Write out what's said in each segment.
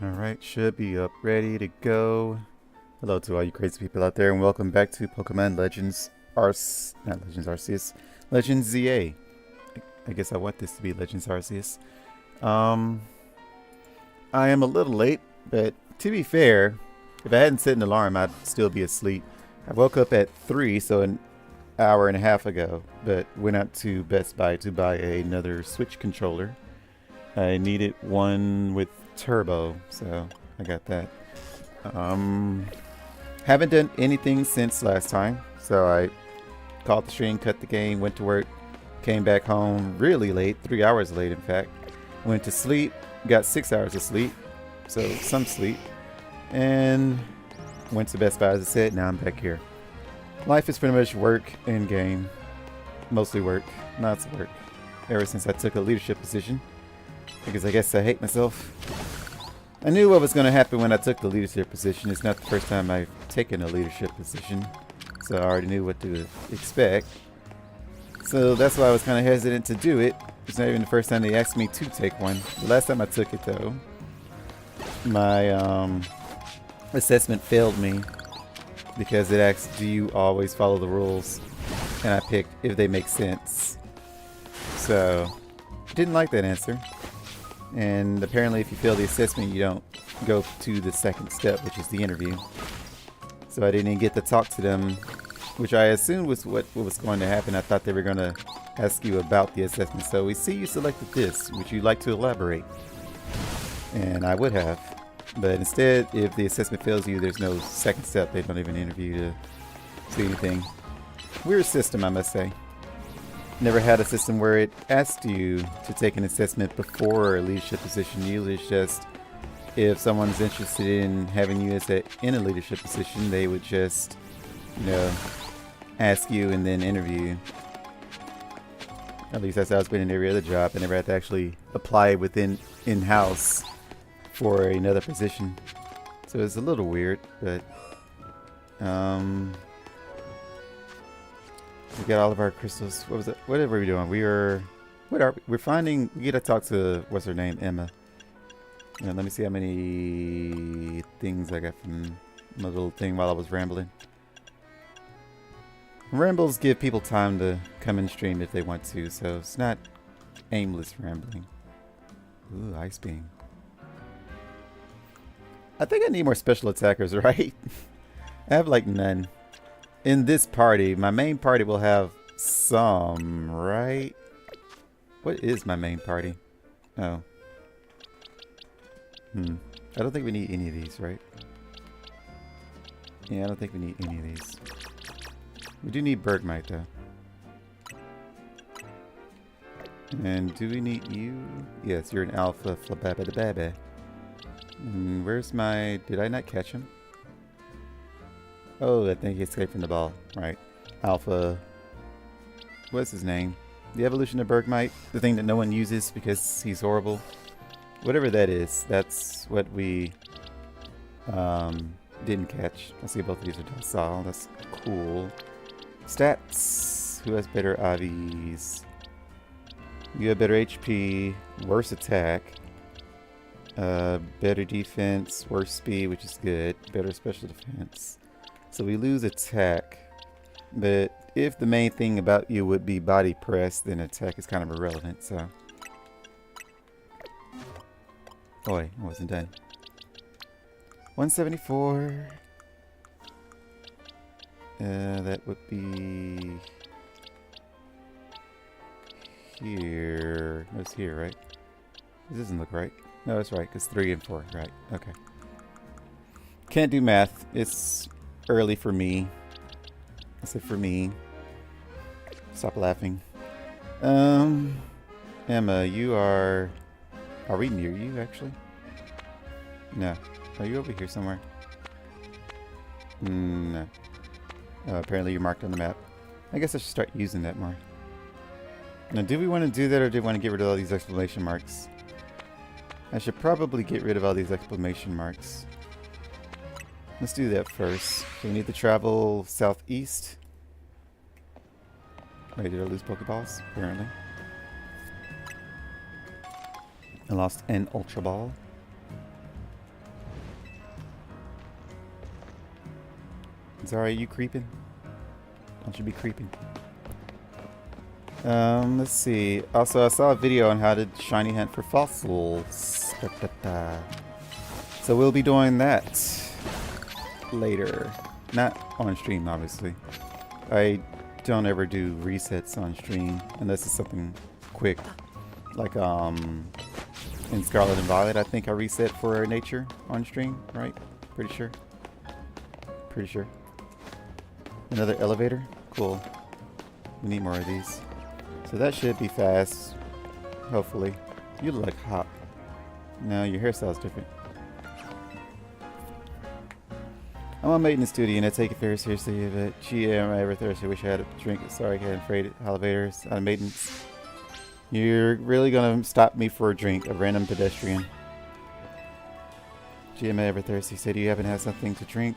Alright, should be up, ready to go. Hello to all you crazy people out there, and welcome back to Pokemon Legends Arceus. Not Legends Arceus. Legends ZA. I guess I want this to be Legends Arceus. I am a little late, but to be fair, if I hadn't set an alarm, I'd still be asleep. I woke up at 3, so an hour and a half ago, but went out to Best Buy to buy another Switch controller. I needed one with turbo, so I got that. Haven't done anything since last time, so I called the stream, cut the game, went to work, came back home really late, 3 hours late in fact. Went to sleep, got 6 hours of sleep, so some sleep, and went to Best Buy as I said. Now I'm back here. Life is pretty much work and game, mostly work, lots of work, ever since I took a leadership position, because I guess I hate myself. I knew what was going to happen when I took the leadership position. It's not the first time I've taken a leadership position, so I already knew what to expect. So that's why I was kind of hesitant to do it. It's not even the first time they asked me to take one. The last time I took it, though, my assessment failed me because it asked, do you always follow the rules? And I picked if they make sense. So, didn't like that answer. And apparently if you fail the assessment, you don't go to the second step, which is the interview. So I didn't even get to talk to them, which I assumed was what was going to happen. I thought they were going to ask you about the assessment. So we see you selected this. Would you like to elaborate? And I would have. But instead, if the assessment fails you, there's no second step. They don't even interview to see anything. Weird system, I must say. Never had a system where it asked you to take an assessment before a leadership position. Usually it's just if someone's interested in having you as in a leadership position, they would just, ask you and then interview you. At least that's how it's been in every other job. I never had to actually apply within in-house for another position. So it's a little weird, but we got all of our crystals. What was it? Whatever we're doing. We're finding, we gotta talk to, what's her name? Emma. Let me see how many things I got from my little thing while I was rambling. Rambles give people time to come and stream if they want to, so it's not aimless rambling. Ooh, Ice Beam. I think I need more special attackers, right? I have like none. In this party, my main party will have some, right? What is my main party? Oh. I don't think we need any of these, right? Yeah, I don't think we need any of these. We do need Bergmite, though. And do we need you? Yes, you're an alpha flababba. Where's my... Did I not catch him? Oh, I think he escaped from the ball. Right. Alpha... What's his name? The evolution of Bergmite? The thing that no one uses because he's horrible? Whatever that is, that's what we didn't catch. I see both of these are docile. That's cool. Stats. Who has better IVs? You have better HP, worse attack, better defense, worse speed, which is good, better special defense. So we lose attack, but if the main thing about you would be body press, then attack is kind of irrelevant, so. Oh wait, I wasn't done. 174. That would be here. No, it's here, right? This doesn't look right. No, it's right, because 3 and 4, right? Okay. Can't do math. It's early for me. I said for me. Stop laughing. Emma, you are... Are we near you, actually? No. Are you over here somewhere? No. Oh, apparently you're marked on the map. I guess I should start using that more. Now, do we want to do that, or do we want to get rid of all these exclamation marks? I should probably get rid of all these exclamation marks. Let's do that first. So we need to travel southeast. Wait, did I lose Pokeballs? Apparently. I lost an Ultra Ball. Zara, you creeping? Don't you be creeping. Let's see. Also, I saw a video on how to shiny hunt for fossils. Da, da, da. So we'll be doing that later. Not on stream, obviously. I don't ever do resets on stream unless it's something quick. Like, in Scarlet and Violet, I think I reset for nature on stream, right? Pretty sure. Pretty sure. Another elevator? Cool. We need more of these. So that should be fast. Hopefully. You look like Hop. No, your hairstyle's different. I'm on maintenance duty and I take it very seriously, but gee, am I ever thirsty? I wish I had a drink. Sorry, I can't afraid elevators out of maintenance. You're really gonna stop me for a drink, a random pedestrian. Gee, am I ever thirsty? Said you haven't had something to drink.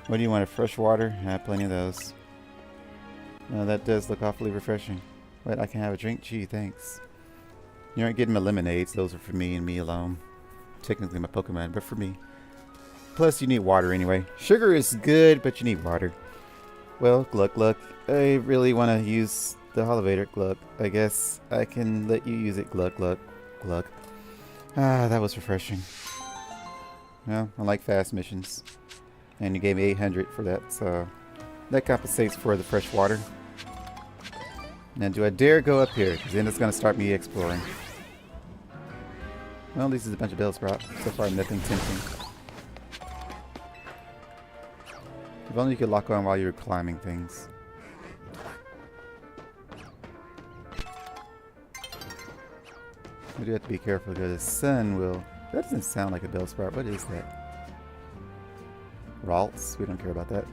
What do you want, a fresh water? I have plenty of those. No, that does look awfully refreshing. What, I can have a drink? Gee, thanks. You aren't getting my lemonades. Those are for me and me alone. Technically my Pokemon, but for me. Plus, you need water anyway. Sugar is good, but you need water. Well, Gluck Gluck, I really want to use the elevator, Gluck. I guess I can let you use it, Gluck Gluck. Gluck. Ah, that was refreshing. Well, I like fast missions. And you gave me 800 for that, so that compensates for the fresh water. Now, do I dare go up here? Because then it's going to start me exploring. Well, this is a bunch of Bellsprout. So far, nothing tempting. If only you could lock on while you're climbing things. We do have to be careful because the sun will... That doesn't sound like a Bellsprout. What is that? Ralts? We don't care about that.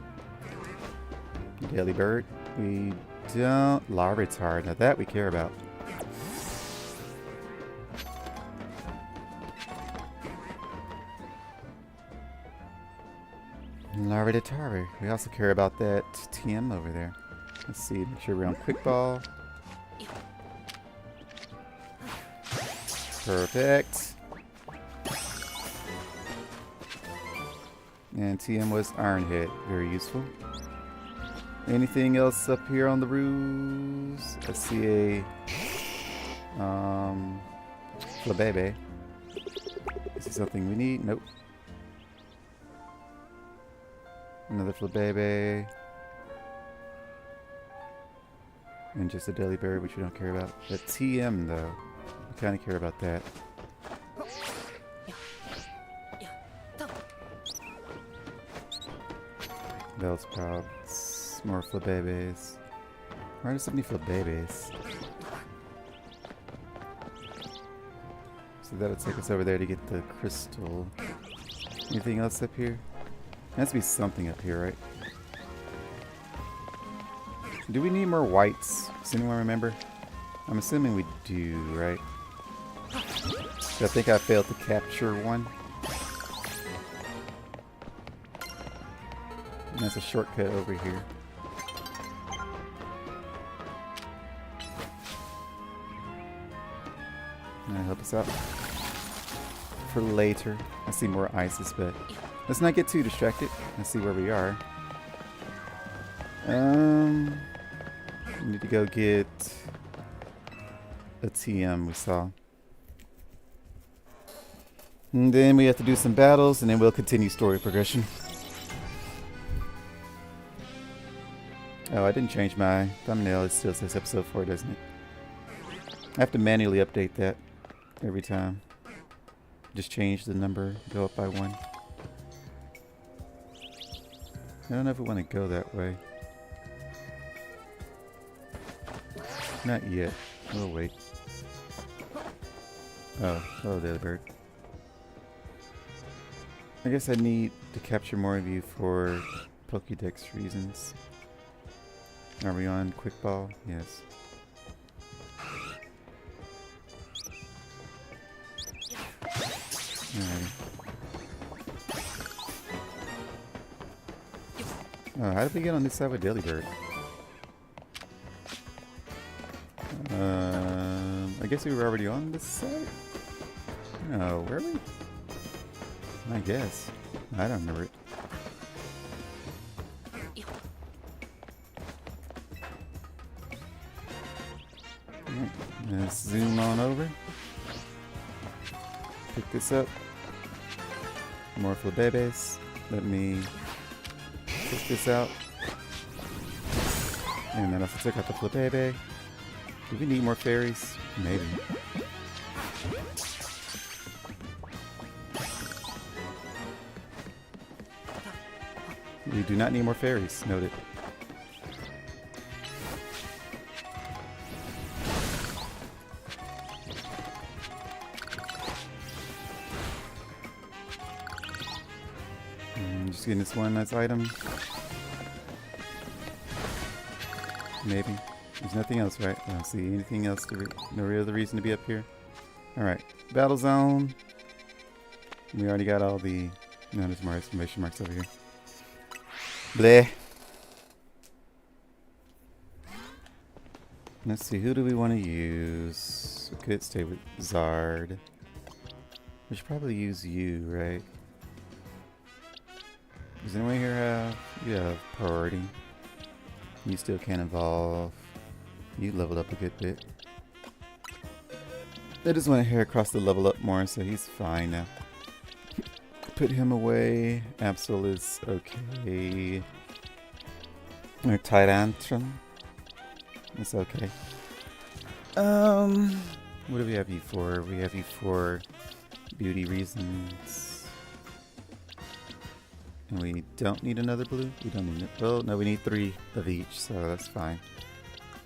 Daily Bird? We don't... Larvitar. Now that we care about. Larvitar. We also care about that TM over there. Let's see. Make sure we're on Quick Ball. Perfect. And TM was Iron Head. Very useful. Anything else up here on the roofs? I see a Flabebe. Is this something we need? Nope. Another Flabebe. And just a Delibird, which we don't care about. The TM though. We kinda care about that. Bellsprouts, more Flabebes. Why are there so many Flabebes? So that'll take us over there to get the crystal. Anything else up here? There has to be something up here, right? Do we need more whites? Does anyone remember? I'm assuming we do, right? So I think I failed to capture one. And that's a shortcut over here. That'll help us out for later. I see more ices, but let's not get too distracted. Let's see where we are. We need to go get a TM we saw. And then we have to do some battles, and then we'll continue story progression. Oh, I didn't change my thumbnail. It still says episode 4, doesn't it? I have to manually update that every time. Just change the number, go up by 1. I don't know if we want to go that way. Not yet. We'll wait. Oh, hello there, bird. I guess I need to capture more of you for Pokédex reasons. Are we on Quick Ball? Yes. Alrighty. Oh, how did we get on this side with Delibird? I guess we were already on this side? No, were we? I guess. I don't remember it. Let's zoom on over. Pick this up. More flabebes. Let me pick this out. And then also take out the flabebe. Do we need more fairies? Maybe. We do not need more fairies. Noted. Just getting this one nice item. Maybe. There's nothing else, right? I don't see anything else. No real other reason to be up here. Alright. Battle zone. We already got all the... No, there's more exclamation marks over here. Bleh. Let's see. Who do we want to use? We could stay with Zard. We should probably use you, right? Does anyone here have... You have priority. You still can't evolve. You leveled up a good bit. I just want to hear across the level up more, so he's fine now. Put him away. Absol is okay. Or Tyrantrum. It's okay. What do we have you for? We have you for beauty reasons. And we don't need another blue? We don't need it. Oh, no, we need 3 of each, so that's fine.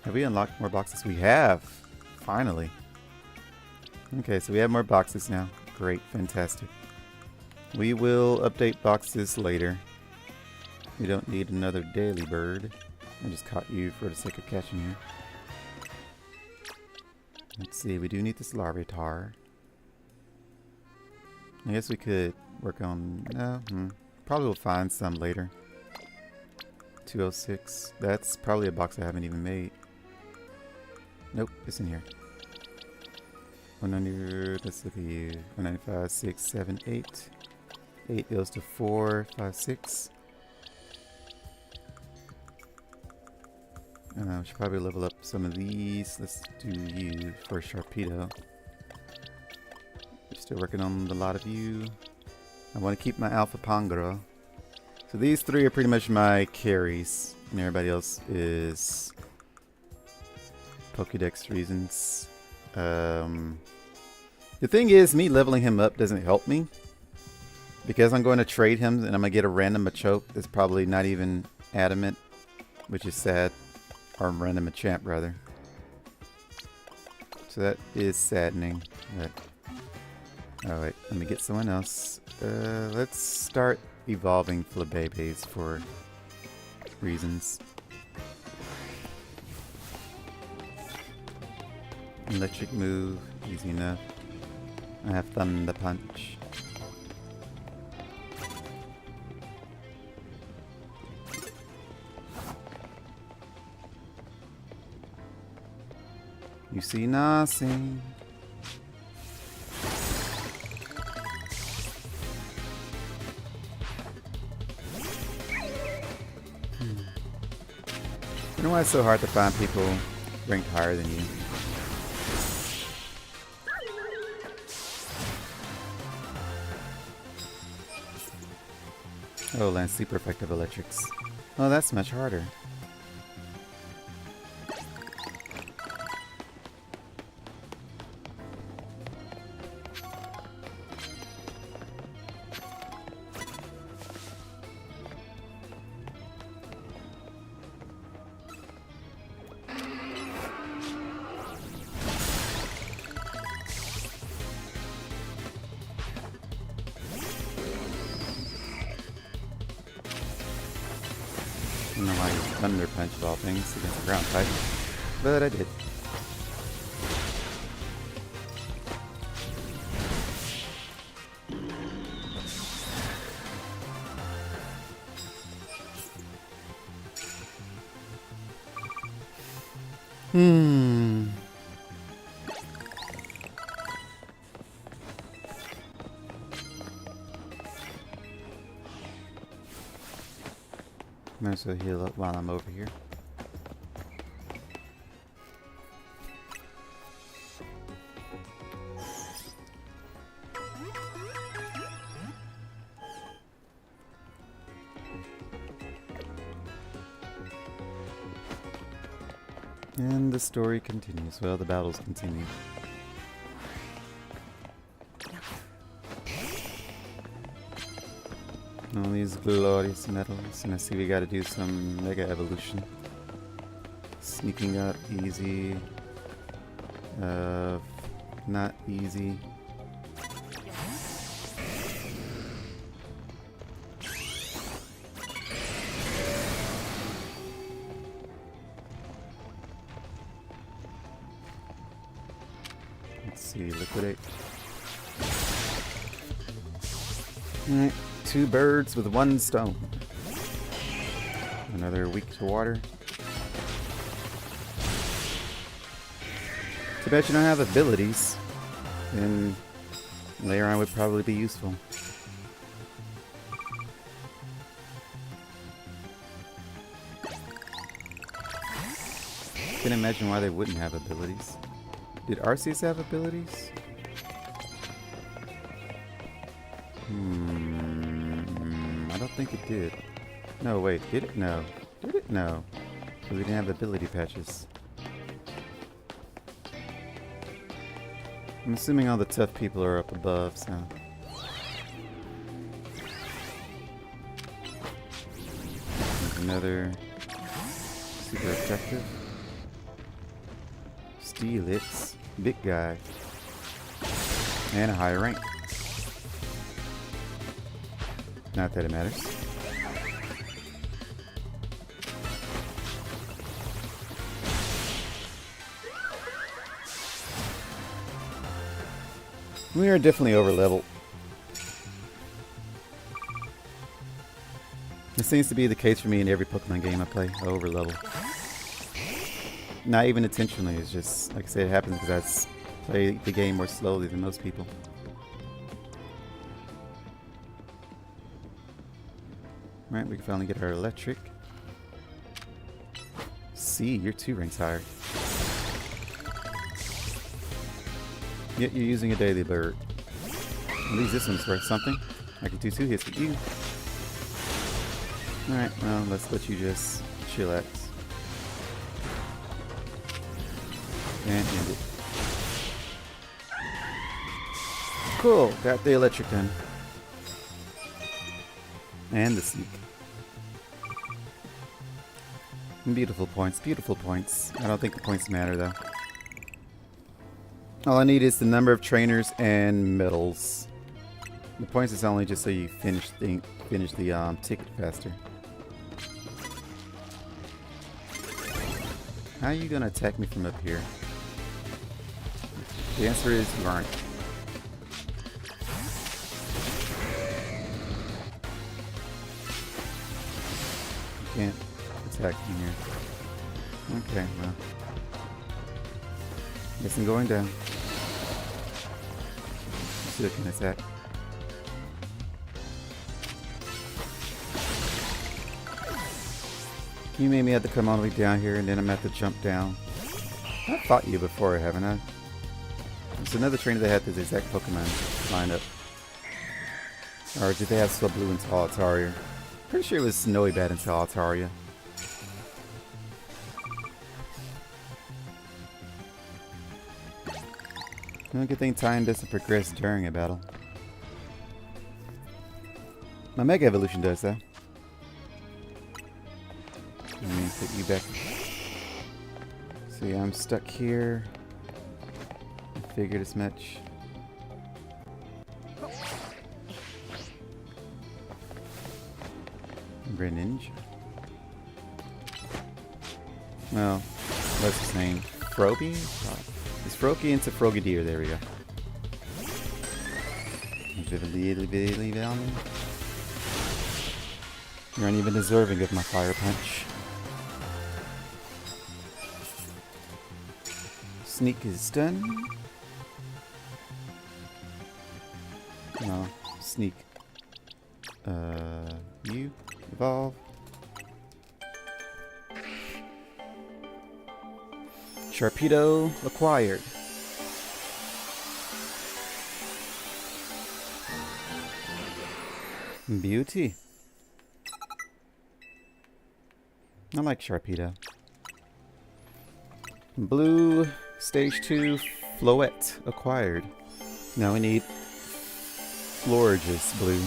Have we unlocked more boxes? We have! Finally. Okay, so we have more boxes now. Great, fantastic. We will update boxes later. We don't need another daily bird. I just caught you for the sake of catching you. Let's see, we do need this Larvitar. I guess we could work on... No, probably we'll find some later. 206. That's probably a box I haven't even made. Nope, it's in here. 100, let's look at you. 195, 6, 7, 8. 8 goes to 4, 5, 6. We should probably level up some of these. Let's do you for Sharpedo. We're still working on a lot of you. I want to keep my Alpha Pangoro. So these 3 are pretty much my carries. And everybody else is Pokédex reasons. The thing is, me leveling him up doesn't help me. Because I'm going to trade him and I'm going to get a random Machoke that's probably not even adamant. Which is sad. Or random Machamp, rather. So that is saddening. But... Oh wait, let me get someone else. Let's start evolving Flabebes for reasons. Electric move, easy enough. I have Thunder Punch. You see nothing. You know why it's so hard to find people ranked higher than you? Oh, land super effective electrics. Oh, that's much harder. I don't know why I used Thunder Punch of all things against the ground type, but I did. Might as well heal up while I'm over here. And the story continues. Well, the battles continue. All these glorious medals. And I see we gotta do some Mega Evolution. Sneaking up, easy. Not easy. Let's see, liquidate. Alright, 2 birds with 1 stone. Another weak to water. Too bad you don't have abilities. And later on would probably be useful. Can't imagine why they wouldn't have abilities. Did Arceus have abilities? I don't think it did. No, wait, did it? No. Did it? No. Because we didn't have ability patches. I'm assuming all the tough people are up above, so... There's another super effective. Steelix, big guy. And a higher rank. Not that it matters. We are definitely over leveled. This seems to be the case for me in every Pokemon game I play. Over level. Not even intentionally, it's just, like I said, it happens because I play the game more slowly than most people. Alright, we can finally get our electric. C, you're 2 ranks higher. Yet you're using a daily bird. At least this one's worth something. I can do 2 hits with you. Alright, well, let's let you just chillax. And end it. Cool, got the electric done. And the sneak. Beautiful points, beautiful points. I don't think the points matter though. All I need is the number of trainers and medals. The points is only just so you finish the ticket faster. How are you gonna attack me from up here? The answer is you aren't. You can't attack me here. Okay, well. Guess I'm going down. Still can attack. You made me have to come all the way down here and then I'm going to have to jump down. I've fought you before, haven't I? There's another trainer that had this exact Pokemon lined up. Or did they have Swablu and Altaria? Pretty sure it was Snowy Bat until Altaria. No good thing time doesn't progress during a battle. My Mega Evolution does though. Let me put you back. See, I'm stuck here. I figured as much. Greninja. Well, what's his name? Froby? Is Froakie into Frogadier? There we go. You're uneven deserving of my fire punch. Sneak is done. No, sneak. You evolve. Sharpedo acquired. Beauty. I like Sharpedo. Blue stage 2 Floette acquired. Now we need Florges blue.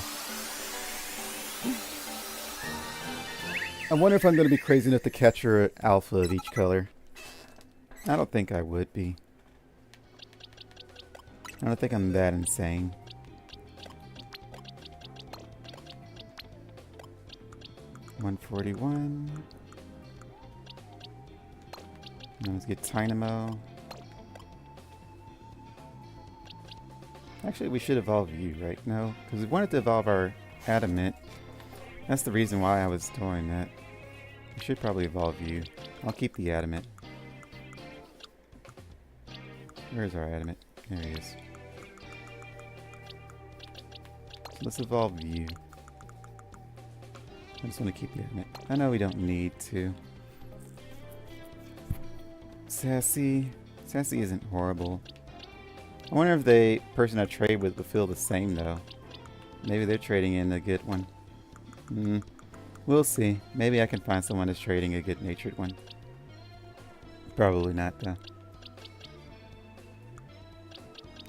I wonder if I'm going to be crazy enough to capture alpha of each color. I don't think I would be. I don't think I'm that insane. $141. Now let's get Dynamo. Actually, we should evolve you, right? No, because we wanted to evolve our Adamant. That's the reason why I was doing that. We should probably evolve you. I'll keep the Adamant. Where's our Adamant? There he is. So let's evolve you. I just want to keep the Adamant. I know we don't need to. Sassy. Sassy isn't horrible. I wonder if the person I trade with would feel the same though. Maybe they're trading in a good one. We'll see. Maybe I can find someone that's trading a good natured one. Probably not though.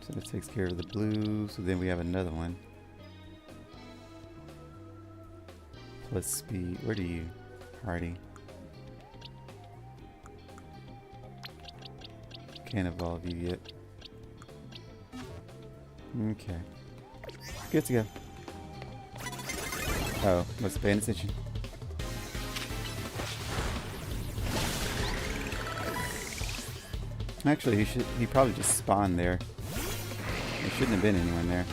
So that takes care of the blue. So then we have another one. Plus speed. Where do you? Hardy. Can't evolve you yet. Okay. Good to go. Oh, wasn't paying attention. Actually, he probably just spawned there. There shouldn't have been anyone there.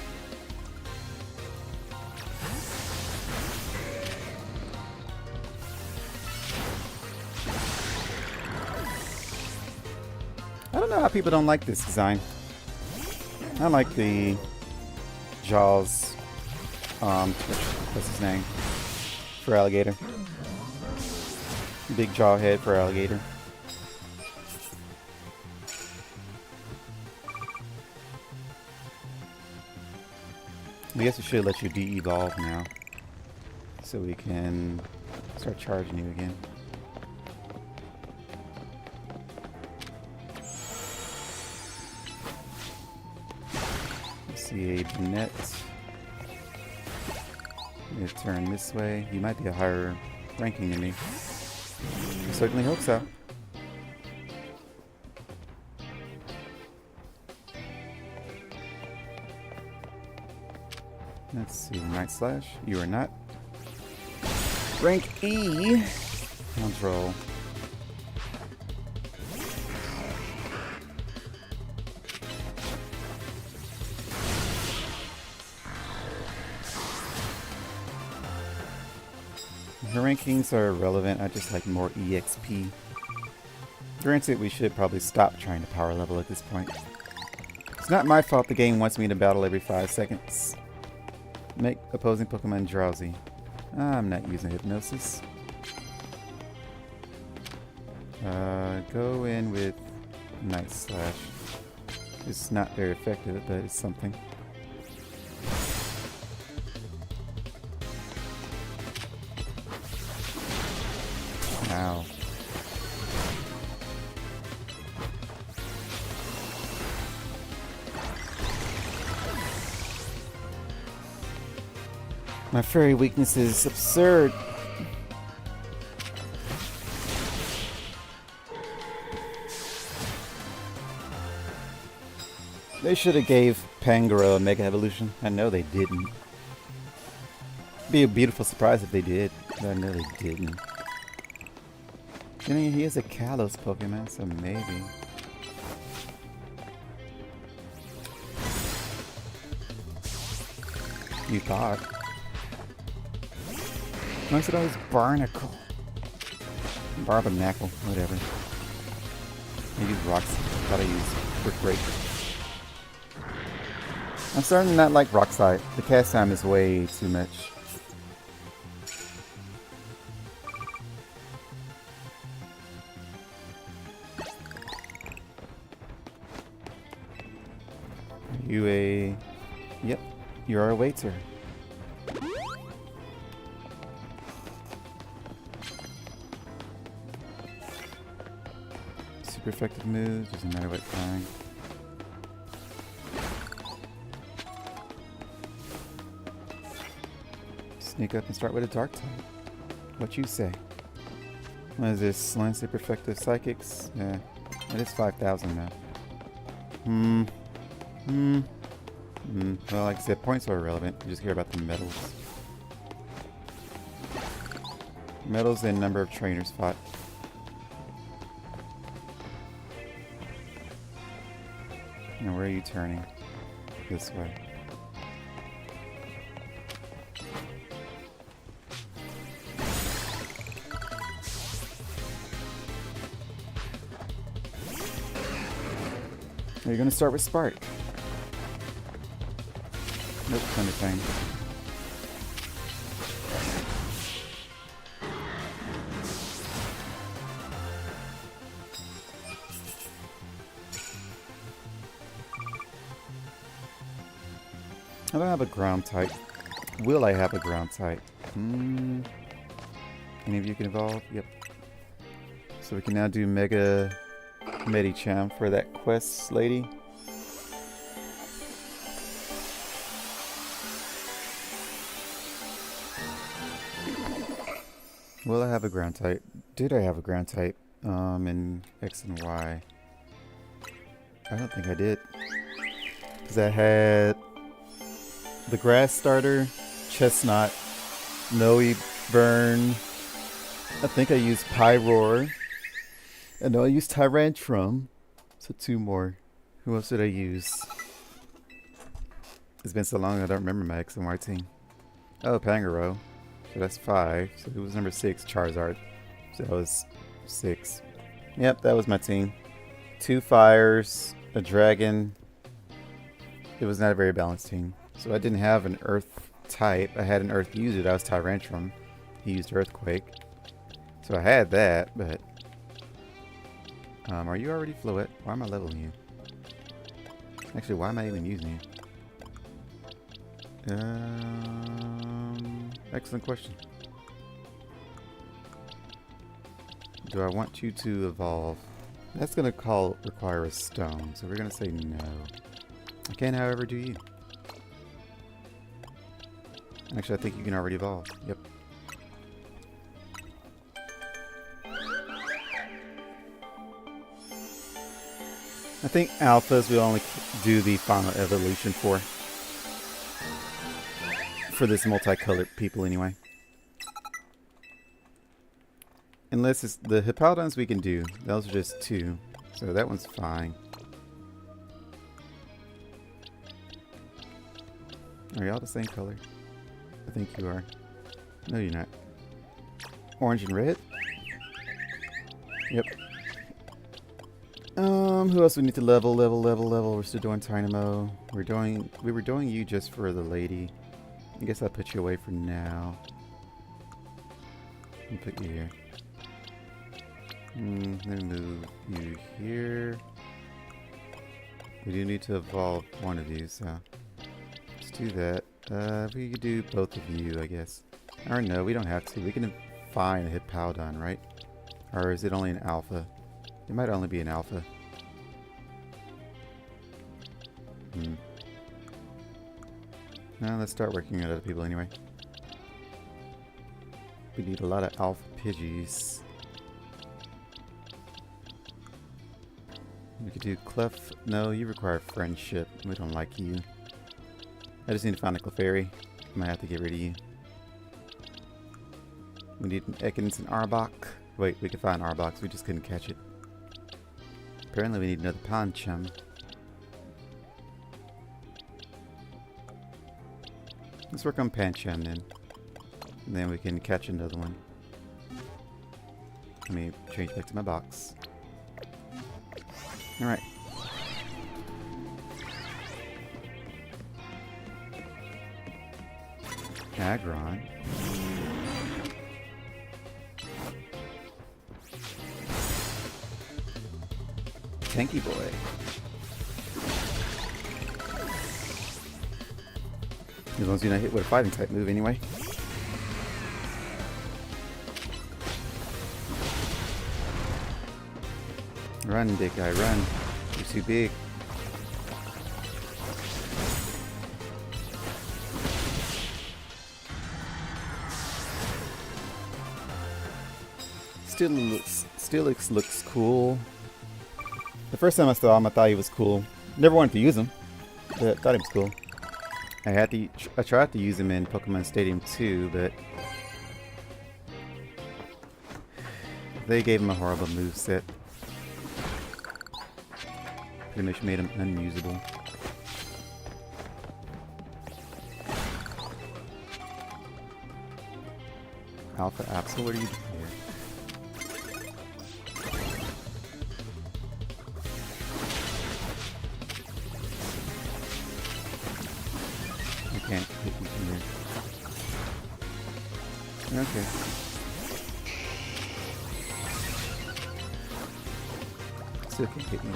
I don't know how people don't like this design. I like the jaws, what's his name? For alligator. Big jaw head for alligator. I guess we should let you de-evolve now. So we can start charging you again. See a brunette. I'm gonna turn this way. You might be a higher ranking than me. I certainly hope so. Let's see, Night Slash. You are not. Rank E. Let's roll. Her rankings are irrelevant. I just like more EXP. Granted, we should probably stop trying to power level at this point. It's not my fault the game wants me to battle every 5 seconds. Make opposing Pokemon drowsy. I'm not using Hypnosis. Go in with Night Slash. It's not very effective, but it's something. Ow. My fairy weakness is absurd. They should have gave Pangoro a Mega Evolution. I know they didn't. Be a beautiful surprise if they did, but I know they didn't. I mean, he is a Kalos Pokemon, so maybe. You thought. Why is it always Barnacle? Barnacle, whatever. I use Rocks. I thought I used Brick Break. I'm starting to not like Rockslide. The cast time is way too much. Are you a... Yep, you're a waiter. super effective moves, doesn't matter what kind. Sneak up and start with a dark type. What you say? What is this? Land super effective psychics? Yeah. It is 5,000 now. Well, like I said, points are irrelevant. You just care about the medals. Medals and number of trainers fought. Now where are you turning? This way. Are you going to start with Spark? Nope, kind of thing. I don't have a ground type. Will I have a ground type? Any of you can evolve? Yep. So we can now do Mega Medicham for that quest lady. Will I have a ground type? Did I have a ground type in X and Y? I don't think I did. Because I had the Grass Starter, Chestnut, Noe Burn. I think I used Pyroar. I know I used Tyrantrum. So 2 more. Who else did I use? It's been so long I don't remember my X and Y team. Oh, Pangoro. So that's 5. So who was number 6? Charizard. So that was 6. Yep, that was my team. 2 fires, a dragon. It was not a very balanced team. So I didn't have an earth type. I had an earth user. That was Tyrantrum. He used Earthquake. So I had that, but... are you already Fluid? Why am I leveling you? Actually, why am I even using you? Excellent question. Do I want you to evolve? That's going to require a stone, so we're going to say no. I can, however, do you. Actually, I think you can already evolve. Yep. I think alphas we only do the final evolution for this multicolored people anyway. Unless it's the Hippowdons we can do. Those are just 2. So that one's fine. Are y'all the same color? I think you are. No, you're not. Orange and red? Yep. Who else we need to level? We're still doing Tynamo. We were doing you just for the lady. I guess I'll put you away for now. Let me put you here. Let me move you here. We do need to evolve one of these, so let's do that. We could do both of you, I guess. Or no, we don't have to. We can find a Hippowdon, right? Or is it only an alpha? It might only be an alpha. Now let's start working at other people anyway. We need a lot of alpha Pidgeys. We could do Clef. No, you require friendship. We don't like you. I just need to find a Clefairy. I might have to get rid of you. We need an Ekans and Arbok. Wait, we can find Arbok. We just couldn't catch it. Apparently we need another Pancham. Let's work on Pancham then. And then we can catch another one. Let me change back to my box. Alright. Aggron. Tanky boy. As long as you're not hit with a fighting type move anyway. Run, big guy, run. You're too big. Steelix looks cool. The first time I saw him, I thought he was cool. Never wanted to use him, but thought he was cool. I tried to use him in Pokemon Stadium 2, but they gave him a horrible moveset. Pretty much made him unusable. Alpha Absol, what are you doing here? I can't hit you from here. Okay. Still can't hit me.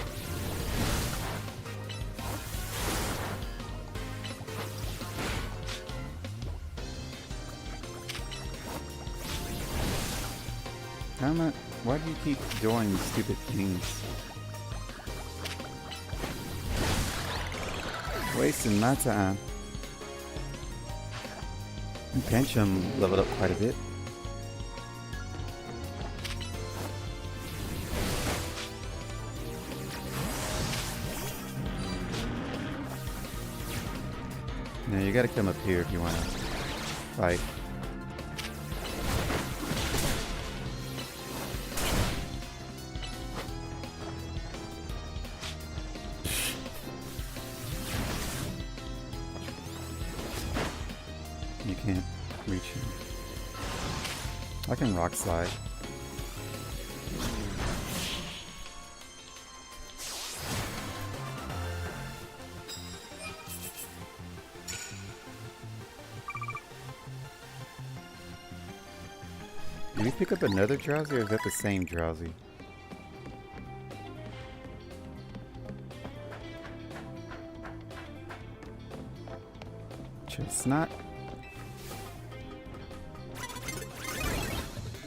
Why do you keep doing stupid things? Wasting my time. Penchum leveled up quite a bit. Now you gotta come up here if you wanna fight. You can't reach him. I can rock slide. Did we pick up another Drowsy, or is that the same Drowsy? Chestnut.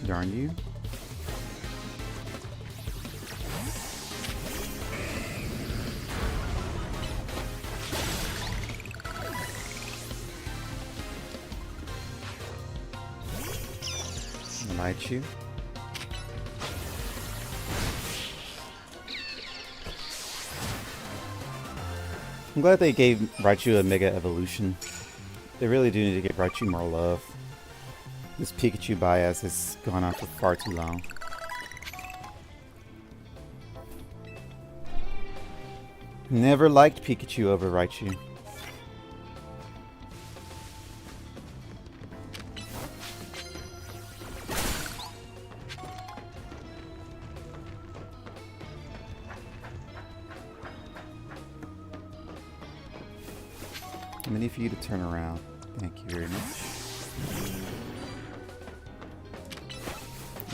Darn you. Light you. I'm glad they gave Raichu a Mega Evolution. They really do need to give Raichu more love. This Pikachu bias has gone on for far too long. Never liked Pikachu over Raichu. I need for you to turn around. Thank you very much.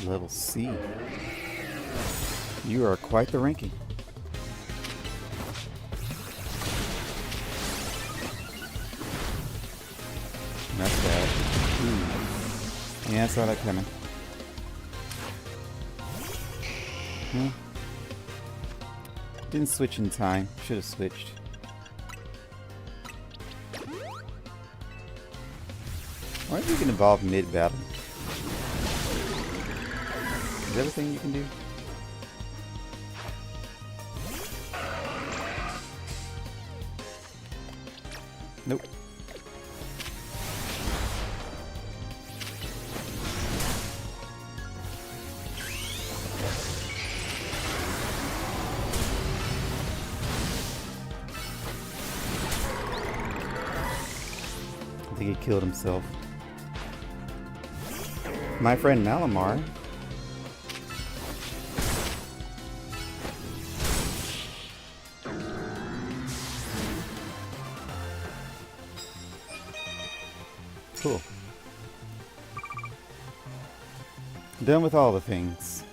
Level C. You are quite the ranking. That's bad. Ooh. Yeah, I saw that coming. Didn't switch in time. Should have switched. Why do you can evolve mid-battle? Is everything you can do? Nope. I think he killed himself. My friend Malamar. Cool. Done with all the things.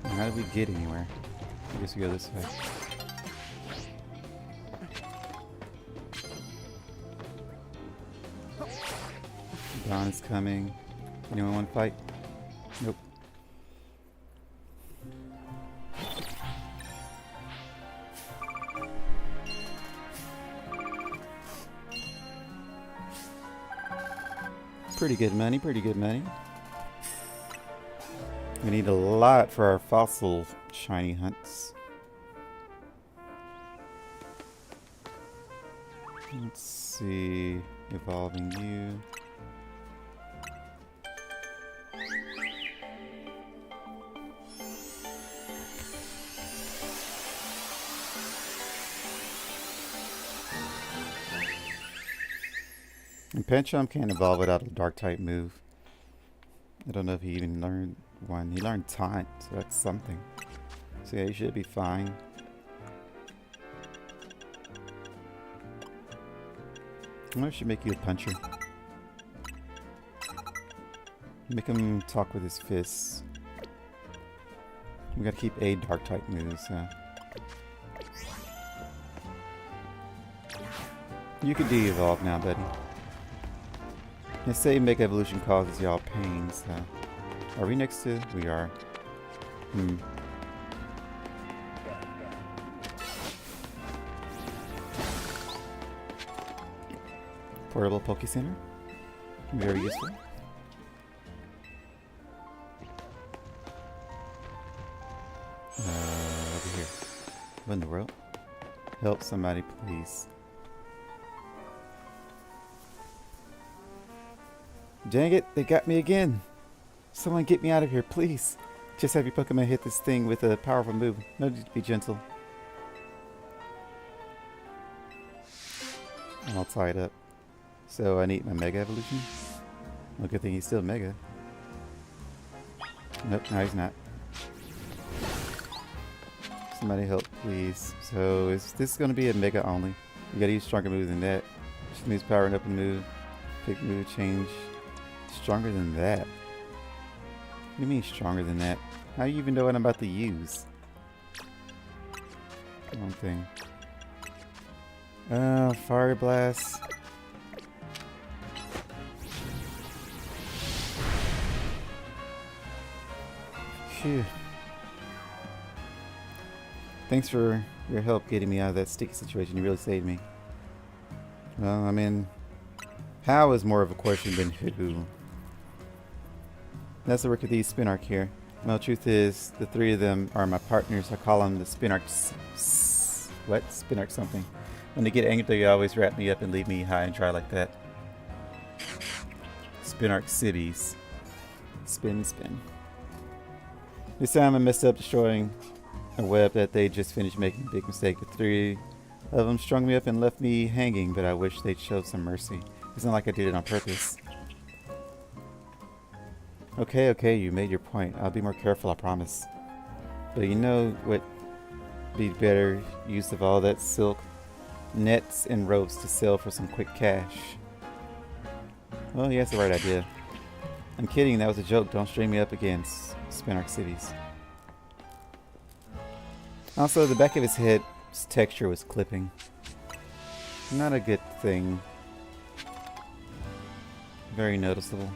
How did we get anywhere? I guess we go this way. Dawn is coming. Anyone want to fight? Pretty good money, pretty good money. We need a lot for our fossil shiny hunts. Let's see. Evolving you. And Pancham can't evolve without a dark type move. I don't know if he even learned one. He learned Taunt, so that's something. So yeah, he should be fine. I wonder if I should make you a puncher. Make him talk with his fists. We gotta keep a dark type moves, so. You can de-evolve now, buddy. They say Mega Evolution causes y'all pain, so. Are we next to? We are. Portable Poke Center. Very useful. Over here. What in the world? Help somebody, please. Dang it, they got me again. Someone get me out of here, please. Just have your Pokemon hit this thing with a powerful move. No need to be gentle. I'm all tied up. So I need my Mega Evolution. Well, good thing he's still Mega. Nope, no he's not. Somebody help, please. So is this going to be a Mega only? You gotta use stronger move than that. Just moves power and up and move. Pick move change. Stronger than that? What do you mean stronger than that? How do you even know what I'm about to use? One thing. Fire Blast. Phew. Thanks for your help getting me out of that sticky situation. You really saved me. Well, I mean, how is more of a question than who. That's the work of these Spinarch here. Well, the truth is, the three of them are my partners. I call them the Spinarch... What? Spinarch something. When they get angry, they always wrap me up and leave me high and dry like that. Spinarch cities. Spin, spin. This time I messed up destroying a web that they just finished making a big mistake. The three of them strung me up and left me hanging, but I wish they'd show some mercy. It's not like I did it on purpose. Okay, you made your point. I'll be more careful, I promise. But you know what be better use of all that silk? Nets and ropes to sell for some quick cash. Well, he has the right idea. I'm kidding, that was a joke. Don't string me up against Spinarch Cities. Also, the back of his head's texture was clipping. Not a good thing. Very noticeable.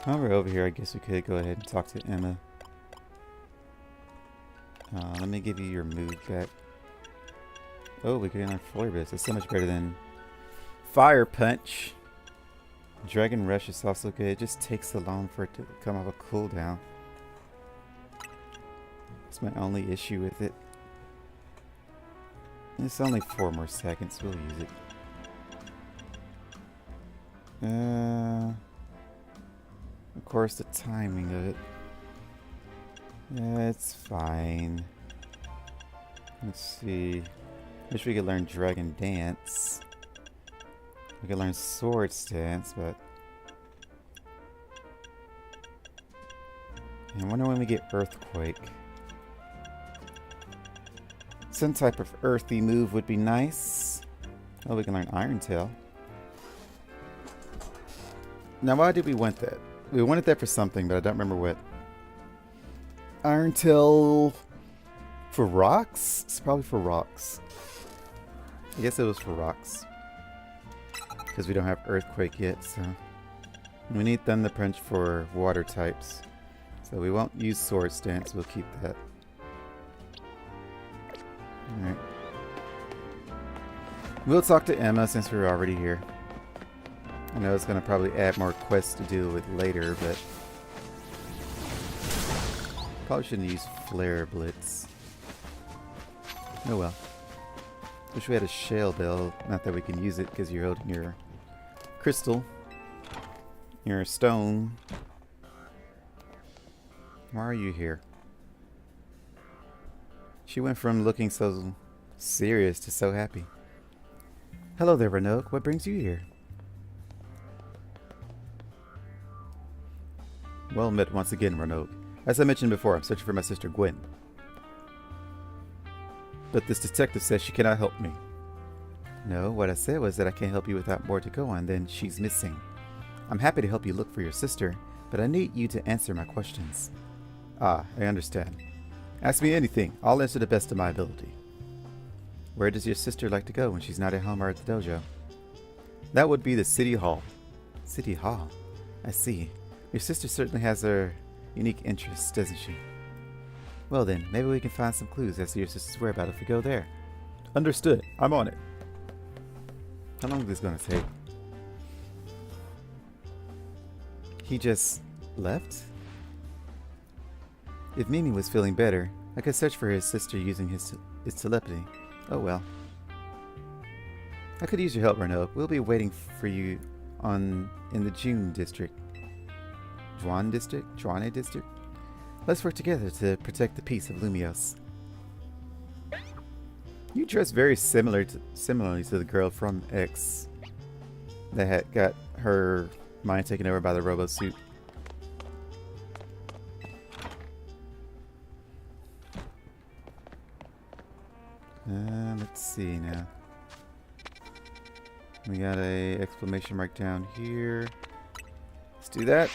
While we're over here, I guess we could go ahead and talk to Emma. Let me give you your move back. Oh, we can learn Floribus. It's so much better than Fire Punch. Dragon Rush is also good. It just takes so long for it to come off a cooldown. That's my only issue with it. It's only 4 more seconds. We'll use it. Of course, the timing of it. Yeah, it's fine. Let's see. Wish we could learn Dragon Dance. We could learn Sword Stance, but... I wonder when we get Earthquake. Some type of earthy move would be nice. Oh, we can learn Iron Tail. Now, why did we want that? We wanted that for something, but I don't remember what. Iron Tail for rocks? It's probably for rocks. I guess it was for rocks. Because we don't have Earthquake yet, so. We need Thunder Punch for water types. So we won't use Sword Stance, we'll keep that. Alright. We'll talk to Emma since we're already here. I know it's going to probably add more quests to deal with later, but probably shouldn't use Flare Blitz. Oh well. Wish we had a shell bell. Not that we can use it because you're holding your crystal. Your stone. Why are you here? She went from looking so serious to so happy. Hello there, Renault. What brings you here? Well met once again, Renault. As I mentioned before, I'm searching for my sister Gwen. But this detective says she cannot help me. No, what I said was that I can't help you without more to go on than she's missing. I'm happy to help you look for your sister, but I need you to answer my questions. Ah, I understand. Ask me anything. I'll answer the best of my ability. Where does your sister like to go when she's not at home or at the dojo? That would be the City Hall. City Hall? I see. Your sister certainly has her unique interests, doesn't she? Well then, maybe we can find some clues as to your sister's whereabouts if we go there. Understood. I'm on it. How long is this going to take? He just left? If Mimi was feeling better, I could search for his sister using his telepathy. Oh well. I could use your help, Renault. We'll be waiting for you in the June district. Juan district? Juane district? Let's work together to protect the peace of Lumios. You dress very similarly to the girl from X that had got her mind taken over by the robo suit. Let's see now. We got a exclamation mark down here. Let's do that.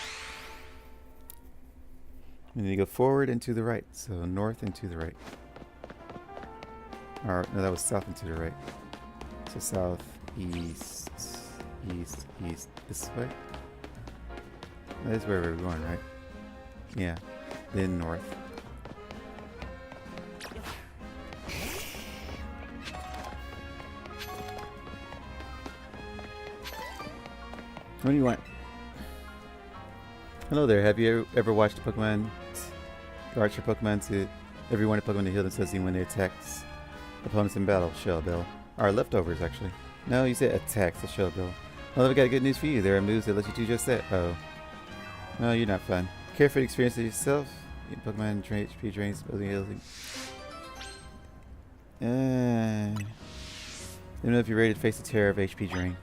We need to go forward and to the right. So north and to the right. Or no, that was south and to the right. So south, east, east, east. This way. That's where we're going, right? Yeah. Then north. What do you want? Hello there. Have you ever watched a Pokemon archer Pokemon to every one of Pokemon to heal themselves even when they attacks opponents in battle? Shell Bill. Our leftovers, actually. No, you said attacks, so Shell Bill. Well, I've got good news for you. There are moves that let you do just that. Oh. No, you're not fun. Care for the experience of yourself. Pokemon drain HP drains building healing. Don't know if you're ready to face the terror of HP drain.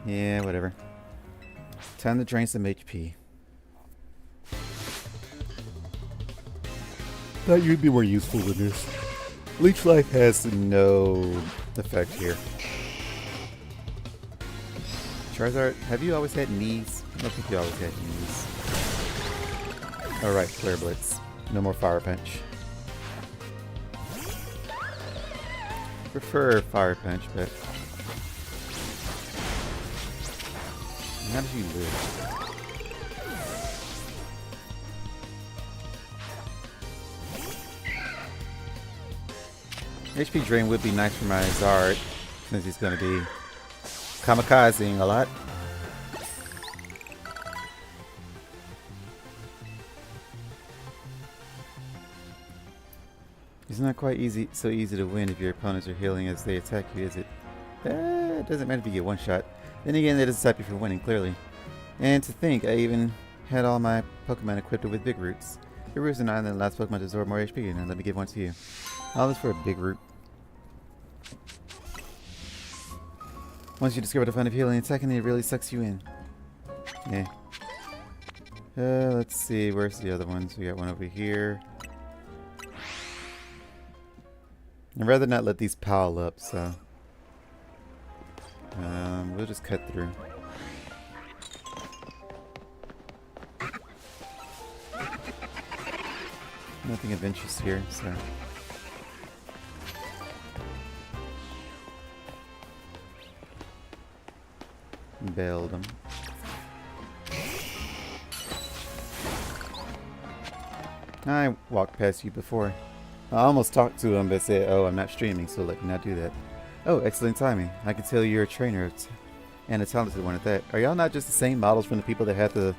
Yeah, whatever. Time to drain some HP. Thought you'd be more useful than this. Leech Life has no effect here. Charizard, have you always had knees? I don't think you always had knees. Alright, Flare Blitz. No more Fire Punch. Prefer Fire Punch, but how did you live? HP drain would be nice for my Zard, since he's going to be kamikazing a lot. It's not quite so easy to win if your opponents are healing as they attack you, is it? It doesn't matter if you get one shot. Then again, that doesn't stop you from winning, clearly. And to think, I even had all my Pokemon equipped with Big Roots. Big Roots and I, the last Pokemon to absorb more HP, and let me give one to you. All this for a Big Root. Once you discover the fun of healing and attacking, it really sucks you in. Yeah. Let's see, where's the other ones? We got one over here. I'd rather not let these pile up, so we'll just cut through. Nothing of interest here, so bailed them. I walked past you before. I almost talked to him but said, oh, I'm not streaming, so let me not do that. Oh, excellent timing. I can tell you're a trainer and a talented one at that. Are y'all not just the same models from the people that had the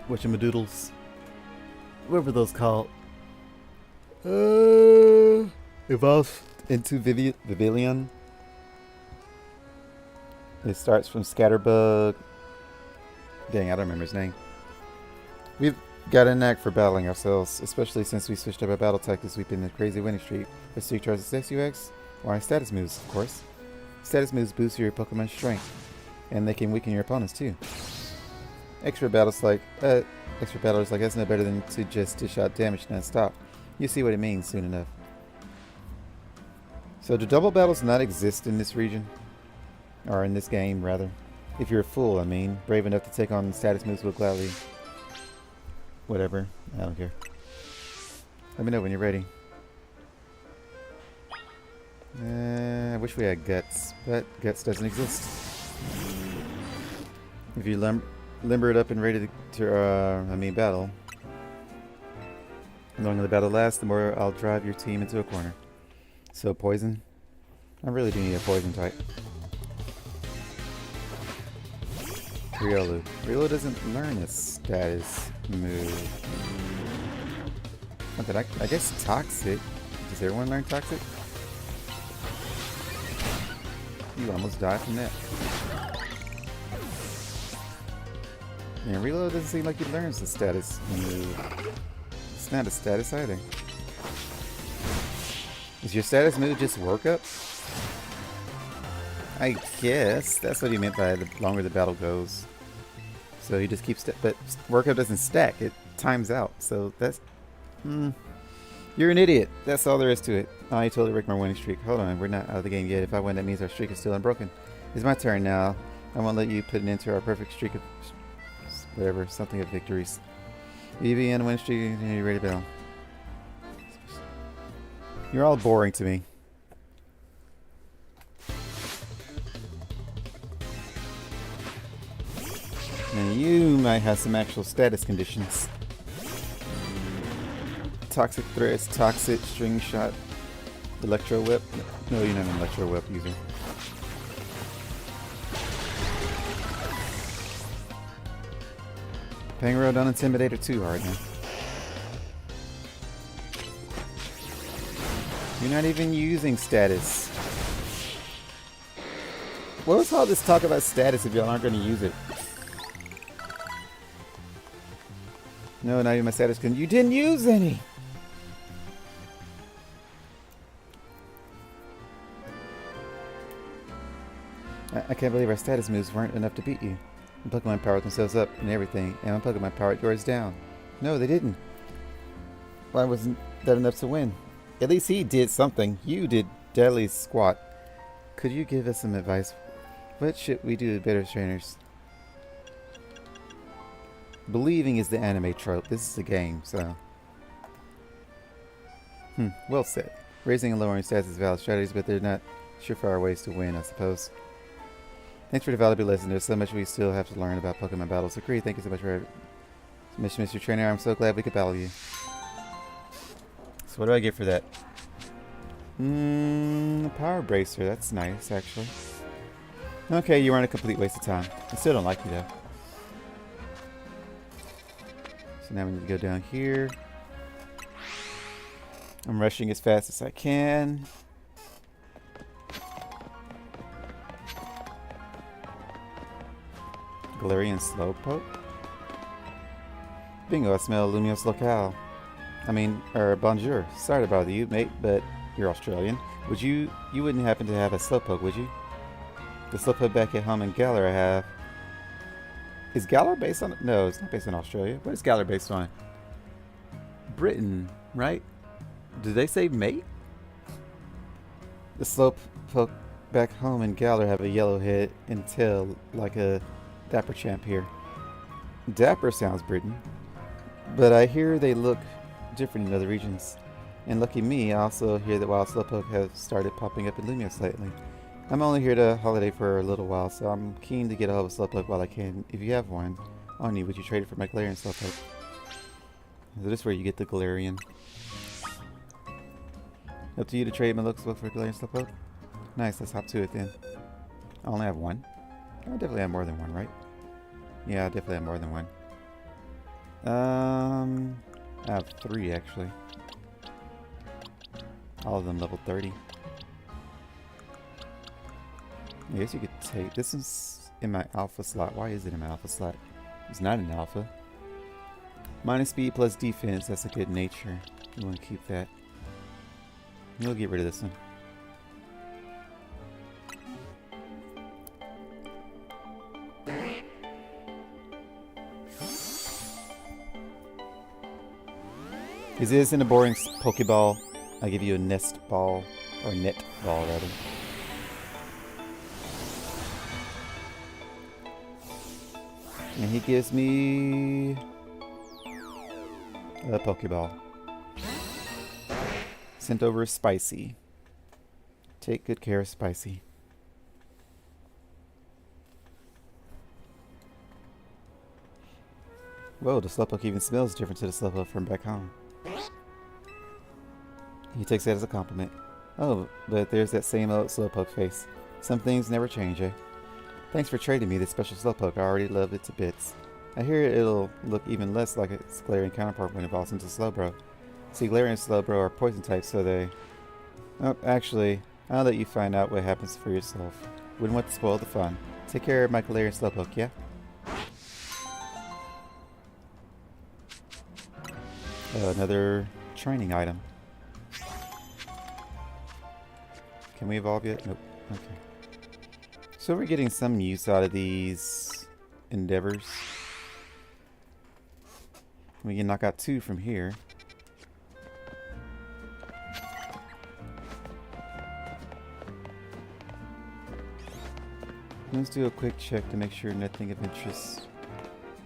whatchamadoodles? What were those called? Evolve into Vivilion. It starts from Scatterbug. Dang, I don't remember his name. We've got a knack for battling ourselves, especially since we switched up our battle tactics. We've been in a crazy winning streak. For Streak Charge Success UX, or on status moves, of course. Status moves boost your Pokemon's strength, and they can weaken your opponents too. Extra battles like that's no better than to just dish out damage non-stop. You'll see what it means soon enough. So do double battles not exist in this region? Or in this game, rather? If you're a fool, I mean. Brave enough to take on status moves will gladly... Whatever. I don't care. Let me know when you're ready. I wish we had Guts, but Guts doesn't exist. If you limber it up and ready to battle. The longer the battle lasts, the more I'll drive your team into a corner. So poison? I really do need a poison type. Riolu. Riolu doesn't learn a status move. I guess Toxic. Does everyone learn Toxic? You almost died from that. And Riolu doesn't seem like he learns the status move. It's not a status either. Is your status move just work up? I guess that's what he meant by the longer the battle goes. So he just keeps, but work up doesn't stack. It times out. So that's, you're an idiot. That's all there is to it. Oh, you totally wrecked my winning streak. Hold on, we're not out of the game yet. If I win, that means our streak is still unbroken. It's my turn now. I won't let you put an end to our perfect streak of whatever, something of victories. EVN win streak, and you're ready to battle. You're all boring to me. And you might have some actual status conditions. Toxic Threats, Toxic, String Shot, Electro Whip. No, you're not an Electro Whip user. Pangoro, don't intimidate her too hard now. You're not even using status. What was all this talk about status if y'all aren't going to use it? No, not even my status. You didn't use any! I can't believe our status moves weren't enough to beat you. My Pokemon powered themselves up and everything, and my Pokemon powered yours down. No, they didn't. Why wasn't that enough to win? At least he did something. You did deadly squat. Could you give us some advice? What should we do to better trainers? Believing is the anime trope. This is a game, so... well said. Raising and lowering stats is valid strategies, but they're not surefire ways to win, I suppose. Thanks for the valuable lesson. There's so much we still have to learn about Pokemon battles. Agree. Thank you so much for Mr. Trainer. I'm so glad we could battle you. So what do I get for that? Power Bracer. That's nice, actually. Okay, you weren't a complete waste of time. I still don't like you, though. So now we need to go down here. I'm rushing as fast as I can. Galarian Slowpoke? Bingo, I smell Lumiose Locale. Bonjour. Sorry to bother you, mate, but you're Australian. You wouldn't happen to have a Slowpoke, would you? The Slowpoke back at home in Galar I have. Is Galar based on... No, it's not based on Australia. What is Galar based on? Britain, right? Did they say mate? The Slowpoke back home in Galar have a yellow head and tail like a Dapper champ here. Dapper sounds Britain, but I hear they look different in other regions. And lucky me, I also hear that wild Slowpoke have started popping up in Lumiose lately. I'm only here to holiday for a little while, so I'm keen to get a hold of Slowpoke while I can. If you have one on you, would you trade it for my Galarian Slowpoke? So this is where you get the Galarian. Up to you to trade my looks for Galarian Slowpoke. Nice, let's hop to it then. I only have one. I definitely have more than one, right? Yeah, I definitely have more than one. I have 3 actually. All of them level 30. I guess you could take... This is in my alpha slot. Why is it in my alpha slot? It's not in alpha. Minus speed plus defense. That's a good nature. You want to keep that. We'll get rid of this one. Is this in a boring Pokeball? I give you a nest ball, or net ball rather. And he gives me a Pokeball. Sent over Spicy. Take good care of Spicy. Whoa, the Slowpoke even smells different to the Slowpoke from back home. He takes that as a compliment. Oh, but there's that same old Slowpoke face. Some things never change, eh? Thanks for trading me this special Slowpoke. I already love it to bits. I hear it'll look even less like its Galarian counterpart when it evolves into Slowbro. See, Galarian and Slowbro are poison types, so they... Oh, actually, I'll let you find out what happens for yourself. Wouldn't want to spoil the fun. Take care of my Galarian Slowpoke, yeah? Another training item. Can we evolve yet? Nope. Okay. So we're getting some use out of these endeavors. We can knock out 2 from here. Let's do a quick check to make sure nothing of interest.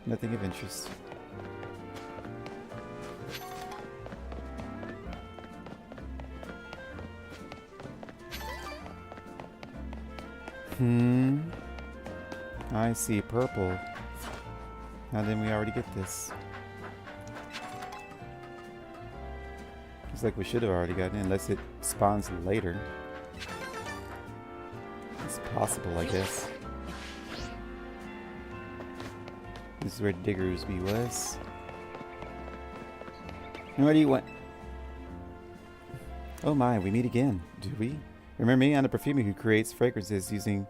Nothing of interest. I see purple. Now then we already get this. Looks like we should have already gotten it, unless it spawns later. It's possible, I guess. This is where Diggersby was. And what do you want? Oh my, we meet again. Do we? Remember me? I'm a perfumer who creates fragrances using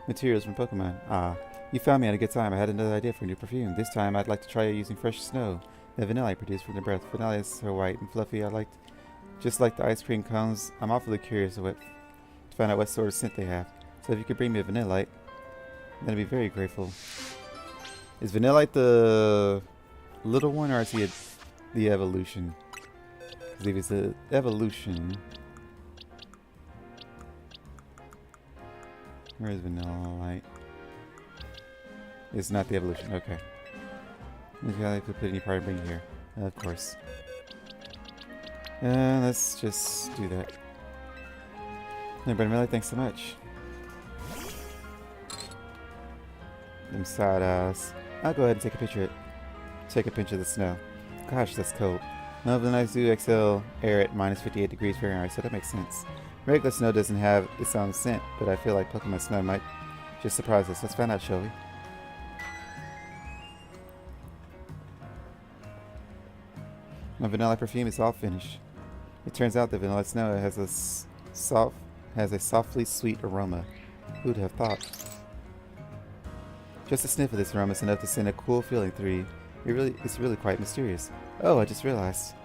materials from Pokemon. Ah, you found me at a good time. I had another idea for a new perfume. This time I'd like to try it using fresh snow. The vanilla I produce from the breath. Vanilla is so white and fluffy. Just like the ice cream cones. I'm awfully curious to find out what sort of scent they have. So if you could bring me a Vanillite, then I'd be very grateful. Is Vanillite the little one, or is he the evolution? Because if it's the evolution... Where is Vanillite? It's not the evolution, okay. I could put any part and bring it here. Of course. Let's just do that. No, but Vanillite, thanks so much. Them side eyes. I'll go ahead and take a picture of it. Take a pinch of the snow. Gosh, that's cold. None of the nights do exhale air at minus 58 degrees Fahrenheit, so that makes sense. Regular snow doesn't have its own scent, but I feel like Pokemon Snow might just surprise us. Let's find out, shall we? My vanilla perfume is all finished. It turns out that vanilla snow has a softly sweet aroma. Who'd have thought? Just a sniff of this aroma is enough to send a cool feeling through you. It's really quite mysterious. Oh, I just realized.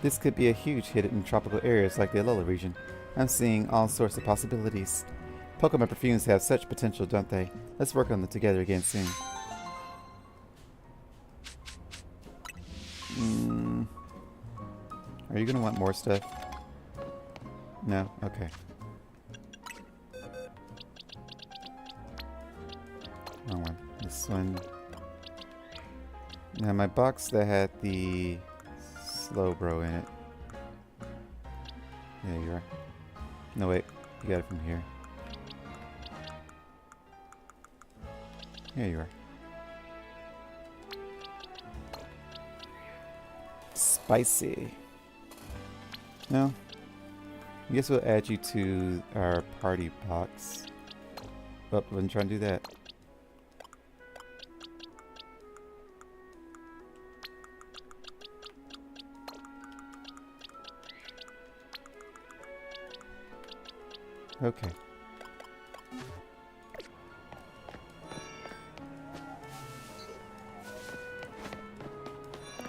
This could be a huge hit in tropical areas like the Alola region. I'm seeing all sorts of possibilities. Pokemon perfumes have such potential, don't they? Let's work on them together again soon. Are you gonna want more stuff? No? Okay. Wrong one. This one. Now my box that had the Slowbro in it. There you are. No wait, you got it from here. Here you are. Spicy. No? I guess we'll add you to our party box. Oh, I wasn't trying to do that. Okay.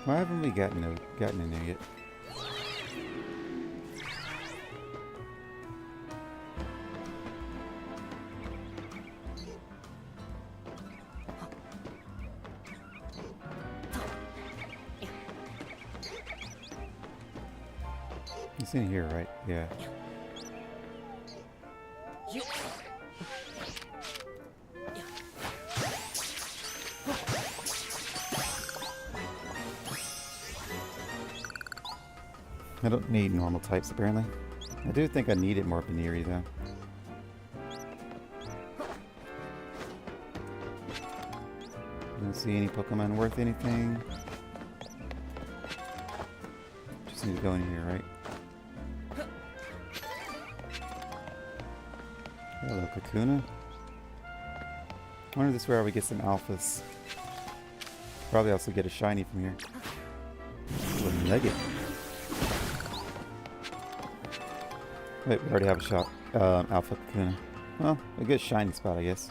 Why haven't we gotten in there yet? It's in here, right? Yeah. I don't need normal types, apparently. I do think I needed more Baneri, though. Don't see any Pokemon worth anything. Just need to go in here, right? Hello, Kakuna. I wonder if this is where we get some alphas. Probably also get a shiny from here. Ooh, a nugget. Wait, we already have a shot. Alpha Kakuna. Well, a good shiny spot, I guess.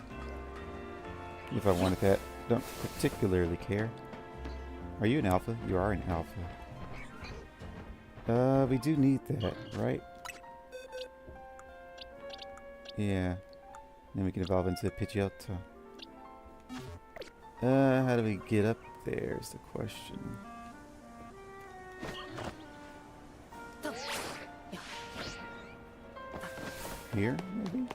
If I wanted that. Don't particularly care. Are you an alpha? You are an alpha. We do need that, right? Yeah. Then we can evolve into a Pidgeotto. How do we get up there is the question. Here, maybe?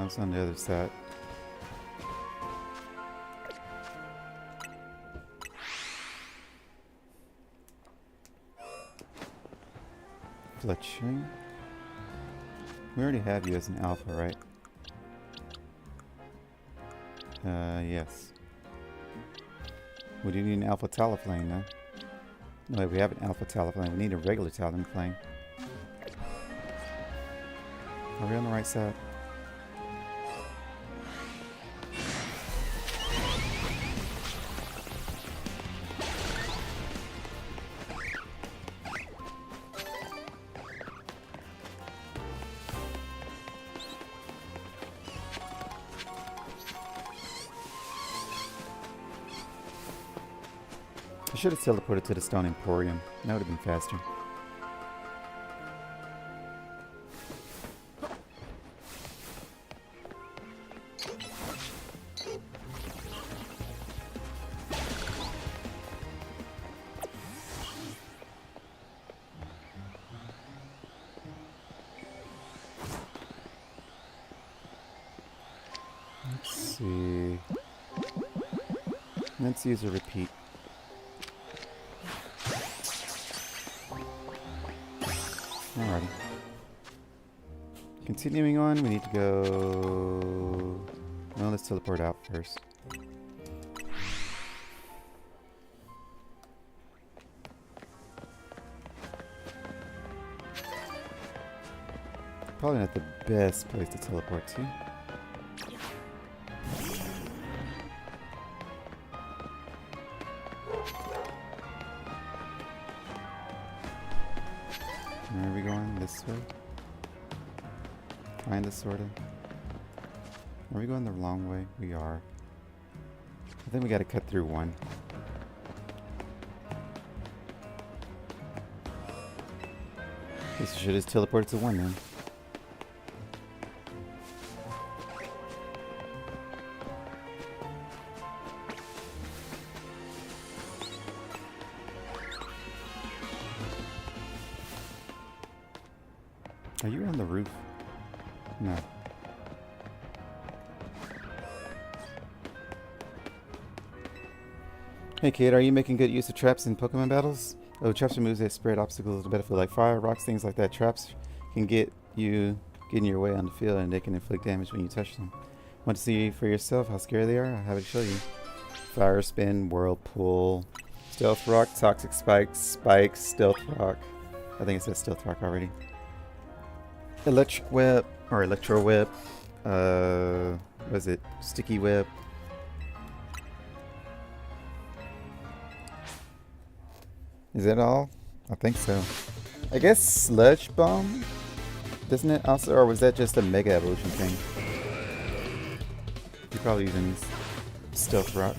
It's on the other side. Fletching. We already have you as an alpha, right? Yes. We do need an alpha Talaflame, though. No, we have an alpha Talaflame. We need a regular Talaflame. Are we on the right side? I should have teleported to the Stone Emporium. That would have been faster. Let's see. Let's use a repeat. Alrighty. Continuing on, we need to go... Well, let's teleport out first. Probably not the best place to teleport to. Where are we going? This way? Kinda, sorta. Are we going the wrong way? We are. I think we gotta cut through one. Guess we should just teleport to one then. Are you on the roof? No. Hey kid, are you making good use of traps in Pokemon battles? Oh, traps are moves that spread obstacles to the battlefield like fire, rocks, things like that. Traps can get in your way on the field and they can inflict damage when you touch them. Want to see for yourself how scary they are? I'll have it show you. Fire Spin, Whirlpool, Stealth Rock, Toxic Spikes, Spikes, Stealth Rock. I think it says Stealth Rock already. Electric Whip, or Electro Whip. What is it? Sticky Whip. Is that all? I think so. I guess Sludge Bomb? Doesn't it also, or was that just a Mega Evolution thing? You're probably using Stealth Rock.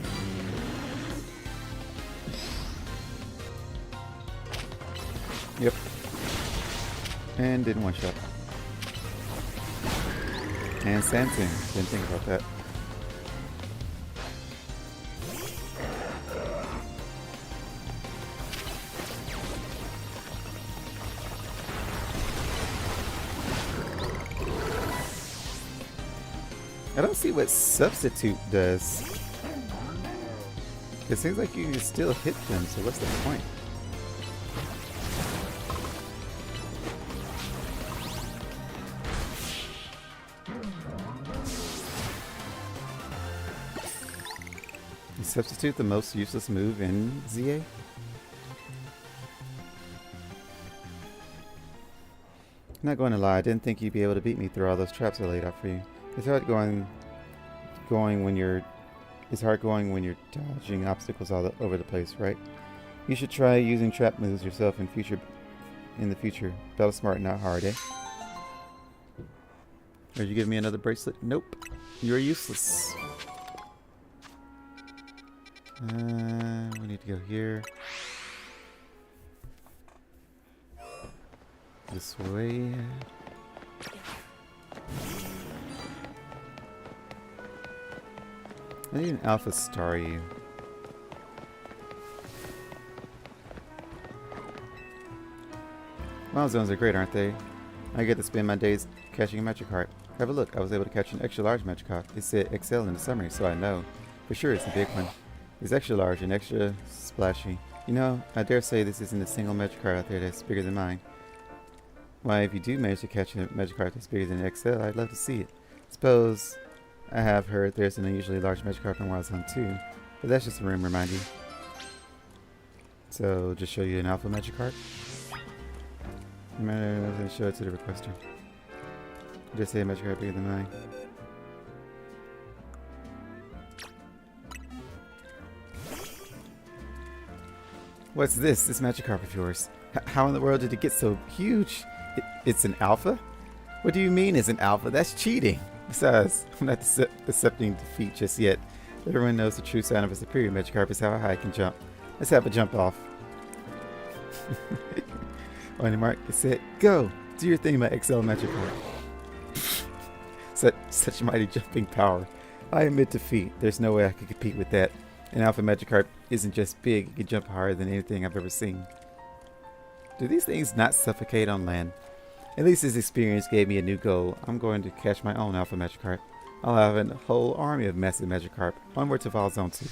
Yep. And didn't one shot. And Sand Sing. Didn't think about that. I don't see what Substitute does. It seems like you can still hit them, so what's the point? Is Substitute the most useless move in ZA? I'm not going to lie, I didn't think you'd be able to beat me through all those traps I laid out for you. It's hard going when you're dodging obstacles all over the place, right? You should try using trap moves yourself in the future. Battle smart, not hard, eh? Are you giving me another bracelet? Nope. You're useless. We need to go here. This way. I need an Alpha Star you. Milestones are great, aren't they? I get to spend my days catching a Magikarp. Have a look, I was able to catch an extra large Magikarp. It said XL in the summary, so I know. For sure it's a big one. It's extra large and extra splashy. You know, I dare say this isn't a single Magikarp out there that's bigger than mine. Why, if you do manage to catch a Magikarp that's bigger than XL, I'd love to see it. Suppose I have heard there's an unusually large Magikarp in Wild Zone too, but that's just a rumor, mind you. So, just show you an Alpha Magikarp? No matter, I'm going to show it to the requester. Just say a Magikarp bigger than mine. What's this? This Magikarp of yours. How in the world did it get so huge? It's an Alpha? What do you mean it's an Alpha? That's cheating! Besides, I'm not accepting defeat just yet. Everyone knows the true sign of a superior Magikarp is how high it can jump. Let's have a jump off. On your mark, get set, go! Do your thing, my XL Magikarp. Such mighty jumping power. I admit defeat. There's no way I could compete with that. An Alpha Magikarp isn't just big, it can jump higher than anything I've ever seen. Do these things not suffocate on land? At least this experience gave me a new goal. I'm going to catch my own Alpha Magikarp. I'll have a whole army of massive Magikarp. Onward to Wild Zone 2.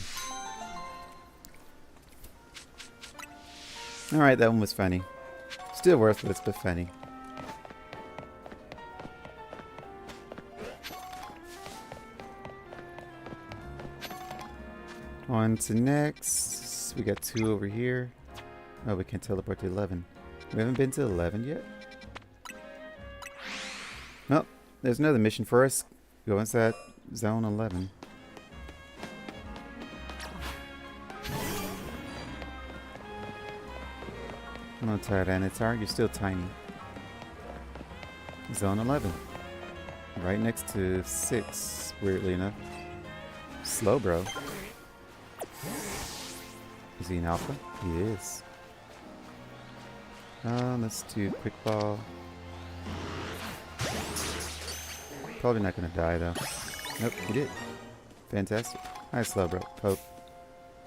Alright, that one was funny. Still worthless, but funny. On to next. We got 2 over here. Oh, we can teleport to 11. We haven't been to 11 yet? Well, there's another mission for us. Go inside Zone 11. I'm gonna tie that. It's hard. You're still tiny. Zone 11. Right next to 6, weirdly enough. Slowbro. Is he an Alpha? He is. Let's do Quick Ball. Probably not gonna die though. Nope, he did. Fantastic. Nice Slowbro. Poke.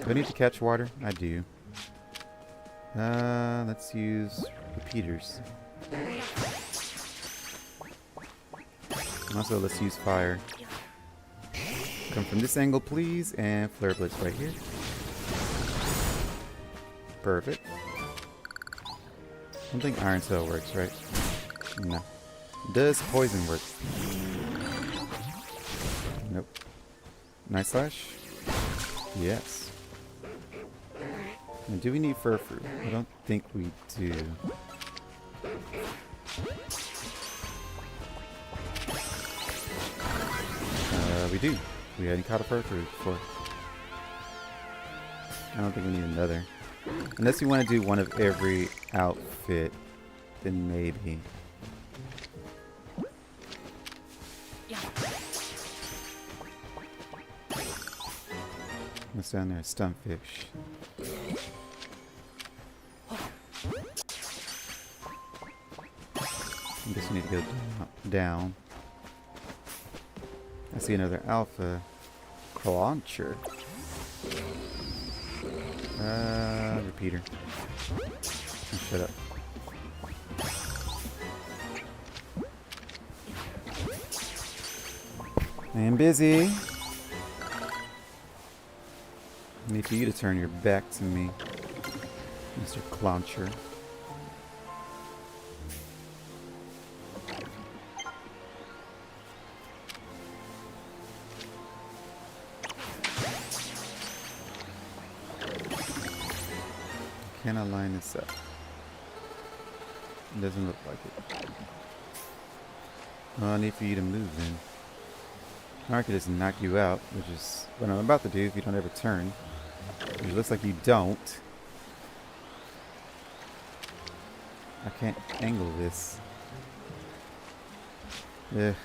Do I need to catch water? I do. Let's use repeaters. Also, let's use fire. Come from this angle, please, and Flare Blitz right here. Perfect. I don't think Iron Tail works, right? No. Does Poison work? Nope. Night Slash. Yes. And do we need fur fruit? I don't think we do. We do. We hadn't caught a fur fruit before. I don't think we need another. Unless you want to do one of every outfit, then maybe. What's down there? Stunfish. I guess we need to go down. I see another alpha launcher. Repeater. Oh, shut up. I am busy. I need for you to turn your back to me, Mr. Clouncher. Can I line this up? It doesn't look like it. Well, I need for you to move then. Or I could just knock you out, which is what I'm about to do if you don't ever turn. It looks like you don't. I can't angle this. Ugh.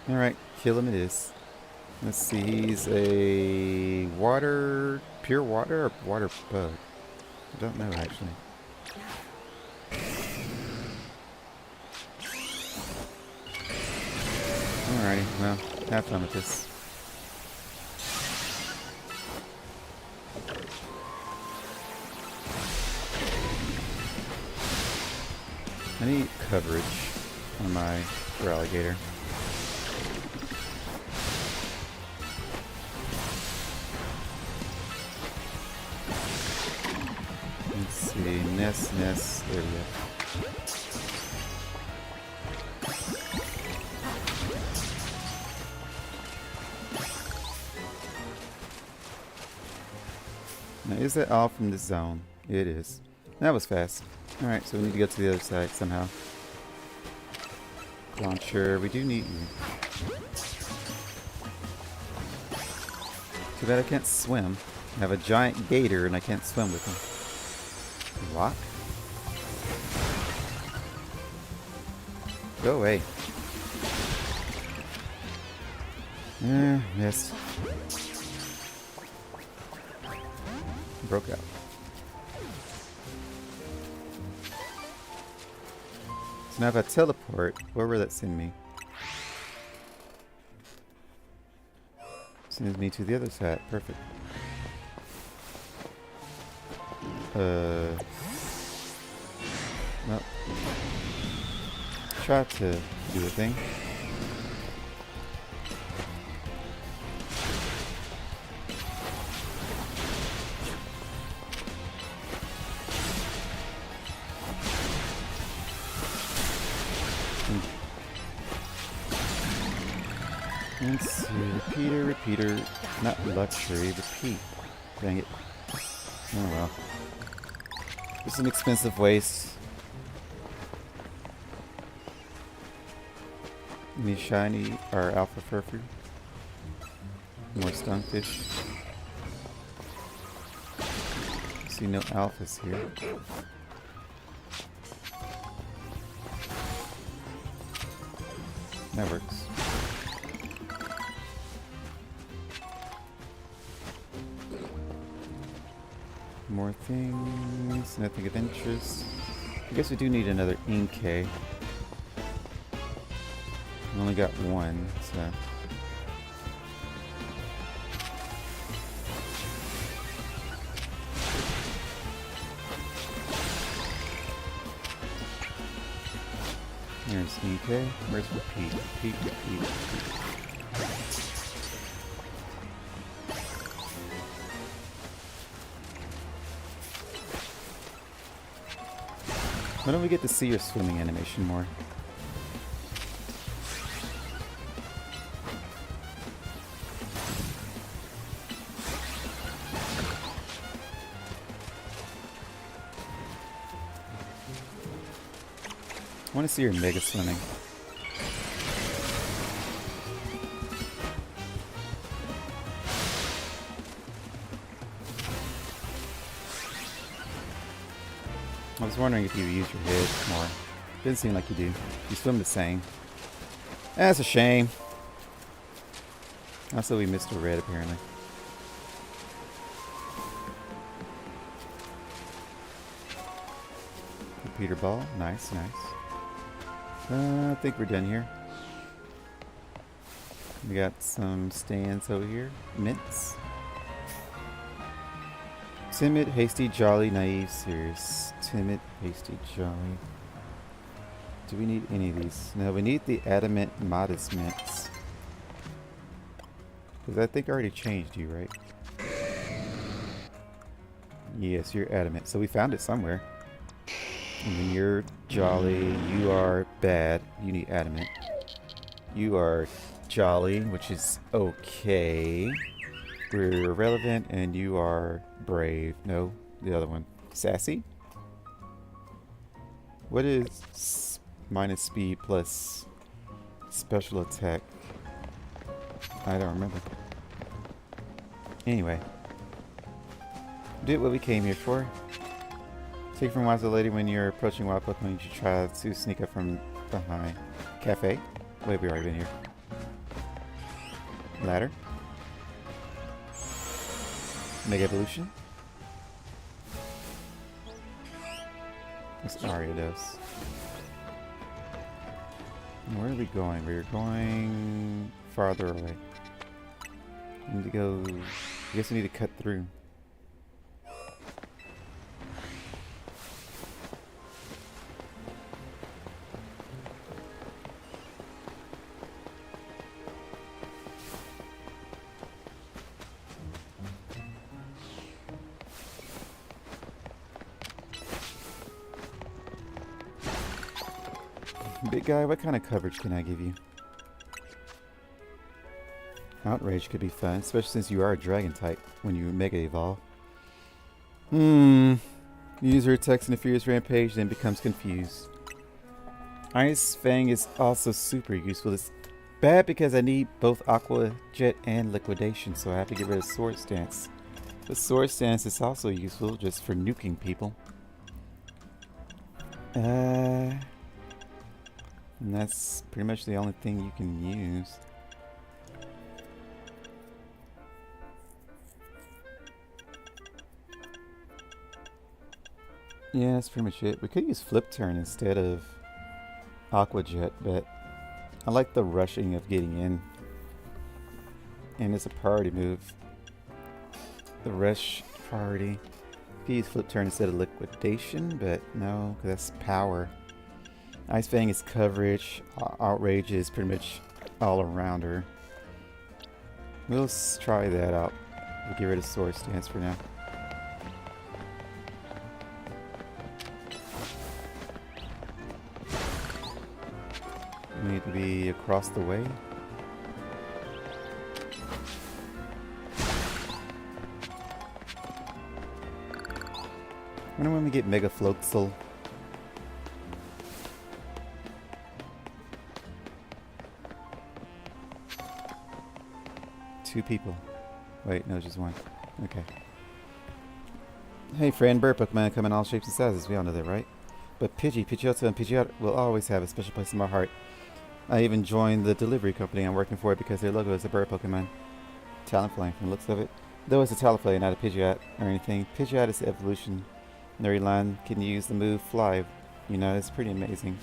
Alright, kill him it is. Let's see, he's a pure water or water bug? I don't know actually. Alrighty, well, have fun with this. I need coverage on my alligator. Let's see, nest, there we go. Now, is that all from this zone? It is. That was fast. Alright, so we need to go to the other side somehow. Launcher, we do need you. Too bad I can't swim. I have a giant gator and I can't swim with him. What? Go away. Missed. Broke out. So now if I teleport, where will that send me? Sends me to the other side. Perfect. Well, try to do the thing. Let's see, repeater, not luxury, repeat. Dang it. Oh well. It's an expensive waste. Any shiny or alpha furfru? More stunfish. See no alphas here. That works. More things, nothing of interest. I guess we do need another Inkay. We only got one, so. There's Inkay. Where's repeat? Repeat. Why don't we get to see your swimming animation more? I want to see her mega swimming. I was wondering if you use your head more. Didn't seem like you do. You swim the same. That's a shame. Also, we missed a red apparently. Repeater ball. Nice, nice. I think we're done here. We got some stands over here. Mints. Timid, hasty, jolly, naive, serious. Timid, hasty, jolly. Do we need any of these? No, we need the adamant, modest mints. Because I think I already changed you, right? Yes, you're adamant. So we found it somewhere. And then you're jolly. You are bad. You need adamant. You are jolly, which is okay. We're irrelevant, and you are brave. No, the other one. Sassy? What is minus speed plus special attack? I don't remember. Anyway. Did what we came here for. Take from Wise Lady when you're approaching wild Pokemon, you should try to sneak up from behind. Cafe? Wait, we already been here. Ladder? Mega Evolution? What's Ariados? Where are we going? We're going farther away. We need to go... I guess we need to cut through. Big guy, what kind of coverage can I give you? Outrage could be fun, especially since you are a dragon type when you mega evolve. User attacks in a furious rampage, then becomes confused. Ice Fang is also super useful. It's bad because I need both Aqua Jet and Liquidation, so I have to get rid of Sword Stance. But Sword Stance is also useful just for nuking people. And that's pretty much the only thing you can use. Yeah, that's pretty much it. We could use Flip Turn instead of Aqua Jet, but I like the rushing of getting in. And it's a priority move. The rush priority. You could use Flip Turn instead of Liquidation, but no, because that's power. Ice Fang is coverage. Outrage is pretty much all around her. We'll try that out. We'll get rid of Sword Stance for now. We need to be across the way. I wonder when we get Mega Floatzel. Two people. Wait, no, just one. Okay. Hey friend, bird Pokemon come in all shapes and sizes. We all know that, right? But Pidgey, Pidgeotto, and Pidgeot will always have a special place in my heart. I even joined the delivery company I'm working for because their logo is a bird Pokemon. Talonflame from the looks of it. Though it's a Talonflame, not a Pidgeot or anything. Pidgeot is the evolution. Line can use the move Fly. You know, it's pretty amazing.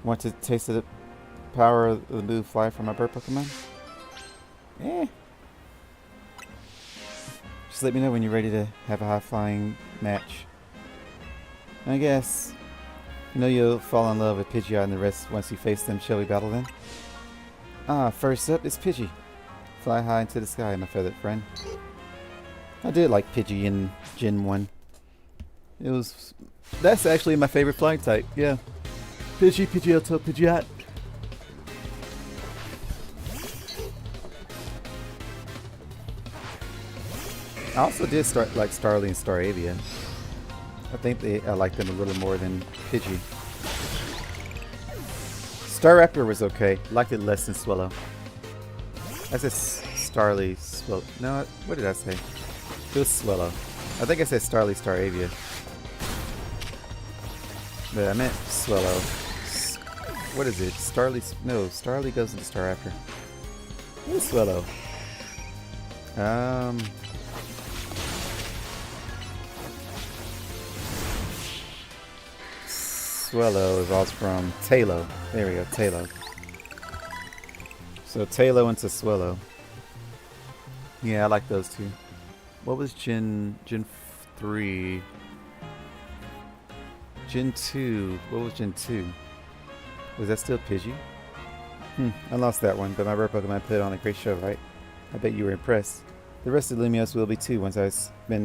Want to taste of the power of the move Fly from my bird Pokemon? Just let me know when you're ready to have a high-flying match. I guess, you know, you'll fall in love with Pidgeot and the rest once you face them. Shall we battle then? First up is Pidgey. Fly high into the sky, my feathered friend. I did like Pidgey in Gen 1. That's actually my favorite flying type, yeah. Pidgey, Pidgeotto, Pidgeot. I also did like Starly and Staravia. I think I like them a little more than Pidgey. Staraptor was okay. Liked it less than Swallow. I said Starly Swallow. No, what did I say? It was Swallow. I think I said Starly Staravia. But I meant Swallow. What is it? Starly? No, Starly goes into Staraptor. What is Swallow? Swallow evolves from Talo. There we go, Talo. So Talo into Swallow. Yeah, I like those two. What was Gen 3? Gen 2. What was Gen 2? Was that still Pidgey? I lost that one, but my rare Pokemon put on a great show, right? I bet you were impressed. The rest of the Lumios will be too once I spread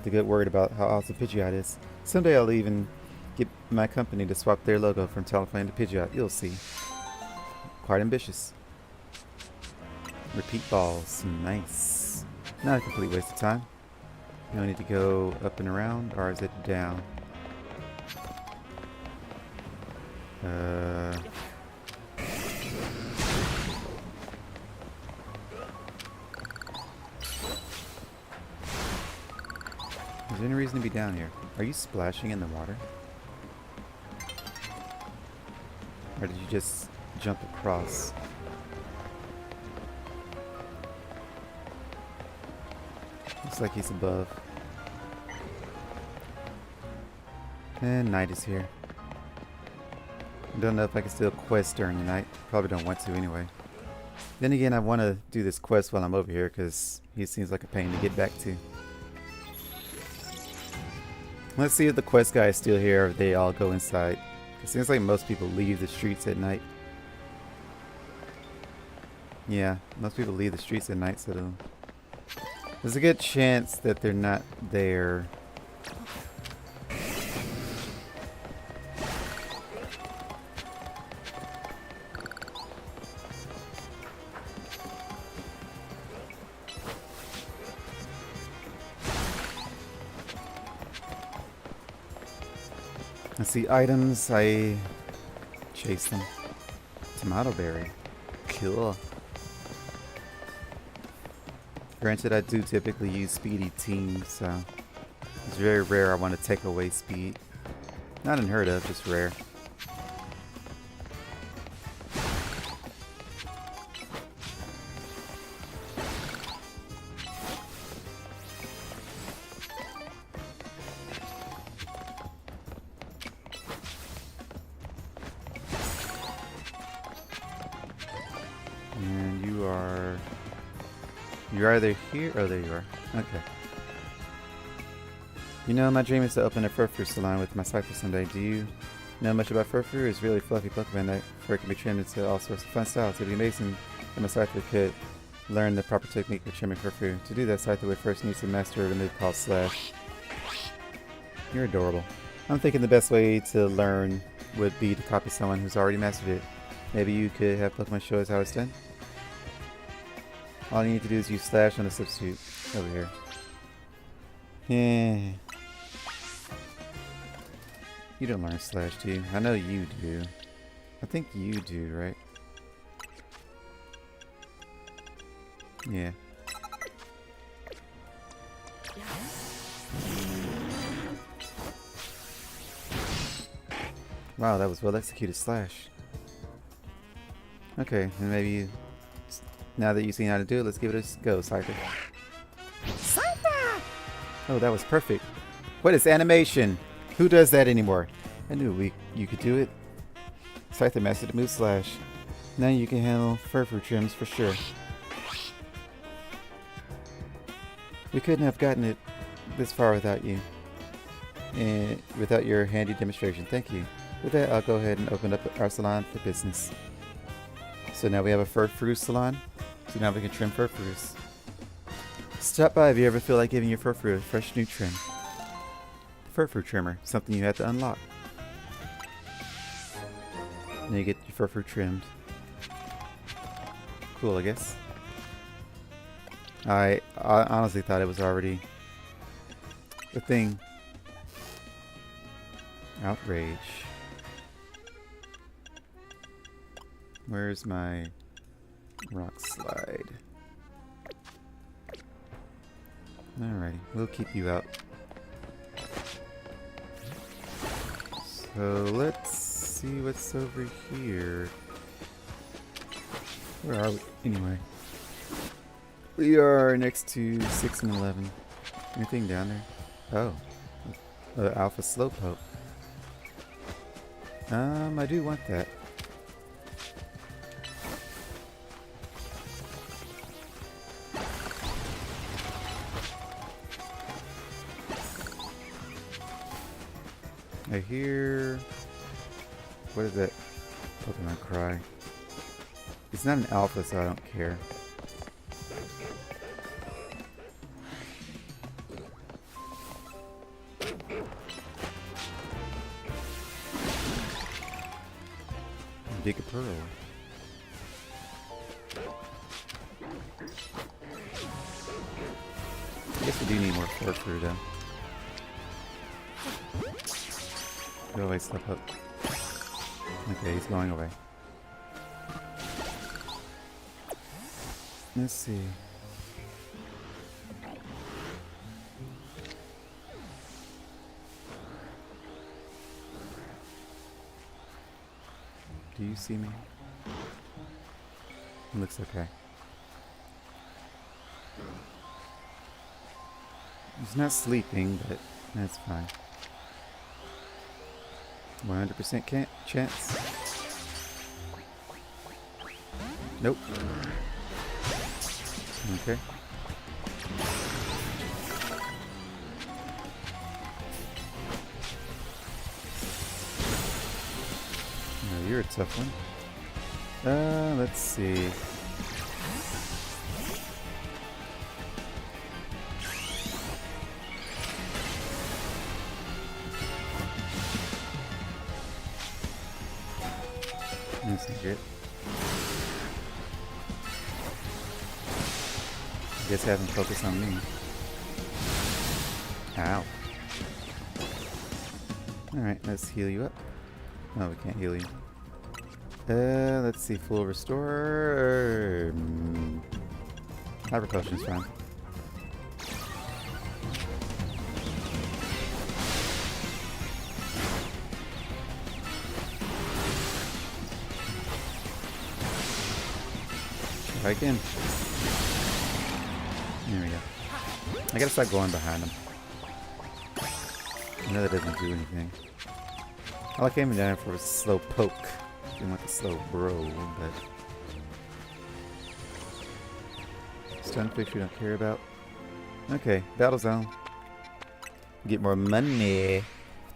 the good word about how awesome Pidgeot is. Someday I'll even get my company to swap their logo from Talonflame to Pidgeot. You'll see. Quite ambitious. Repeat balls. Nice. Not a complete waste of time. You need to go up and around, or is it down? Is there any reason to be down here? Are you splashing in the water? Or did you just jump across? Looks like he's above. And night is here. I don't know if I can still quest during the night. Probably don't want to anyway. Then again, I want to do this quest while I'm over here because he seems like a pain to get back to. Let's see if the quest guy is still here or if they all go inside. It seems like most people leave the streets at night. Yeah, most people leave the streets at night, so there's a good chance that they're not there. I see items, I chase them. Tomato berry. Cool. Granted, I do typically use speedy teams, so it's very rare I want to take away speed. Not unheard of, just rare. And you're either here, oh there you are. Okay. You know, my dream is to open a Furfrou salon with my Scyther someday. Do you know much about Furfrou? It's really fluffy Pokemon that where it can be trimmed into all sorts of fun styles. It'd be amazing if my Scyther could learn the proper technique for trimming Furfrou. To do that, Scyther would first need to master the move called Slash. You're adorable. I'm thinking the best way to learn would be to copy someone who's already mastered it. Maybe you could have Pokemon show us how it's done? All you need to do is use Slash on the substitute over here. Yeah. You don't learn Slash, do you? I know you do. I think you do, right? Yeah. Wow, that was well executed Slash. Okay, and maybe you, now that you've seen how to do it, let's give it a go, Scyther. Scyther! Oh, that was perfect. What is animation? Who does that anymore? I knew you could do it. Scyther mastered the move Slash. Now you can handle Furfrou trims for sure. We couldn't have gotten it this far without you. And without your handy demonstration. Thank you. With that, I'll go ahead and open up our salon for business. So now we have a Furfrou salon. So now we can trim Furfrous. Stop by if you ever feel like giving your Furfrou a fresh new trim. Furfrou trimmer, something you have to unlock. Now you get your Furfrou trimmed. Cool, I guess. I honestly thought it was already a thing. Outrage. Where's my rock slide? Alrighty, we'll keep you out. So let's see what's over here. Where are we? Anyway. We are next to 6 and 11. Anything down there? Oh. Alpha Slowpoke. I do want that. I hear... What is that Pokemon cry? It's not an alpha, so I don't care. Dig a pearl. I guess we do need more Furfrou though. Go away, Slowpoke. Okay, he's going away. Let's see. Do you see me? Looks okay. He's not sleeping, but that's fine. 100% chance. Nope. Okay. No, you're a tough one. Let's see. That's not good. Guess having focus on me. Ow. Alright, let's heal you up. Oh, we can't heal you. Let's see. Full restore. Hyper potion is fine. Try again. There we go. I gotta start going behind him. I know that doesn't do anything. I like aiming down for a slow poke. Didn't want the slow bro, but... Stunfish we don't care about. Okay, battle zone. Get more money.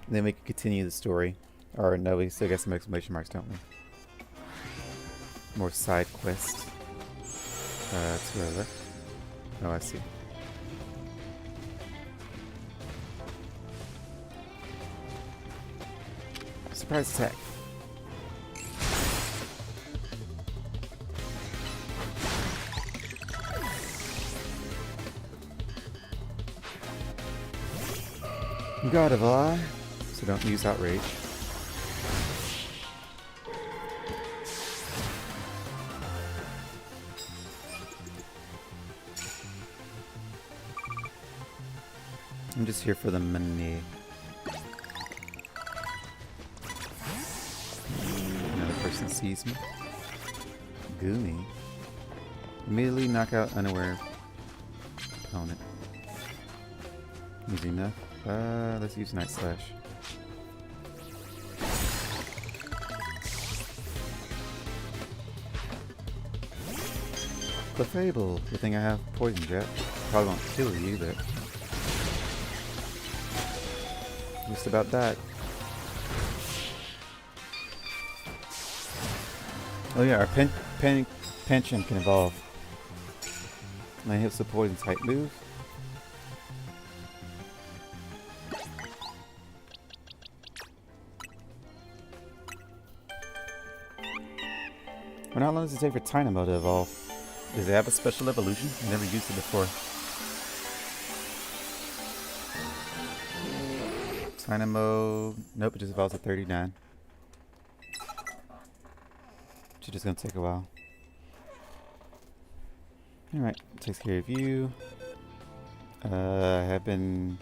Then we can continue the story. Or no, we still got some exclamation marks, don't we? More side quests. To our left. Oh, I see. Surprise attack. God of Eye, so don't use outrage. I'm just here for the money. Another person sees me. Goomy. Immediately knock out unaware opponent. Easy enough. Let's use Night Slash. Clefable. Good thing I have Poison Jet. Probably won't kill you, but just about that. Oh yeah, our pension can evolve. My hits the poison type move. Well, how long does it take for Tynamo to evolve? Does it have a special evolution? I never used it before. Tynamo... Nope, it just evolves at 39. Which is just gonna take a while. Alright, takes care of you. I have been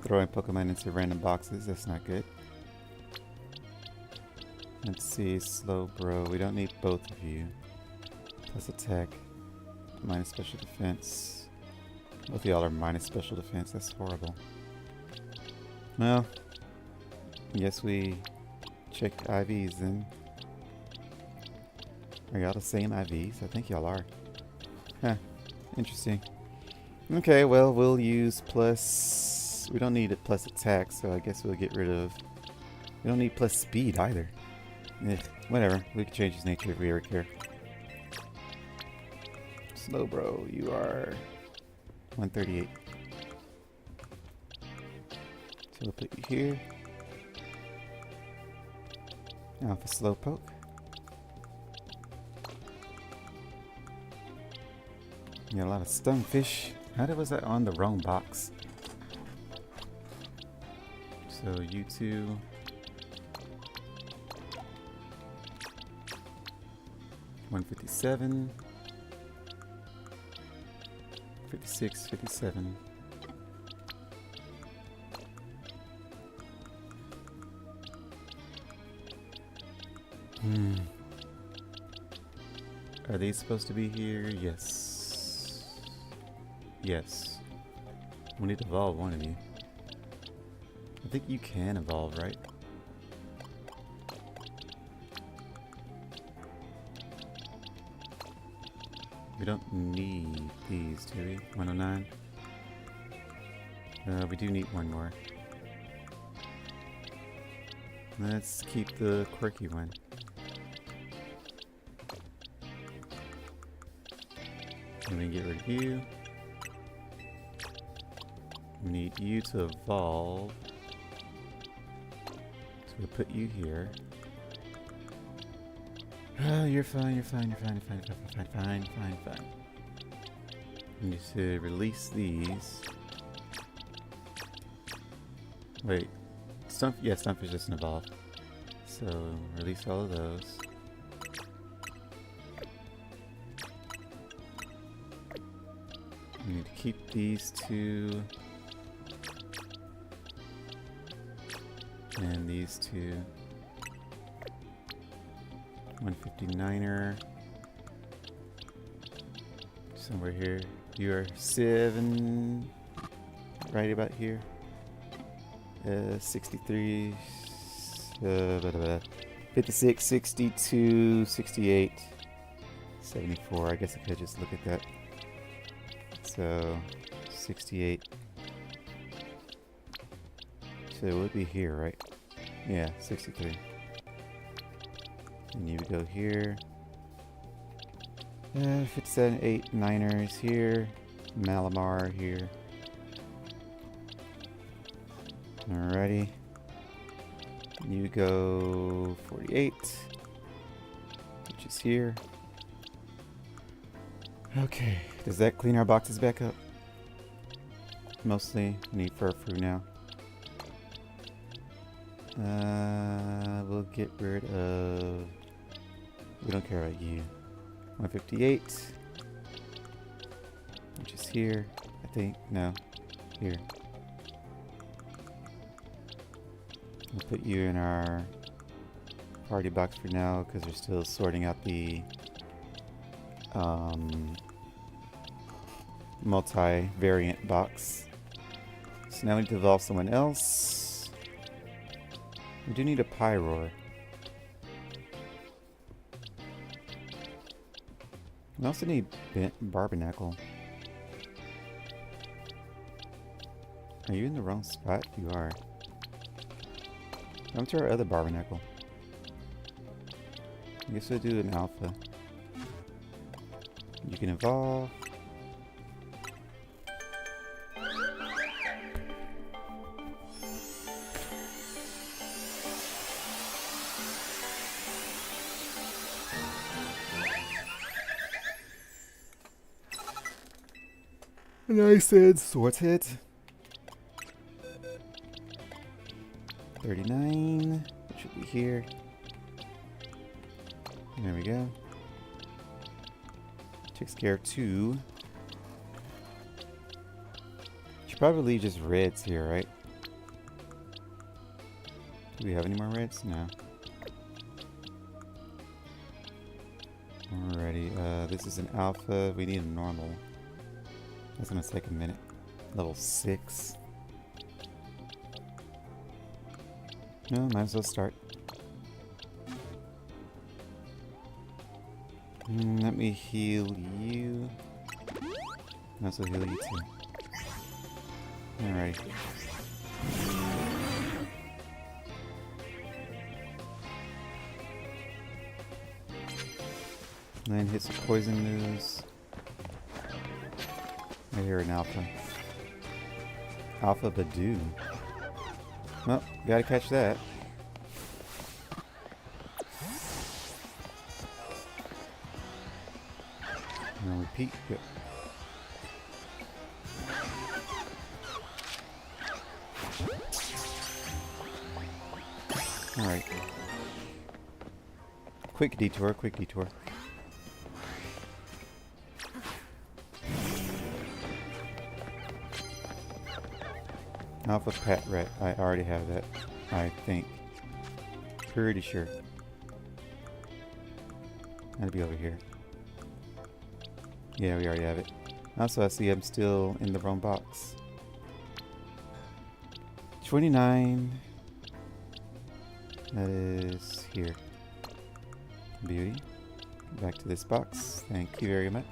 throwing Pokemon into random boxes. That's not good. Let's see, Slowbro. We don't need both of you. Plus attack. Minus special defense. Both of y'all are minus special defense. That's horrible. Well, I guess we check IVs then. Are y'all the same IVs? I think y'all are. Huh. Interesting. Okay, well, we'll use plus... We don't need it plus attack, so I guess we'll get rid of... We don't need plus speed either. Whatever. We can change his nature if we ever care. Slowbro, you are 138. So we'll put you here. Now for Slowpoke. You got a lot of Stunfish. How was that on the wrong box? So you two. 157. 56, 57. Are these supposed to be here? Yes. Yes. We need to evolve one of you. I think you can evolve, right? We don't need these, do we? 109? We do need one more. Let's keep the quirky one. And we get rid of you. We need you to evolve. So we'll put you here. Oh, you're fine, you're fine, you're fine, you're fine, you're fine, fine, fine, fine. We need to release these. Wait. Yeah, Stunfish doesn't evolve. So, release all of those. We need to keep these two. And these two. 159er. Somewhere here. You are 7. Right about here. 63. 56, 62, 68, 74. I guess I could just look at that. So, 68. So it would be here, right? Yeah, 63. And you would go here. 57, 8, 9ers here. Malamar here. Alrighty. You go 48, which is here. Okay, does that clean our boxes back up? Mostly need Furfrou now. We'll get rid of... We don't care about you. 158, which is here, I think. No, here. We'll put you in our party box for now because we're still sorting out the multi-variant box. So now we need to evolve someone else. We do need a Pyroar. We also need Barbarnacle. Are you in the wrong spot? You are. Come to our other Barbarnacle. I guess we'll do an alpha. You can evolve. And I said sorted. 39, which should be here. There we go. Takes care of 2. Should probably leave just reds here, right? Do we have any more reds? No. Alrighty, this is an alpha. We need a normal. That's gonna take a minute. Level 6. No, might as well start. Let me heal you. Might as well heal you too. Alright. And then hit some poison moves. I hear an alpha. Alpha Badoo. Well, gotta catch that. Now repeat. Yep. Alright. Quick detour, quick detour. Alpha Pet Rat. I already have that, I think. Pretty sure. That'll be over here. Yeah, we already have it. Also, I see I'm still in the wrong box. 29. That is here. Beauty. Back to this box. Thank you very much.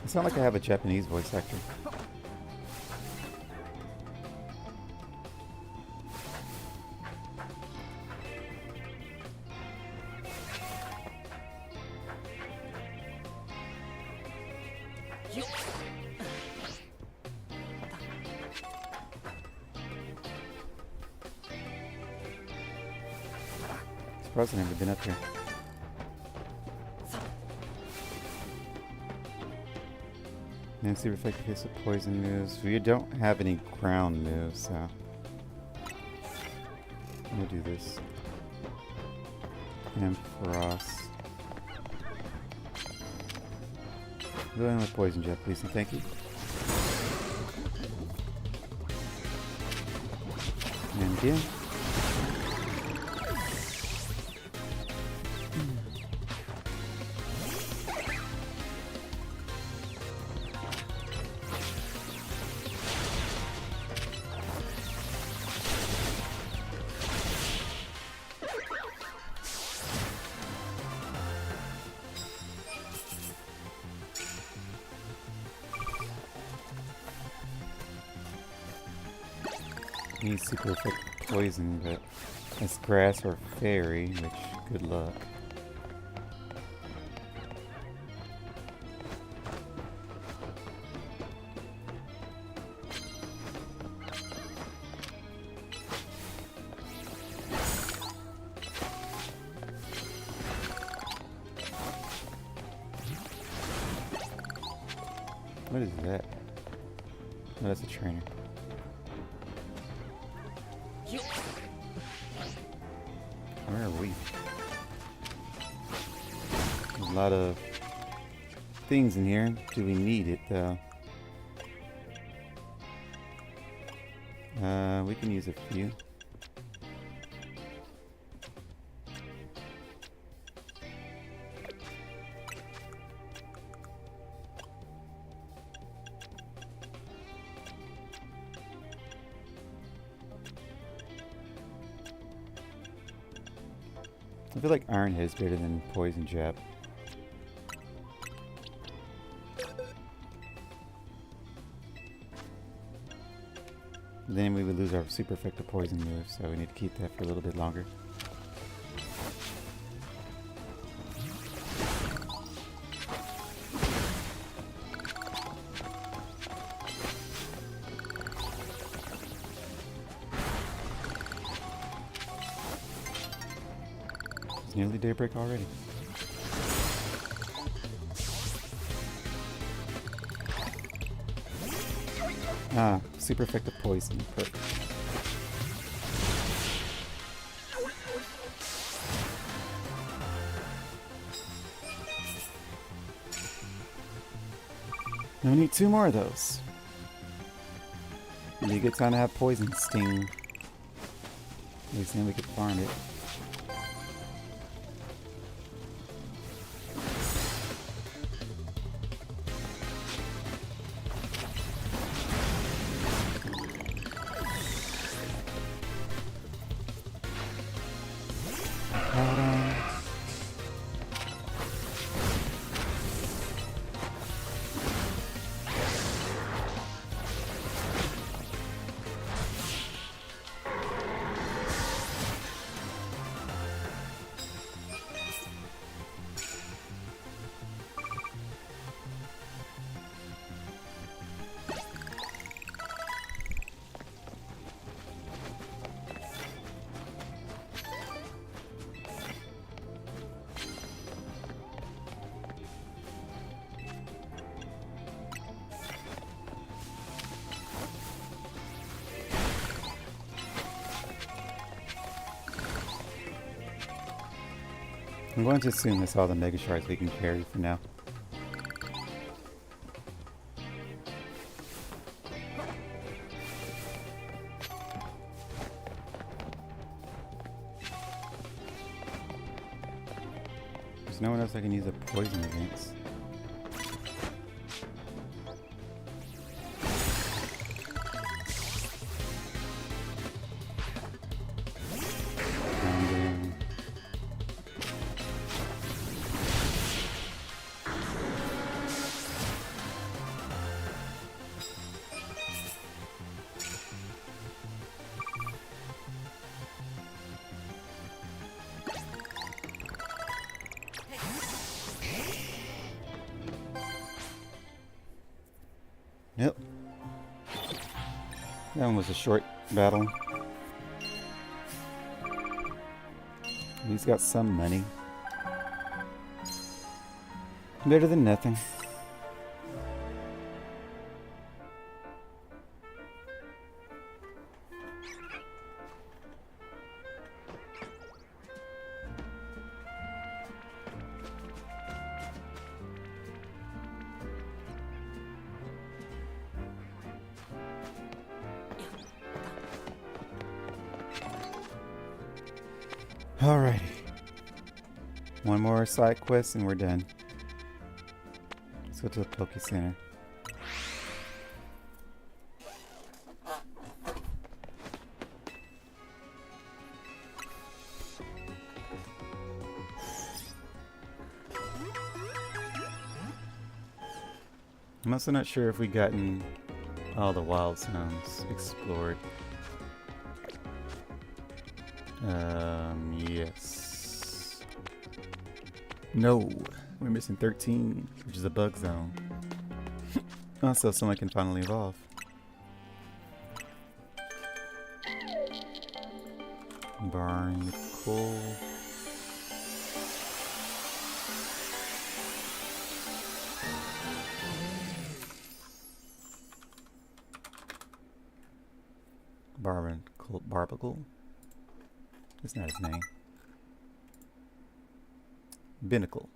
It's not like I have a Japanese voice actor. Surprised I've never been up here. And super effective hits with poison moves. We don't have any ground moves, so I'm gonna do this. And Frost. Go in with Poison Jet, please, and thank you. And again. Need super effective poison, but it's grass or fairy, which good luck. What is that? Oh, that's a trainer. Where are we? There's a lot of things in here. Do we need it though? We can use a few. I feel like Iron Head is better than Poison Jab. Then we would lose our super effective poison move, so we need to keep that for a little bit longer. It's nearly daybreak already. Ah, super effective poison. Perfect. Now we need 2 more of those. It'd be a good time to have poison sting. At least then we could farm it. I'm going to assume that's all the Mega Shards we can carry for now. There's no one else I can use a poison against. Yep. That one was a short battle. He's got some money. Better than nothing. Alrighty. One more side quest and we're done. Let's go to the Poke Center. I'm also not sure if we've gotten all the wild zones explored. Yes. No, we're missing 13, which is a bug zone. Also, someone can finally evolve. Barnacle. Barnacle. That's not his name. Binnacle.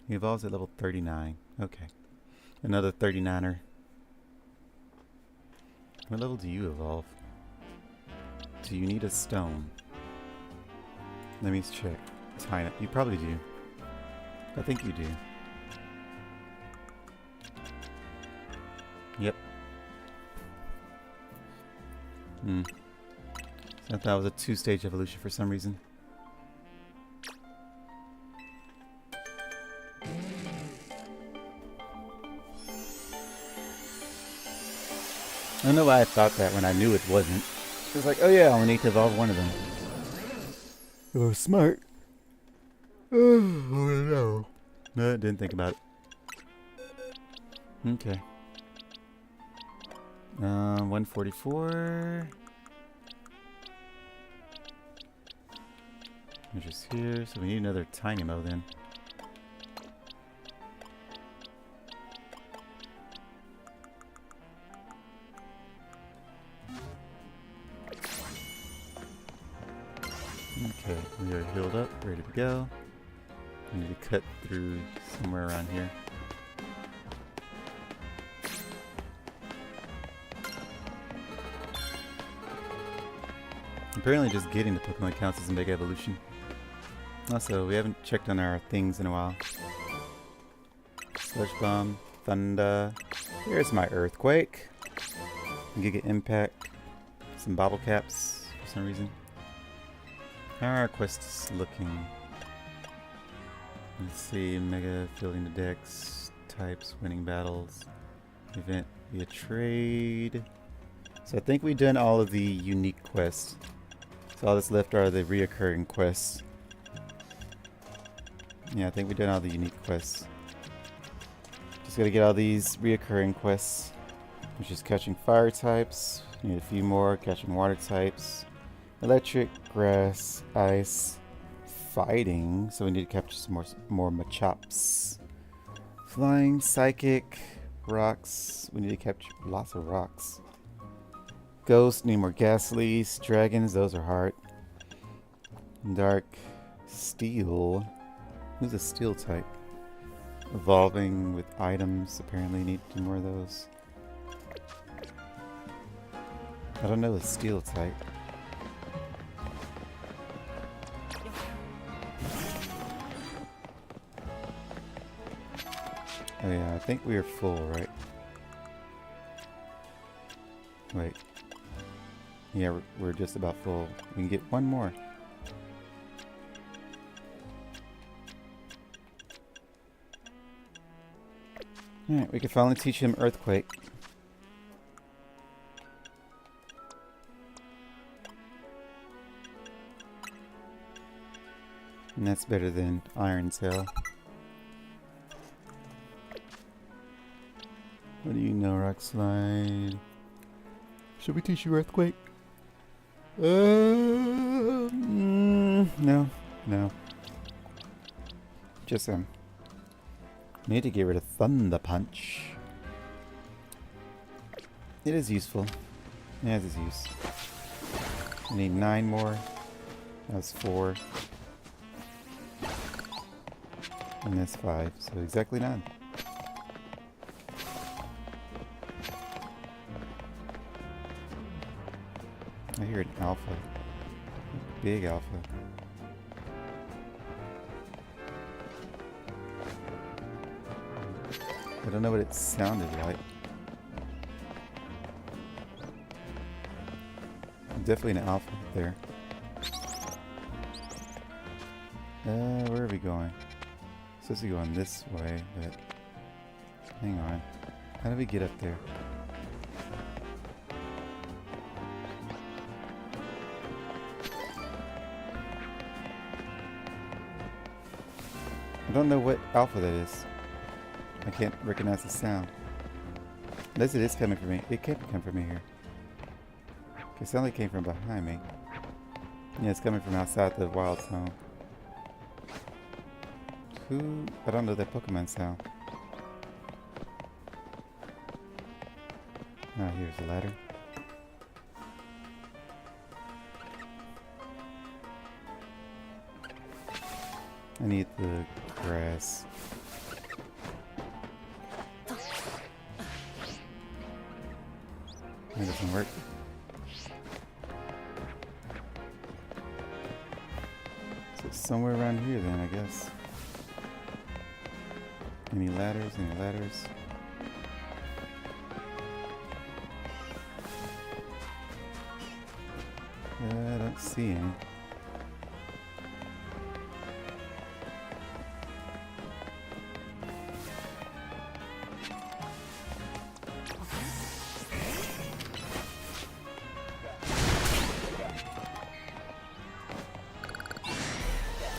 He evolves at level 39. Okay. Another 39er. What level do you evolve? Do you need a stone? Let me check. Tiny. You probably do. I think you do. Yep. So I thought it was a 2-stage evolution for some reason. I don't know why I thought that when I knew it wasn't. It was like, oh yeah, I only need to evolve one of them. Oh, smart. Oh no. No, I didn't think about it. Okay. 144. Which is here, so we need another tiny mo then. Okay, we are healed up, ready to go. We need to cut through somewhere around here. Apparently just getting the Pokemon counts as a Mega Evolution. Also, we haven't checked on our things in a while. Sludge Bomb, Thunder. Here's my Earthquake. Giga Impact. Some bottle caps for some reason. How are our quests looking? Let's see, Mega filling the decks, types, winning battles, event via trade. So I think we've done all of the unique quests. So all that's left are the reoccurring quests. Yeah, I think we've done all the unique quests. Just gotta get all these reoccurring quests, which is catching fire types. Need a few more, catching water types. Electric, grass, ice, fighting. So we need to capture some more Machops. Flying, psychic, rocks. We need to capture lots of rocks. Ghost, need more Ghastlies. Dragons, those are hard. Dark, steel. Who's a steel type? Evolving with items. Apparently need to do more of those. I don't know the steel type. Oh yeah, I think we are full, right? Wait. Yeah, we're just about full. We can get one more. Alright, we can finally teach him Earthquake. And that's better than Iron Tail. What do you know, Rock Slide? Should we teach you Earthquake? No. Just need to get rid of Thunder Punch. It is useful. It has its use. I need 9 more. That's 4. And that's 5. So exactly 9. I hear an alpha. Big alpha. I don't know what it sounded like. Definitely an alpha there. Where are we going? Supposed to be going this way, but hang on. How do we get up there? I don't know what alpha that is. I can't recognize the sound. Unless it is coming from me. It can't come from me here. It sounded like it came from behind me. Yeah, it's coming from outside the wild zone. Who? I don't know that Pokemon sound. Ah, here's the ladder. I need the grass. That doesn't work. So it's somewhere around here then, I guess. Any ladders? Any ladders? I don't see any.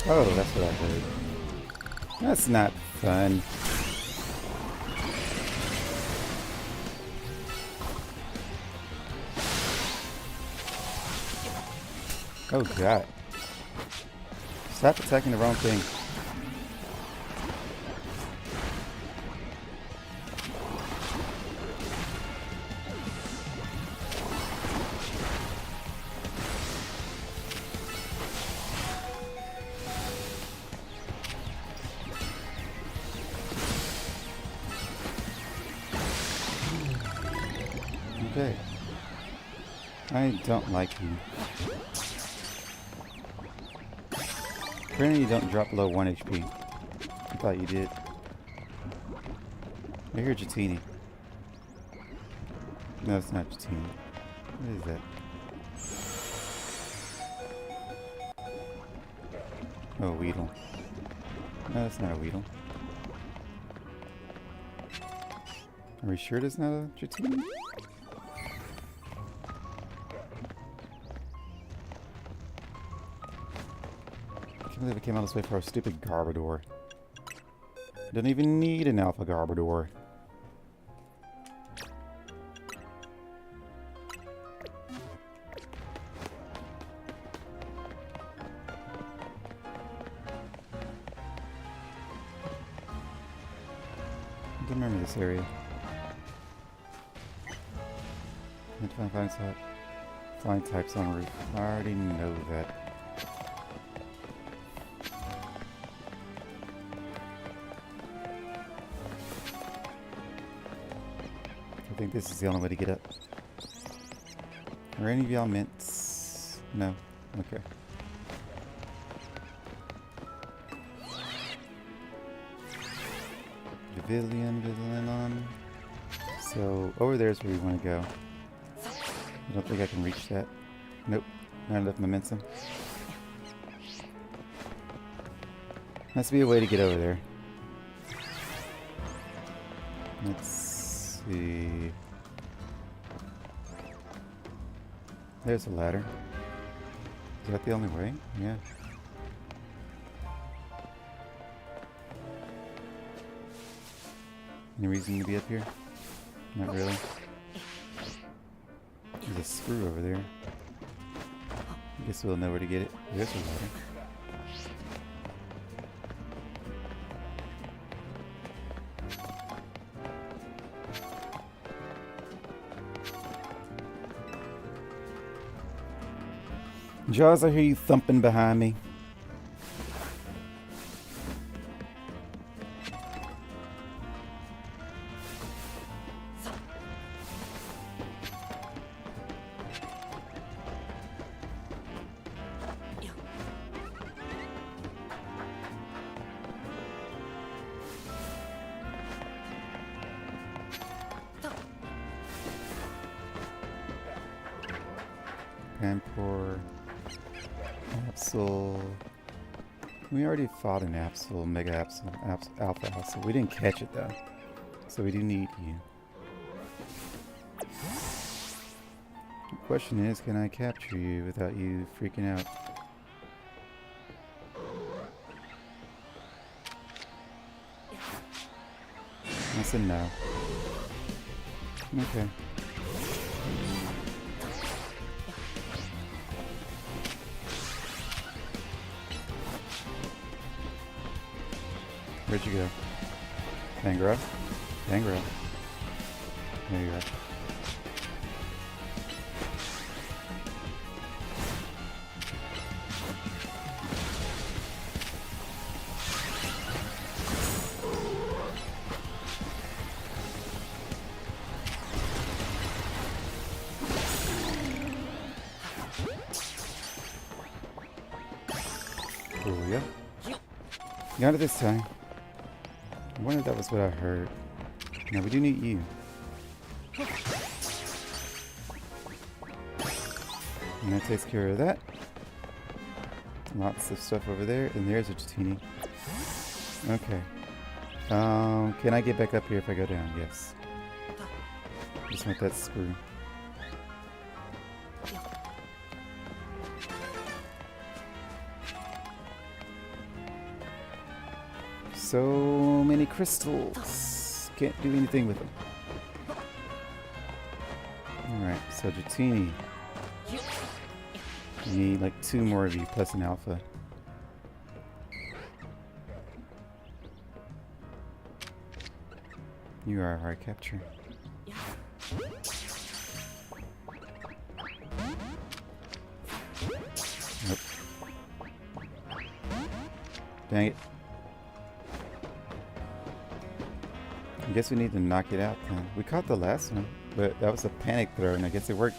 Oh, that's what I heard. That's not fun. Oh god. Stop attacking the wrong thing. Okay. I don't like you. Apparently you don't drop below 1 HP. I thought you did. I hear Jatini. No, it's not Jatini. What is that? Oh, Weedle. No, that's not a Weedle. Are we sure that's not a Jatini? I can't believe I came all this way for a stupid Garbodor. I don't even need an Alpha Garbodor. I don't remember this area. Flying types on roof. I already know that. I think this is the only way to get up. Are any of y'all mints? No? Okay. Pavilion. So, over there is where we want to go. I don't think I can reach that. Nope. Not enough momentum. Must be a way to get over there. Let's see. There's a ladder. Is that the only way? Yeah. Any reason to be up here? Not really. There's a screw over there. I guess we'll know where to get it. There's a ladder. Jaws, I hear you thumping behind me. Pampor. Absol. We already fought an Absol, Mega Absol, Alpha Absol. We didn't catch it though. So we do need you. The question is, can I capture you without you freaking out? I said no. Okay. Where'd you go? Tangrowth? Tangrowth. There you are. Cool, yeah. Got it this time. I wonder if that was what I heard. Now we do need you. And that takes care of that. Lots of stuff over there. And there's a Jatini. Okay. Can I get back up here if I go down? Yes. Just want that screw. So many crystals. Can't do anything with them. Alright, so Jatini. You need like 2 more of you plus an alpha. You are a hard capture. Nope. Dang it. I guess we need to knock it out then. We caught the last one, but that was a panic throw, and I guess it worked.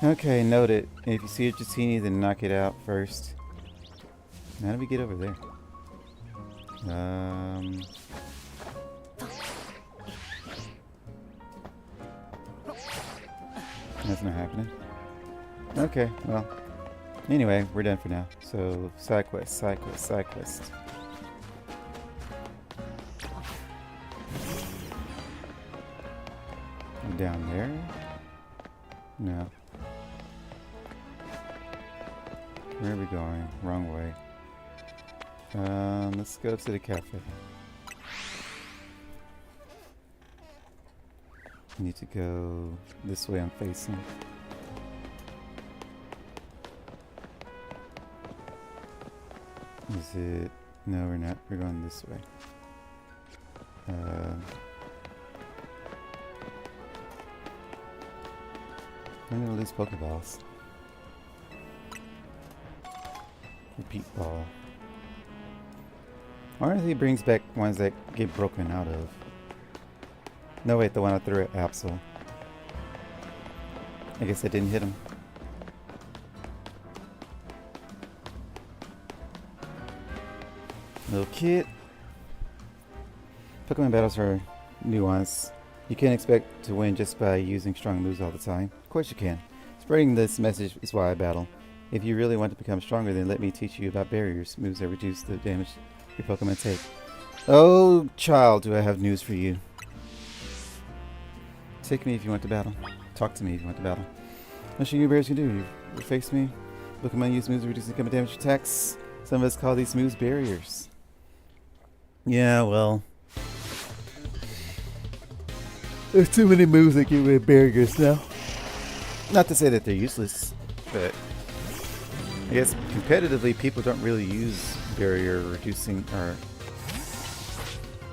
Okay, noted. If you see a Jatini, then knock it out first. How do we get over there? That's not happening. Okay, well. Anyway, we're done for now. So, side quest, side quest, side quest. Down there? No. Where are we going? Wrong way. Let's go to the cafe. Need to go this way I'm facing. Is it? No, we're not. We're going this way. I'm gonna lose Pokeballs. Repeat ball. I wonder if he brings back ones that get broken out of. No, wait, the one I threw at Absol. I guess I didn't hit him. Little kid. Pokemon battles are nuanced. You can't expect to win just by using strong moves all the time. Of course you can. Spreading this message is why I battle. If you really want to become stronger, then let me teach you about barriers, moves that reduce the damage your Pokemon take. Oh, child, do I have news for you. Take me if you want to battle. Talk to me if you want to battle. What should you bears can do? You face me. Pokemon use moves reducing incoming damage attacks. Some of us call these moves barriers. Yeah, well. There's too many moves that give away barriers now. Not to say that they're useless, but I guess competitively people don't really use barrier reducing or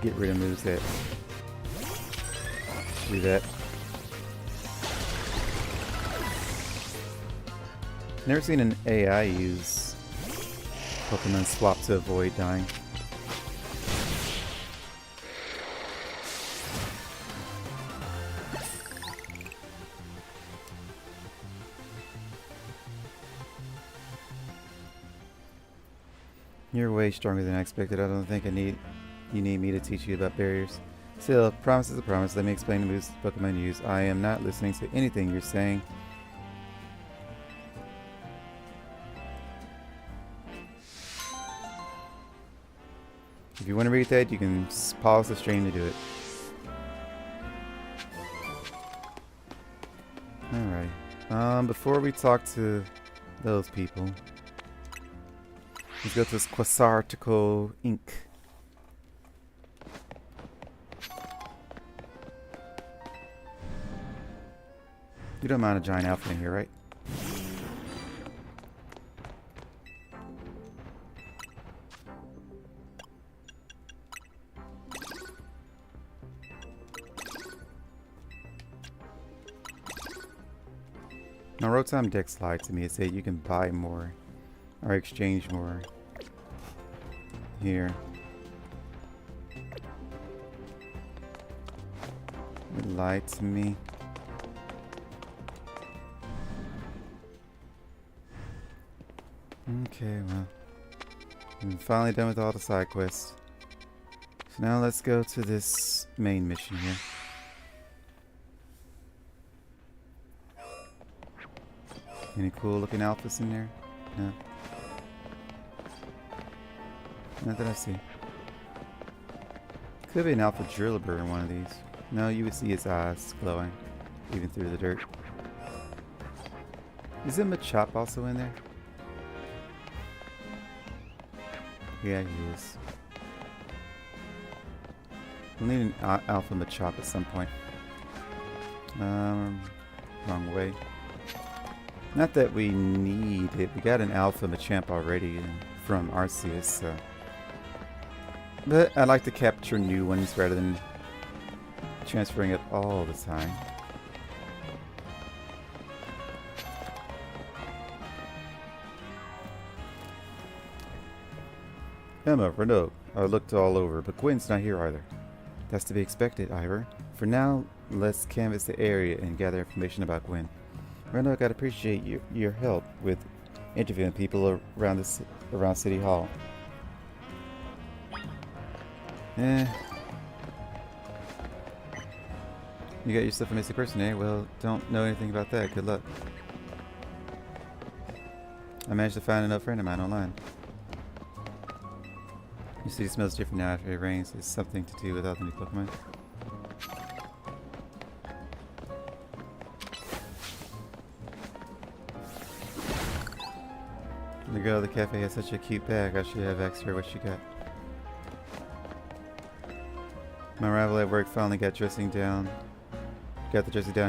get rid of moves that do that. Never seen an AI use Pokemon swap to avoid dying. You're way stronger than I expected. I don't think you need me to teach you about barriers. Still, promise is a promise. Let me explain the moves Pokemon use. I am not listening to anything you're saying. If you want to read that, you can pause the stream to do it. Alright. Before we talk to those people, let's go to this Quasarticle Inc. You don't mind a giant alpha in here, right? Now, Rotom Dex lied to me. It said you can buy more or exchange more here. It lied to me. Okay, well, I'm finally done with all the side quests. So now let's go to this main mission here. Any cool looking alphas in there? No. Not that I see. Could be an alpha Drillbur in one of these. No, you would see his eyes glowing, even through the dirt. Is it Machop also in there? Yeah, he is. We'll need an alpha Machop at some point. Wrong way. Not that we need it. We got an alpha Machamp already from Arceus, so. But I like to capture new ones rather than transferring it all the time. Emma, Renault. I looked all over, but Gwen's not here either. That's to be expected, Ivor. For now, let's canvass the area and gather information about Gwen. Renault, I'd appreciate your help with interviewing people around City Hall. You got yourself a missing person, eh? Well, don't know anything about that. Good luck. I managed to find an old friend of mine online. Your city smells different now after it rains. It's something to do with all the new Pokemon. The girl at the cafe has such a cute bag. I should have asked her what she got. My rival at work finally got the dressing down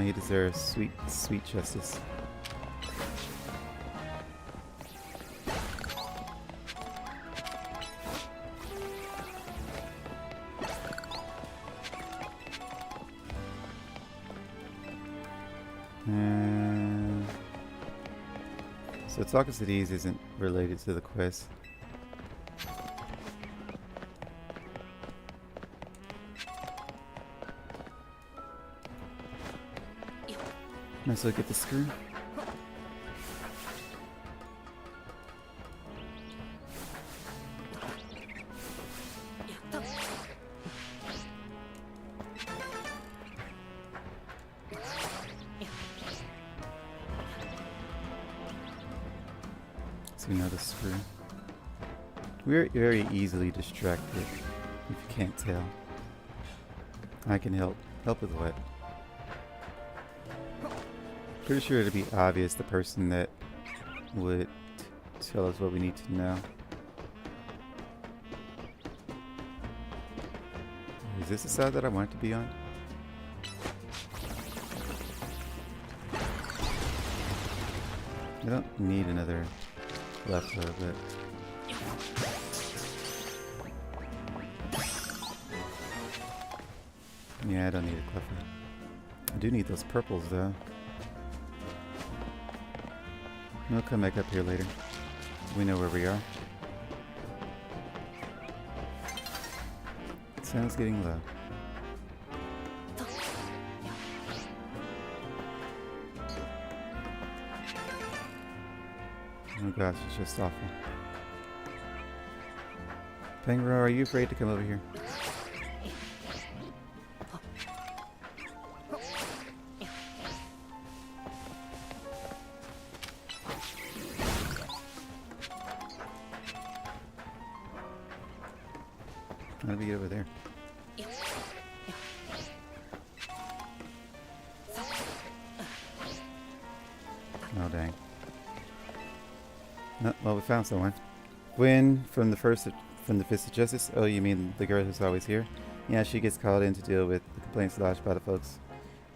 he deserves. Sweet, sweet justice. So talking to these isn't related to the quest. Might as well get the screw. So another screw. We're very easily distracted, if you can't tell. I can help. Help with what? Pretty sure it'd be obvious the person that would tell us what we need to know. Is this the side that I want it to be on? I don't need another left hook, but yeah, I don't need a clipper. I do need those purples though. We'll come back up here later. We know where we are. Sound's getting low. Oh gosh, it's just awful. Pangoro, are you afraid to come over here? How do we get over there? Oh dang. No, well, we found someone. Gwen from the Fist of Justice. Oh, you mean the girl who's always here? Yeah, she gets called in to deal with the complaints lodged by the folks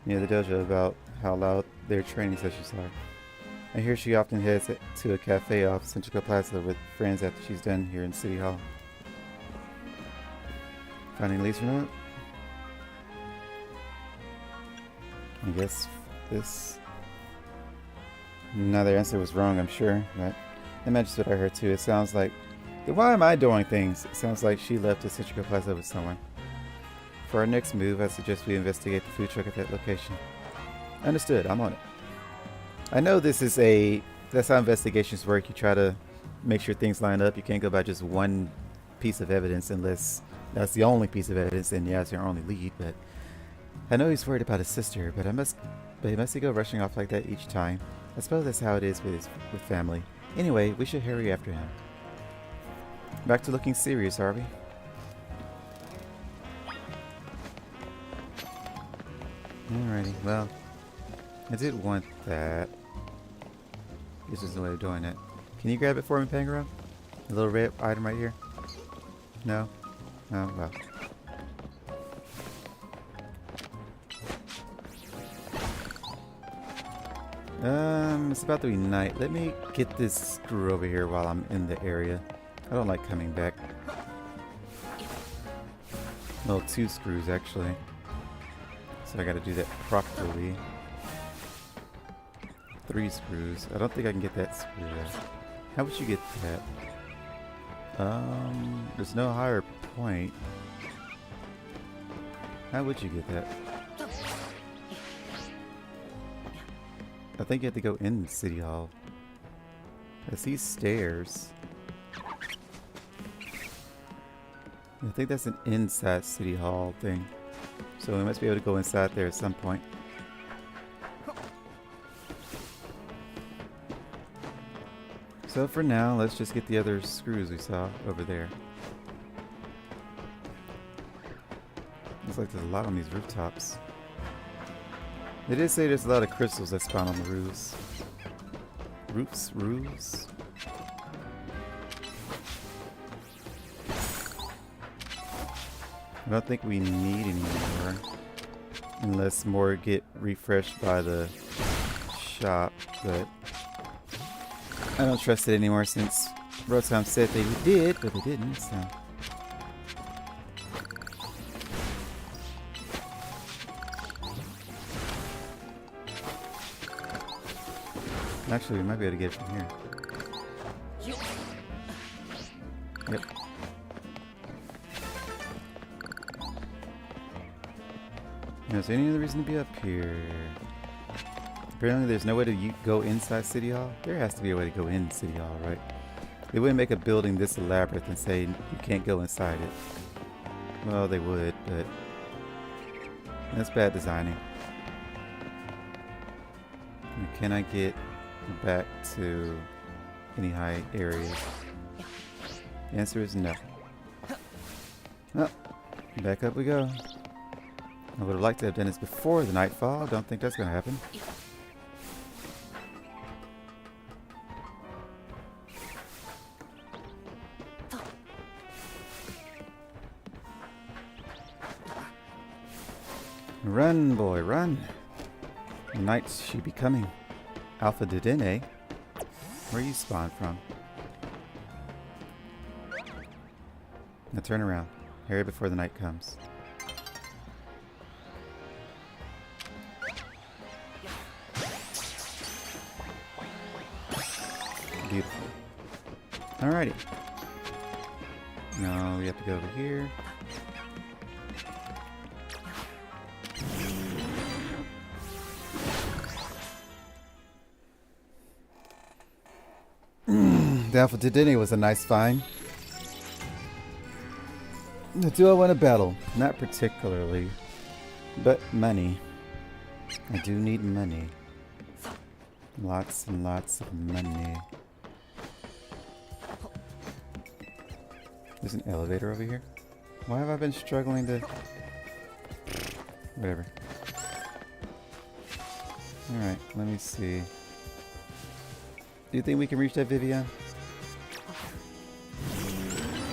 near the dojo about how loud their training sessions are. I hear she often heads to a cafe off Central Plaza with friends after she's done here in City Hall. Finding Lisa or not? I guess this... No, their answer was wrong, I'm sure, but that matches what I heard too. It sounds like... Why am I doing things? It sounds like she left to Central Plaza with someone. For our next move, I suggest we investigate the food truck at that location. Understood, I'm on it. I know this is that's how investigations work. You try to make sure things line up. You can't go by just one piece of evidence unless that's the only piece of evidence, and yeah, it's your only lead. But I know he's worried about his sister, but he must go rushing off like that each time. I suppose that's how it is with family. Anyway, we should hurry after him. Back to looking serious, are we? Alrighty, well, I did want that. This is the way of doing it. Can you grab it for me, Pangoro? The little red item right here? No? Oh, well. It's about to be night. Let me get this screw over here while I'm in the area. I don't like coming back. Well, 2 screws, actually. So I gotta do that properly. 3 screws. I don't think I can get that screw there. How would you get that? There's no higher point. How would you get that? I think you have to go in City Hall. I see stairs. I think that's an inside City Hall thing. So we must be able to go inside there at some point. So for now, let's just get the other screws we saw over there. Looks like there's a lot on these rooftops. They did say there's a lot of crystals that spawn on the roofs. Roofs? I don't think we need any more. Unless more get refreshed by the shop, but I don't trust it anymore since Rotom said they did, but they didn't, so. Actually, we might be able to get it from here. Yep. Is there any other reason to be up here? Apparently there's no way to go inside City Hall. There has to be a way to go in City Hall, right? They wouldn't make a building this elaborate and say you can't go inside it. Well, they would, but that's bad designing. Can I get back to any high areas? The answer is no. Well, back up we go. I would have liked to have done this before the nightfall. Don't think that's going to happen. Run, boy, run. The night should be coming. Alpha Didene. Where you spawned from? Now turn around. Hurry before the night comes. Beautiful. Alrighty. Now we have to go over here. The Alpha Didini was a nice find. Do I want to battle? Not particularly. But money. I do need money. Lots and lots of money. There's an elevator over here. Why have I been struggling to... Whatever. Alright, let me see. Do you think we can reach that, Vivian?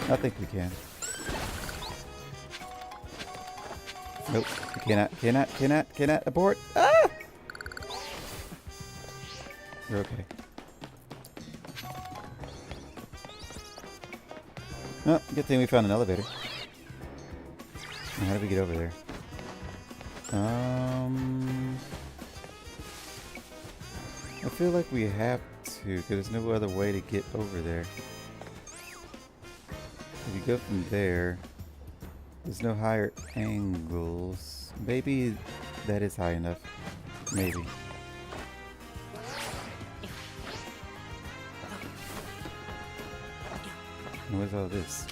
I think we can. Nope. We cannot abort. Ah! We're okay. Oh, good thing we found an elevator. Now, how do we get over there? I feel like we have to, because there's no other way to get over there. If you go from there, there's no higher angles. Maybe that is high enough. Maybe. What is all this?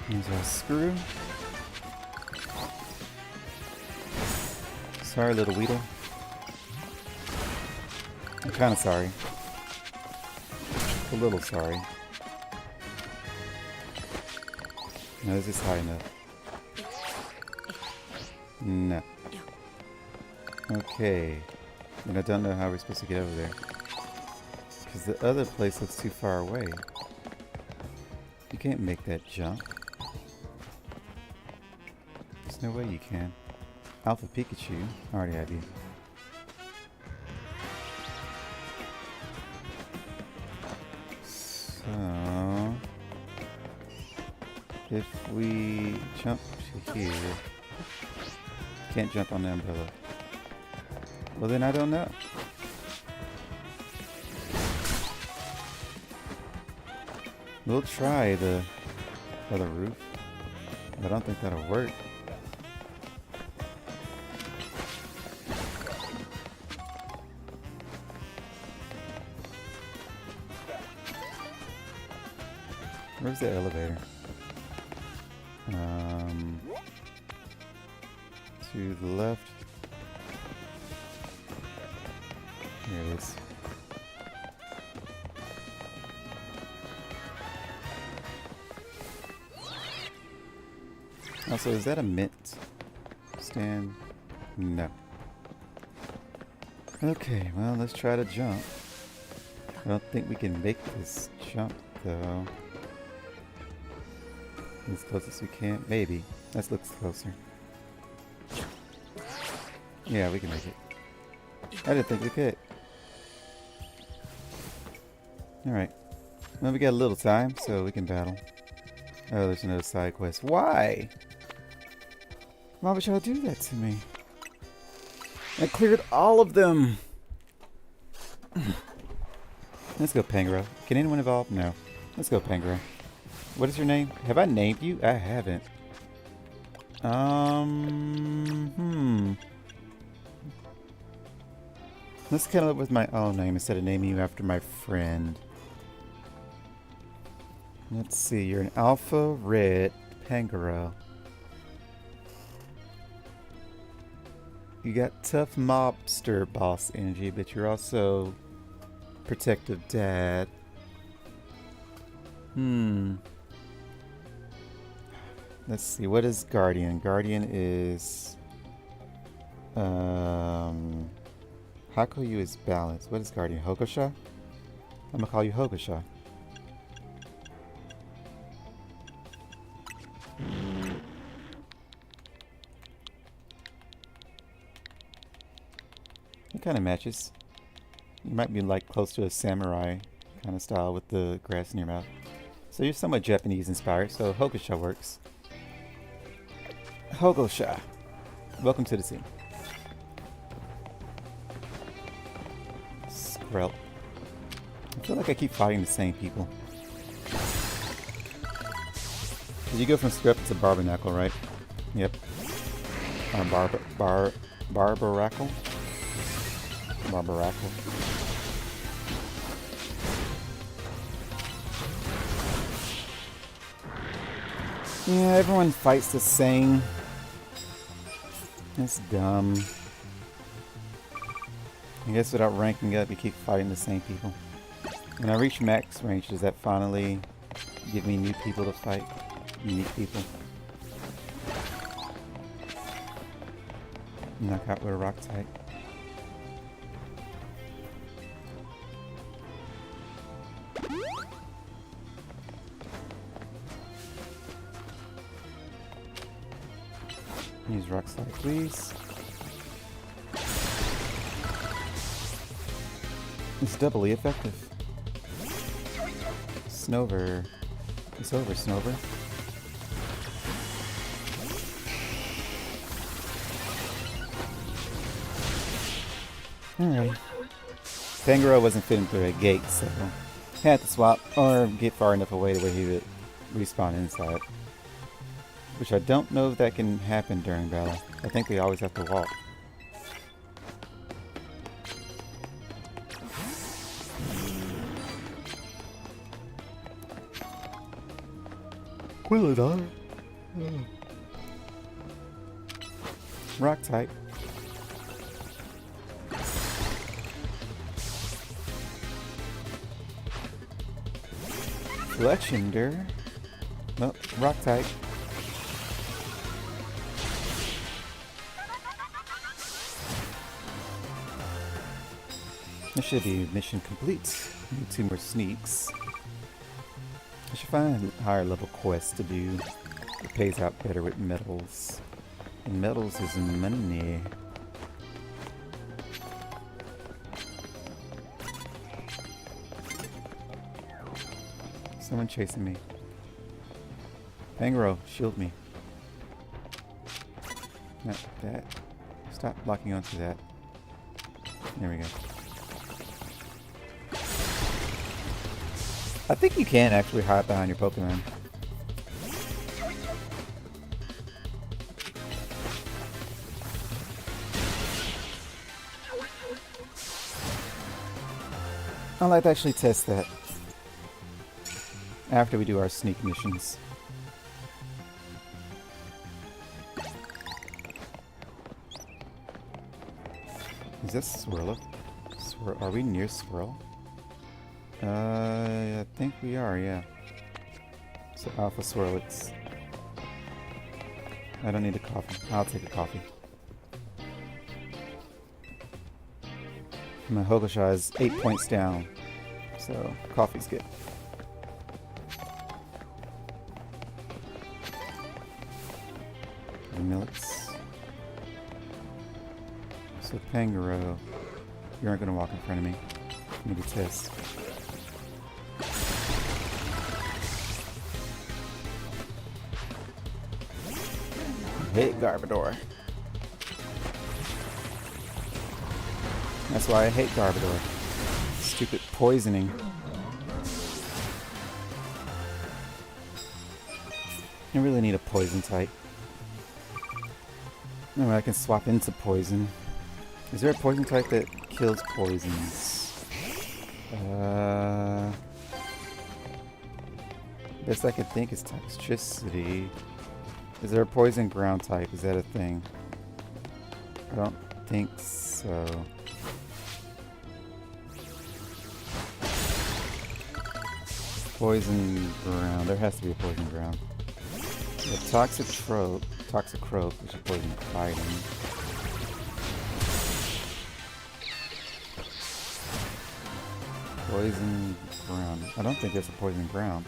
There's a screw. Sorry, little Weedle. I'm kind of sorry. A little sorry. No, is this high enough? No. Okay. And I don't know how we're supposed to get over there. Because the other place looks too far away. You can't make that jump. No way you can. Alpha Pikachu. I already have you. So... if we jump to here... can't jump on the umbrella. Well then I don't know. We'll try the other roof. I don't think that'll work. Where's the elevator? To the left. Here it is. Also, is that a mint stand? No. Okay, well, let's try to jump. I don't think we can make this jump, though. As close as we can. Maybe. That looks closer. Yeah, we can make it. I didn't think we could. Alright. Well, we got a little time, so we can battle. Oh, there's another side quest. Why? Why would y'all do that to me? I cleared all of them! Let's go, Pangoro. Can anyone evolve? No. Let's go, Pangoro. What is your name? Have I named you? I haven't. Let's come up with my own name instead of naming you after my friend. Let's see. You're an Alpha Red Pangoro. You got tough mobster boss energy, but you're also protective dad. Let's see, what is Guardian? Guardian is Hakuyu is balance. What is Guardian? Hokosha? I'm gonna call you Hokosha. It kind of matches. You might be like close to a samurai kind of style with the grass in your mouth. So you're somewhat Japanese inspired, so Hokosha works. Hokosha. Welcome to the team. Skrelp. I feel like I keep fighting the same people. Did you go from Skrelp to Barbarnacle, right? Yep. Barbaracle? Barbaracle. Yeah, everyone fights the same. That's dumb. I guess without ranking up, you keep fighting the same people. When I reach max range, does that finally give me new people to fight? Unique people. Knock out with a rock type. Use rock slide, please. It's doubly effective. Snover. It's over, Snover. Alright. Pangoro wasn't fitting through a gate, so had to swap or get far enough away where he would respawn inside. Which I don't know if that can happen during battle. I think they always have to walk. Quilladar. Rock type. Fletchinder. Nope, rock type. This should be mission complete. Need 2 more sneaks. I should find a higher level quest to do. It pays out better with medals. And metals is money. Someone chasing me. Pangoro, shield me. Not that. Stop locking onto that. There we go. I think you can actually hide behind your Pokemon. I'd like to actually test that after we do our sneak missions. Is this Swirl? Are we near Swirl? I think we are, yeah. So Alpha Swirlix. I don't need a coffee. I'll take a coffee. My Hogosha is 8 points down, so coffee's good. Millets. So Pangoro, you aren't gonna walk in front of me. Maybe test. I hate Garbodor. That's why I hate Garbodor. Stupid poisoning. I really need a poison type. No, I can swap into poison. Is there a poison type that kills poisons? Best I can think is toxicity. Is there a poison ground type? Is that a thing? I don't think so. Poison ground. There has to be a poison ground. The toxic croak, which is poison fighting. Poison ground. I don't think there's a poison ground.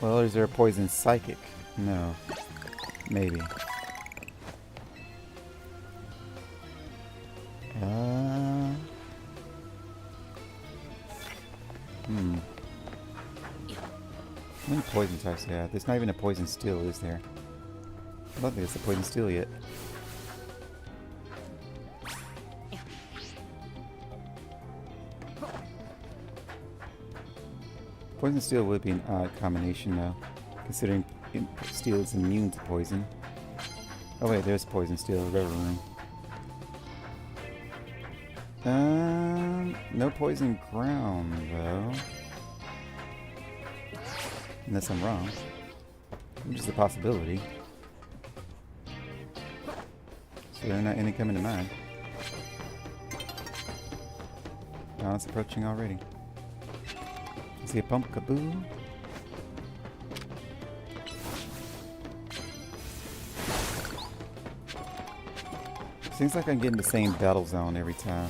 Well, is there a poison psychic? No. Maybe. How many poison types do I have? There's not even a poison steel, is there? I don't think it's a poison steel yet. Poison steel would be an odd combination though, considering steel is immune to poison. Oh wait, there's poison steel, river room. No poison ground though. Unless I'm wrong. Which is a possibility. So there are not any coming to mind. Now it's approaching already. See a pump kaboo. Seems like I'm getting the same battle zone every time.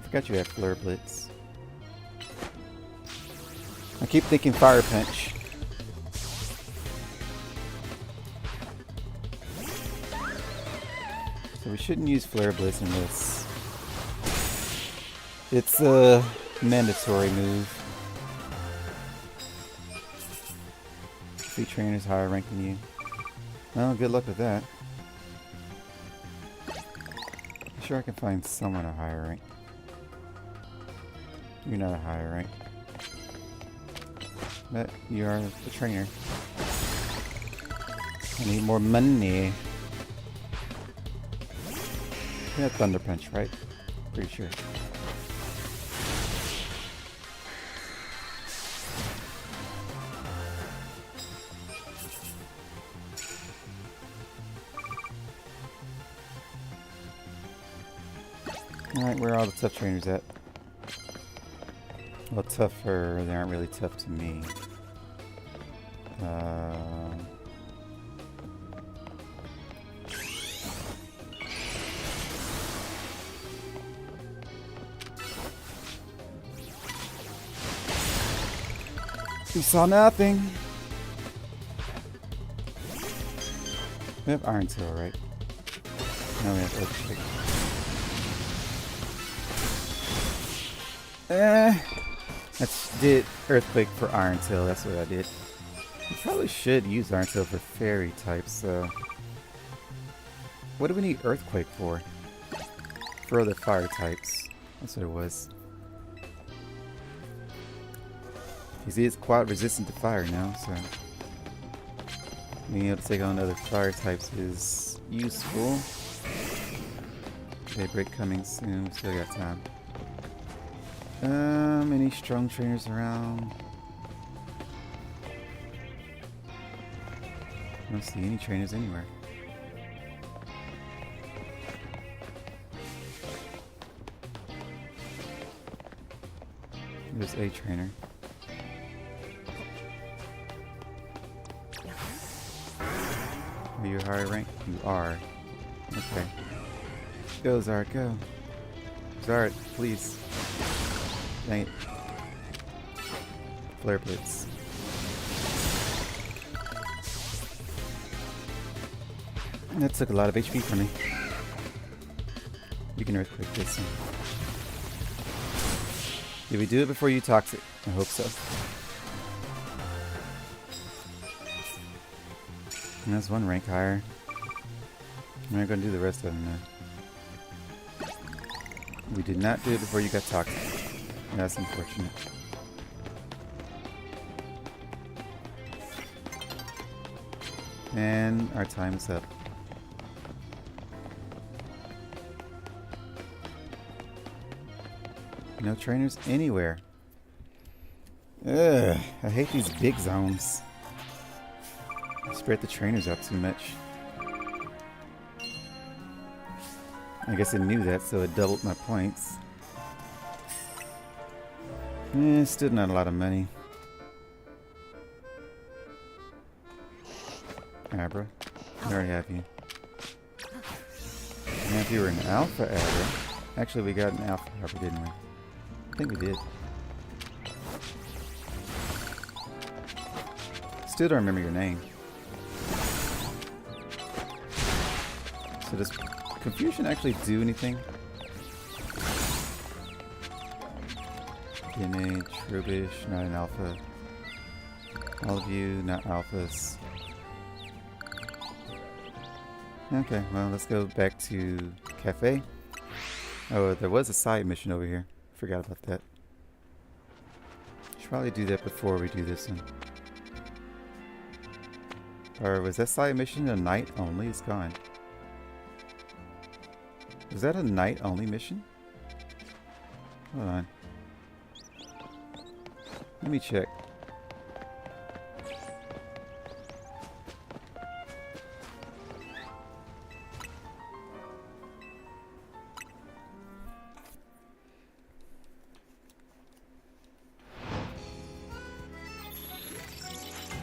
Forgot you have Flare Blitz. I keep thinking Fire Punch. So we shouldn't use Flare Blitz unless it's a mandatory move. See, trainer's higher ranked than you. Well, good luck with that. I'm sure I can find someone a higher rank. You're not a higher rank. But you are the trainer. I need more money. Yeah, Thunder Punch, right? Pretty sure. Alright, where are all the tough trainers at? Well, tougher. They aren't really tough to me. We saw nothing. We have Iron Tail, right? No, we have Earthquake. I did Earthquake for Iron Tail, that's what I did. I probably should use Iron Tail for Fairy types, so... What do we need Earthquake for? For other Fire types. That's what it was. You see, it's quite resistant to fire now, so... Being able to take on other Fire types is useful. Daybreak coming soon, we still got time. Any strong trainers around? I don't see any trainers anywhere. There's a trainer. Are you higher rank? You are. Okay. Go, Zard, go. Zard, please. Dang it. Flare Blitz. That took a lot of HP from me. You can Earthquake this one. Did we do it before you Toxic? I hope so. And that's one rank higher. I'm not going to do the rest of them now. We did not do it before you got Toxic. That's unfortunate. And our time is up. No trainers anywhere. Ugh, I hate these big zones. Spread the trainers out too much. I guess it knew that, so it doubled my points. Still not a lot of money. Abra, I already have you. And if you were an Alpha Abra, actually we got an Alpha Abra, didn't we? I think we did. Still don't remember your name. So does Confusion actually do anything? Image, Rubish, not an alpha. All of you, not alphas. Okay, well, let's go back to Cafe. Oh, there was a side mission over here. Forgot about that. Should probably do that before we do this one. Or was that side mission a night only? It's gone. Was that a night only mission? Hold on. Let me check.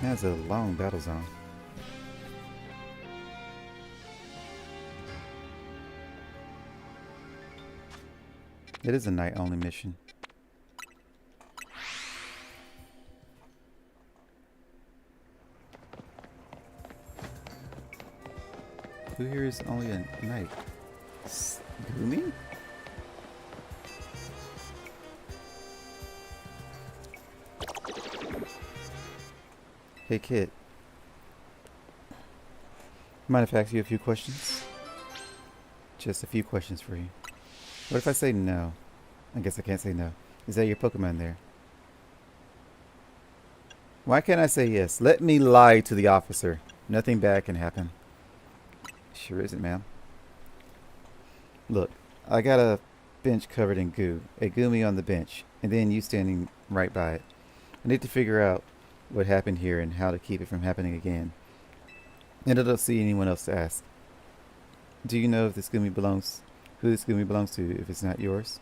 That's a long battle zone. It is a night only mission. Who here is only a night? Gloomy? Hey kid. Mind if I ask you a few questions? Just a few questions for you. What if I say no? I guess I can't say no. Is that your Pokemon there? Why can't I say yes? Let me lie to the officer. Nothing bad can happen. Sure isn't, ma'am. Look, I got a bench covered in goo. A Goomy on the bench. And then you standing right by it. I need to figure out what happened here and how to keep it from happening again. And I don't see anyone else to ask. Do you know if this Goomy belongs... who this Goomy belongs to if it's not yours?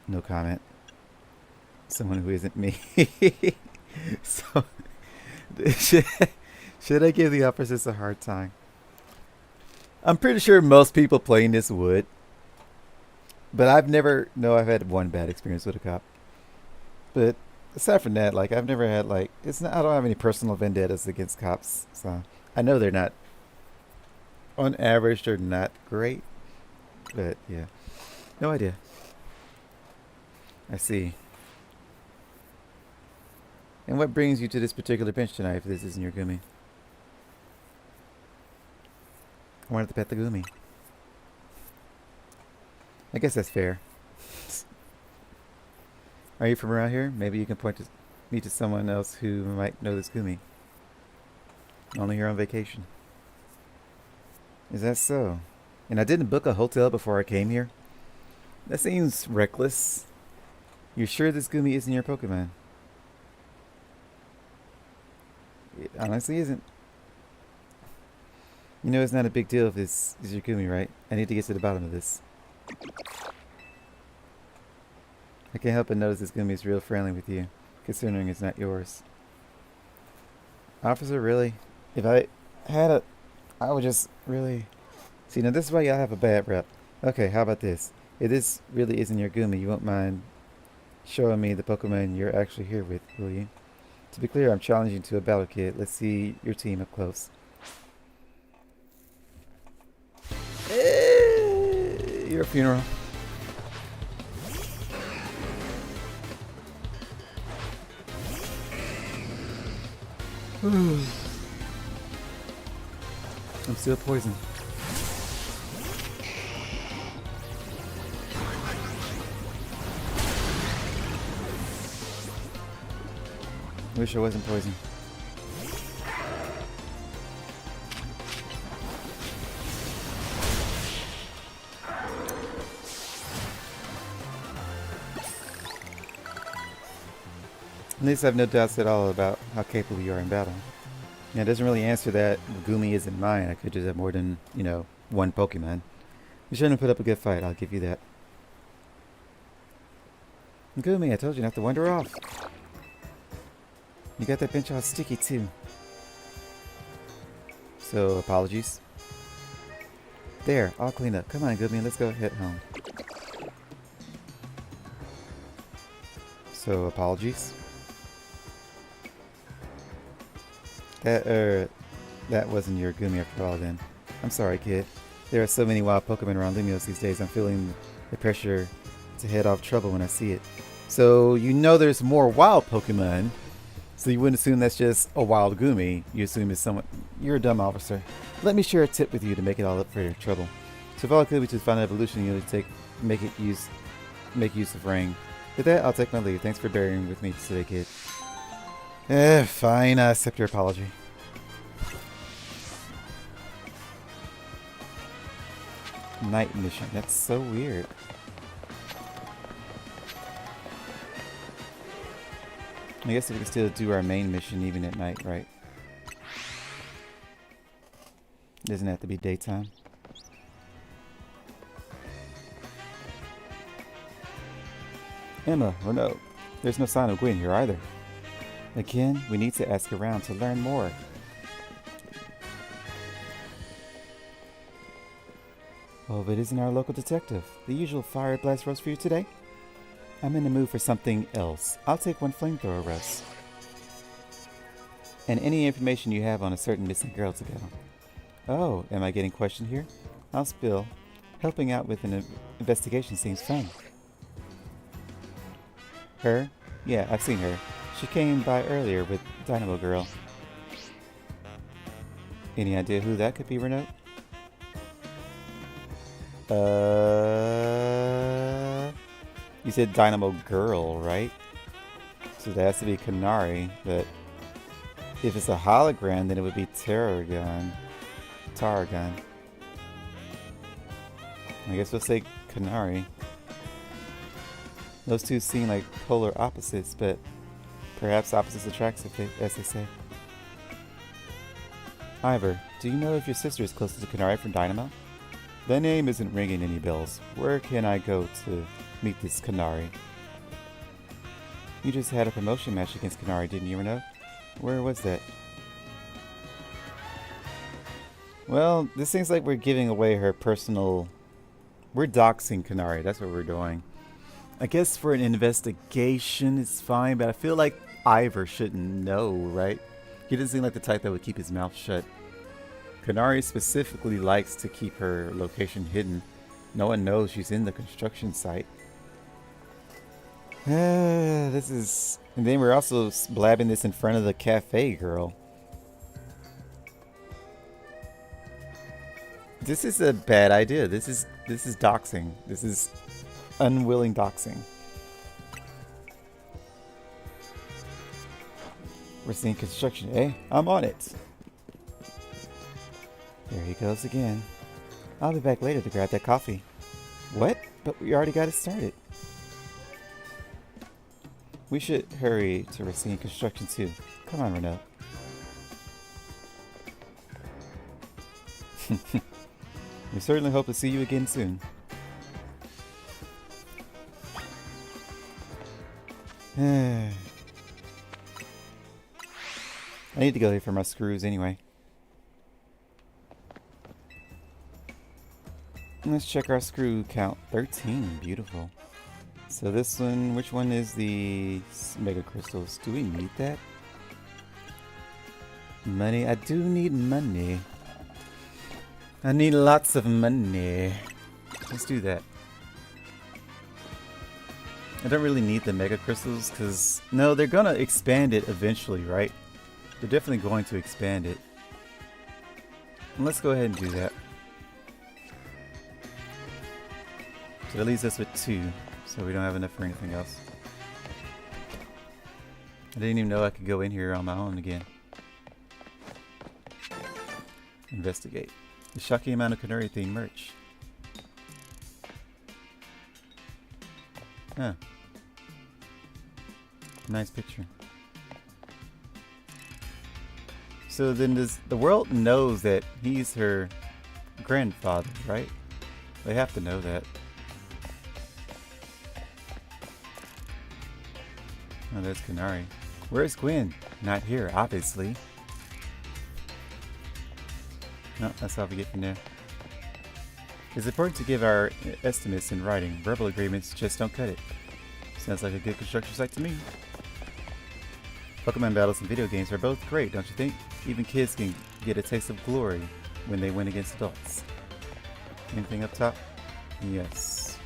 No comment. Someone who isn't me. So, should I give the officers a hard time? I'm pretty sure most people playing this would. But I've had one bad experience with a cop. But aside from that, like I've never had like it's not. I don't have any personal vendettas against cops, so I know they're not. On average, they're not great, but yeah, no idea. I see. And what brings you to this particular bench tonight? If this isn't your Gumi, I wanted to pet the Gumi. I guess that's fair. Are you from around here? Maybe you can point me to someone else who might know this Gumi. Only here on vacation. Is that so? And I didn't book a hotel before I came here? That seems reckless. You're sure this Gumi isn't your Pokemon? It honestly isn't. You know it's not a big deal if this is your Gumi, right? I need to get to the bottom of this. I can't help but notice this Gumi is real friendly with you, considering it's not yours. Officer, really? If I had a... I would just really... See, now this is why y'all have a bad rep. Okay, how about this? If this really isn't your Gumi, you won't mind showing me the Pokemon you're actually here with, will you? To be clear, I'm challenging you to a battle, kid. Let's see your team up close. Your funeral. I'm still poisoned. Wish I wasn't poisoned. At least I have no doubts at all about how capable you are in battle. Now, it doesn't really answer that Gumi isn't mine. I could just have more than, one Pokemon. You shouldn't have put up a good fight, I'll give you that. Gumi, I told you not to wander off. You got that bench all sticky too. So, apologies. There, I'll clean up. Come on, Gumi, let's go head home. So, apologies. That wasn't your Gumi after all then. I'm sorry, kid. There are so many wild Pokemon around Lumios these days. I'm feeling the pressure to head off trouble when I see it. So, there's more wild Pokemon. So you wouldn't assume that's just a wild Gumi. You assume it's someone... You're a dumb officer. Let me share a tip with you to make it all up for your trouble. So if all it could be to find an evolution, you'll make use of Ring. With that, I'll take my leave. Thanks for bearing with me today, kid. Fine. I accept your apology. Night mission. That's so weird. I guess we can still do our main mission even at night, right? Doesn't have to be daytime. Emma, Renault. There's no sign of Gwen here either. Again, we need to ask around to learn more. Oh, but isn't our local detective the usual fire blast roast for you today? I'm in the mood for something else. I'll take one flamethrower roast. And any information you have on a certain missing girl to go. Oh, am I getting questioned here? I'll spill. Helping out with an investigation seems fun. Her? Yeah, I've seen her. She came by earlier with Dynamo Girl. Any idea who that could be, Renault? You said Dynamo Girl, right? So that has to be Kanari, but if it's a hologram, then it would be Taragon. I guess we'll say Kanari. Those two seem like polar opposites, but perhaps opposites attract, as they say. Ivor, do you know if your sister is close to Kanari from Dynamo? That name isn't ringing any bells. Where can I go to meet this Kanari? You just had a promotion match against Kanari, didn't you, Renault? Where was that? Well, this seems like we're giving away her personal... We're doxing Kanari, that's what we're doing. I guess for an investigation it's fine, but I feel like Ivor shouldn't know, right? He doesn't seem like the type that would keep his mouth shut. Kanari specifically likes to keep her location hidden. No one knows she's in the construction site. This is... And then we're also blabbing this in front of the cafe girl. This is a bad idea. This is doxing. This is unwilling doxing. We're seeing construction, eh? I'm on it. There he goes again. I'll be back later to grab that coffee. What? But we already got it started. We should hurry to Racine Construction too. Come on, Renault. We certainly hope to see you again soon. I need to go here for my screws anyway. Let's check our screw count. 13. Beautiful. So this one, which one is the mega crystals? Do we need that? Money. I do need money. I need lots of money. Let's do that. I don't really need the mega crystals because... No, they're going to expand it eventually, right? They're definitely going to expand it. And let's go ahead and do that. So that leaves us with 2. So we don't have enough for anything else. I didn't even know I could go in here on my own again. Investigate. The shocking amount of Canary themed merch. Huh. Nice picture. So then the world knows that he's her grandfather, right? They have to know that. Oh, there's Canary. Where's Gwen? Not here, obviously. No, that's all we get from there. It's important to give our estimates in writing. Verbal agreements just don't cut it. Sounds like a good construction site to me. Pokemon battles and video games are both great, don't you think? Even kids can get a taste of glory when they win against adults. Anything up top? Yes.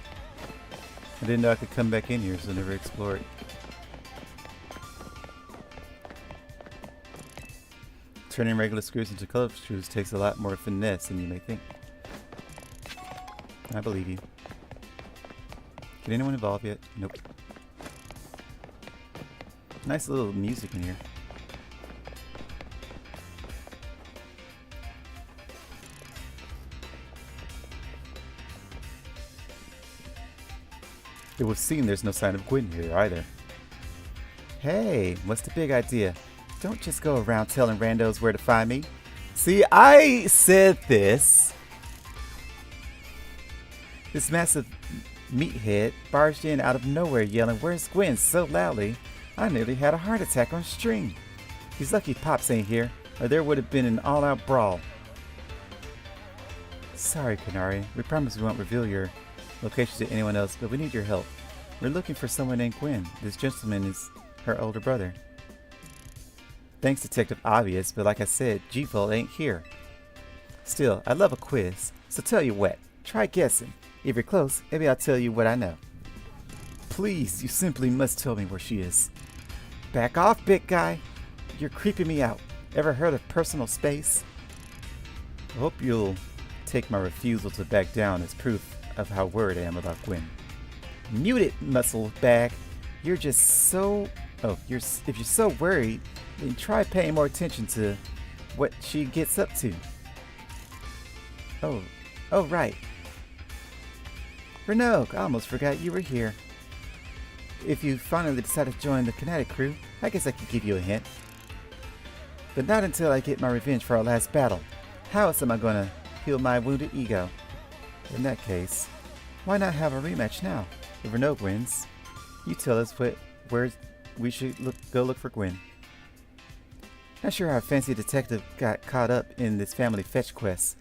I didn't know I could come back in here, so I never explored. Turning regular screws into color screws takes a lot more finesse than you may think. I believe you. Get anyone involved yet? Nope. Nice little music in here. It would seem there's no sign of Gwen here either. Hey, what's the big idea? Don't just go around telling randos where to find me. See, I said this. This massive meathead barged in out of nowhere yelling, "Where's Gwen?" so loudly, I nearly had a heart attack on stream. He's lucky Pops ain't here, or there would have been an all-out brawl. Sorry, Canary. We promise we won't reveal your location to anyone else, but we need your help. We're looking for someone named Gwen. This gentleman is her older brother. Thanks, Detective Obvious, but like I said, G-Fold ain't here. Still, I love a quiz, so tell you what, try guessing. If you're close, maybe I'll tell you what I know. Please, you simply must tell me where she is. Back off, big guy. You're creeping me out. Ever heard of personal space? I hope you'll take my refusal to back down as proof of how worried I am about Gwen. Mute it, muscle bag. You're just so... if you're so worried, then try paying more attention to what she gets up to. Oh, right. Renault, I almost forgot you were here. If you finally decide to join the Kinetic crew, I guess I could give you a hint. But not until I get my revenge for our last battle. How else am I gonna heal my wounded ego? In that case, why not have a rematch now? If Renault wins, you tell us where we should go look for Gwen. Not sure how a fancy detective got caught up in this family fetch quest,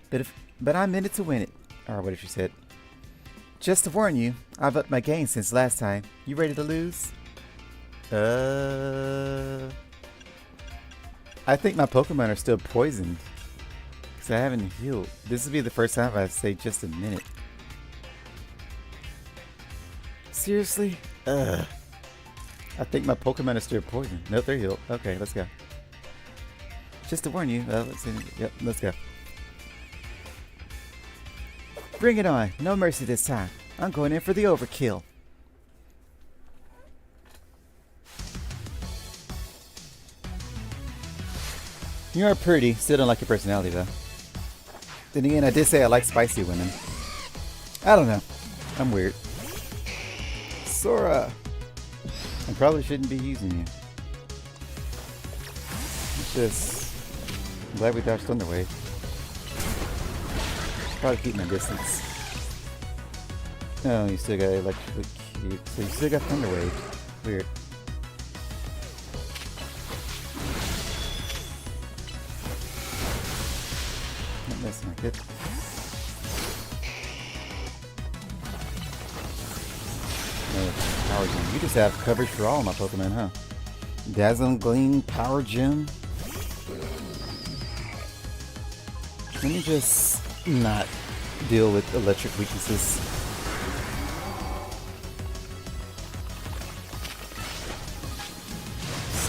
but I'm in it to win it. Or what if she said? Just to warn you, I've upped my game since last time. You ready to lose? I think my Pokemon are still poisoned. Because I haven't healed. This will be the first time I've stayed just a minute. Seriously? I think my Pokemon are still poisoned. Nope, they're healed. Okay, let's go. Just to warn you. Let's go. Bring it on. No mercy this time. I'm going in for the overkill. You are pretty. Still don't like your personality, though. Then again, I did say I like spicy women. I don't know. I'm weird. Sora! I probably shouldn't be using you. It's just... I'm glad we dodged Thunder Wave. Probably keep my distance. Oh, you still got electrically cute. So you still got Thunder Wave. Weird. Not messing like it. Power Gem. You just have coverage for all my Pokemon, huh? Dazzling Gleam Power Gem. Let me just not deal with electric weaknesses.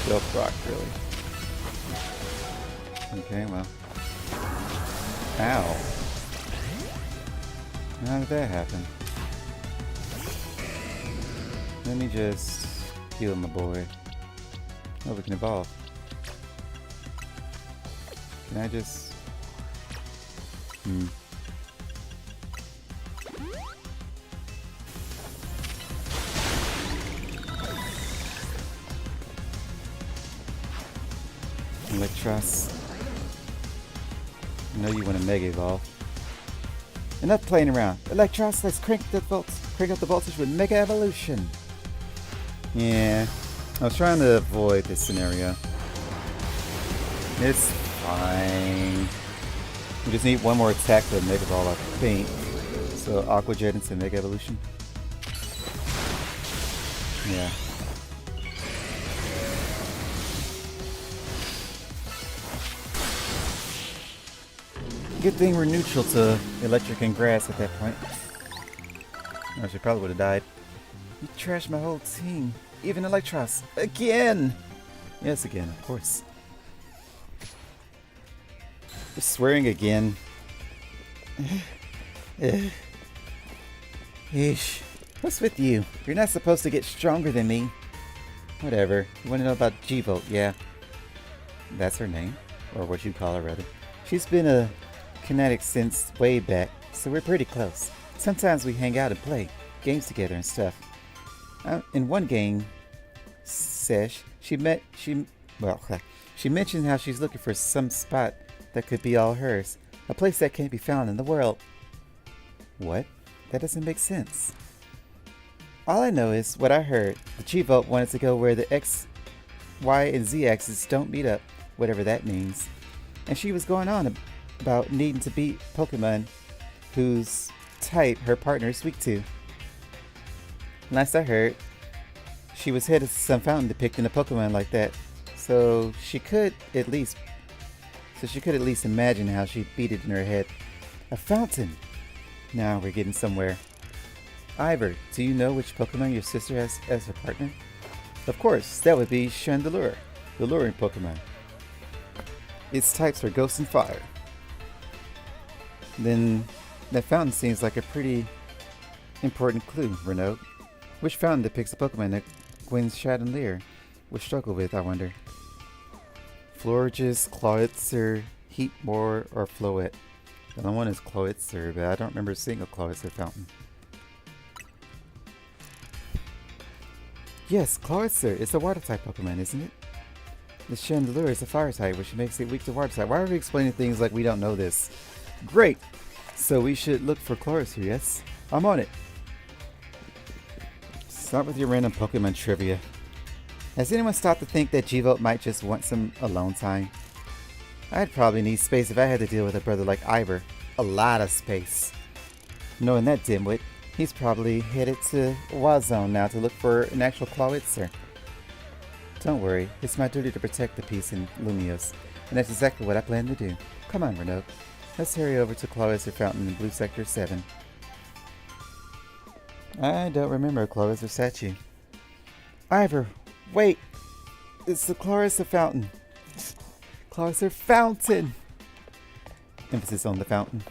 Stealth Rock, really. Okay, well. Ow. How did that happen? Let me just heal my boy. Oh, we can evolve. Can I just... Electros. I know you want to Mega Evolve. Enough playing around. Electros, let's crank up the voltage with Mega Evolution. Yeah, I was trying to avoid this scenario. It's fine. We just need one more attack to Mega Ball, I think. So Aqua Jet into Mega Evolution. Yeah. Good thing we're neutral to electric and grass at that point. Or she probably would have died. You trashed my whole team. Even Electros. Again! Yes, again, of course. You're swearing again. Eesh. What's with you? You're not supposed to get stronger than me. Whatever. You want to know about G-Volt, yeah. That's her name. Or what you call her, rather. She's been a kinetic since way back, so we're pretty close. Sometimes we hang out and play games together and stuff. In one game sesh, she mentioned how she's looking for some spot that could be all hers. A place that can't be found in the world. What? That doesn't make sense. All I know is what I heard. The G-Volt wanted to go where the X, Y, and Z axes don't meet up, whatever that means. And she was going on about needing to beat Pokemon whose type her partner is weak to. Last I heard, she was headed to some fountain depicting a Pokemon like that, so she could at least imagine how she'd beat it in her head. A fountain! Now we're getting somewhere. Ivor, do you know which Pokemon your sister has as her partner? Of course, that would be Chandelure, the luring Pokemon. Its types are Ghost and Fire. Then, that fountain seems like a pretty important clue, Renault. Which fountain depicts a Pokemon that Gwen's Chandelure would struggle with, I wonder? Florges, Clawitzer, Heatmore, or Floette? The other one is Clawitzer, but I don't remember seeing a Clawitzer fountain. Yes, Clawitzer is a water-type Pokemon, isn't it? The Chandelure is a fire-type, which makes it weak to water-type. Why are we explaining things like we don't know this? Great! So we should look for Clawitzer, yes? I'm on it! Start with your random Pokemon trivia. Has anyone stopped to think that G-Volt might just want some alone time? I'd probably need space if I had to deal with a brother like Ivor. A lot of space. Knowing that, dimwit, He's probably headed to Wazone now to look for an actual Clawitzer. Don't worry, it's my duty to protect the peace in Lumios, and that's exactly what I plan to do. Come on, Renault. Let's hurry over to Clawitzer Fountain in Blue Sector 7. I don't remember a Clawitzer statue. Ivor, wait! It's the Clawitzer Fountain. Clawitzer Fountain! Emphasis on the fountain.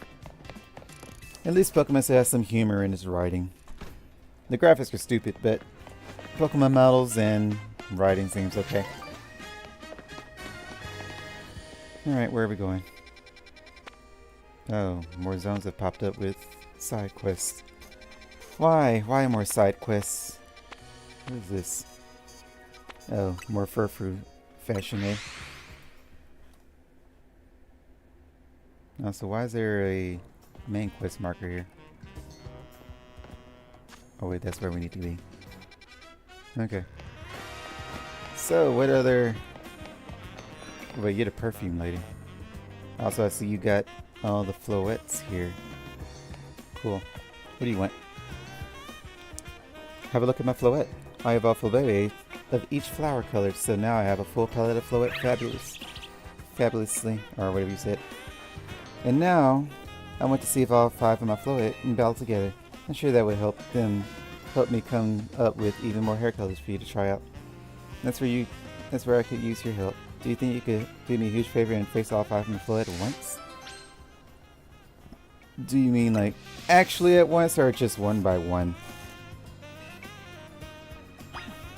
At least Pokemon still has some humor in his writing. The graphics are stupid, but Pokemon models and writing seems okay. Alright, where are we going? Oh, more zones have popped up with side quests. Why? Why more side quests? What is this? Oh, more Furfrou fashion, eh? Oh, so why is there a main quest marker here? Oh wait, that's where we need to be. Okay. So, what other... Wait, you're the perfume lady. Also, I see you got all the floettes here. Cool. What do you want? Have a look at my floette. I have a floette of each flower color, so now I have a full palette of floette fabulously, or whatever you said. And now, I want to see if all 5 of my floette can battle together. I'm sure that would help me come up with even more hair colors for you to try out. That's where I could use your help. Do you think you could do me a huge favor and face all 5 of my floette at once? Do you mean like actually at once or just one by one?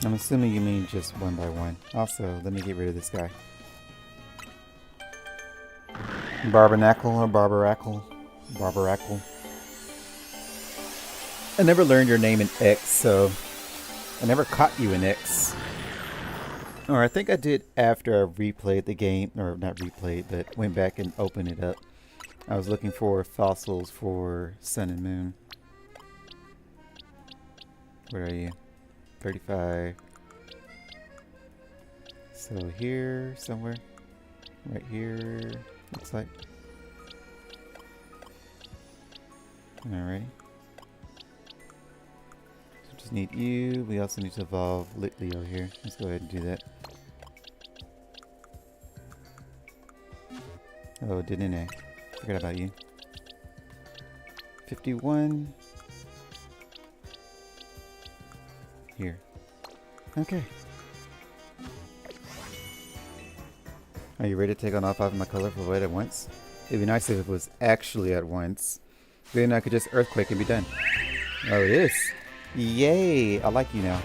I'm assuming you mean just one by one. Also, let me get rid of this guy. Barbernacle or Barbaracle? Barbaracle. I never learned your name in X, so I never caught you in X. Or I think I did after I replayed the game, or not replayed, but went back and opened it up. I was looking for fossils for Sun and Moon. Where are you? 35. So here, somewhere. Right here, looks like. Alrighty. So just need you. We also need to evolve Litleo here. Let's go ahead and do that. Oh, didn't I? Forgot about you. 51. Here. Okay. Are you ready to take on all 5 of my colorful wood at once? It'd be nice if it was actually at once. Then I could just earthquake and be done. Oh, it is. Yay! I like you now.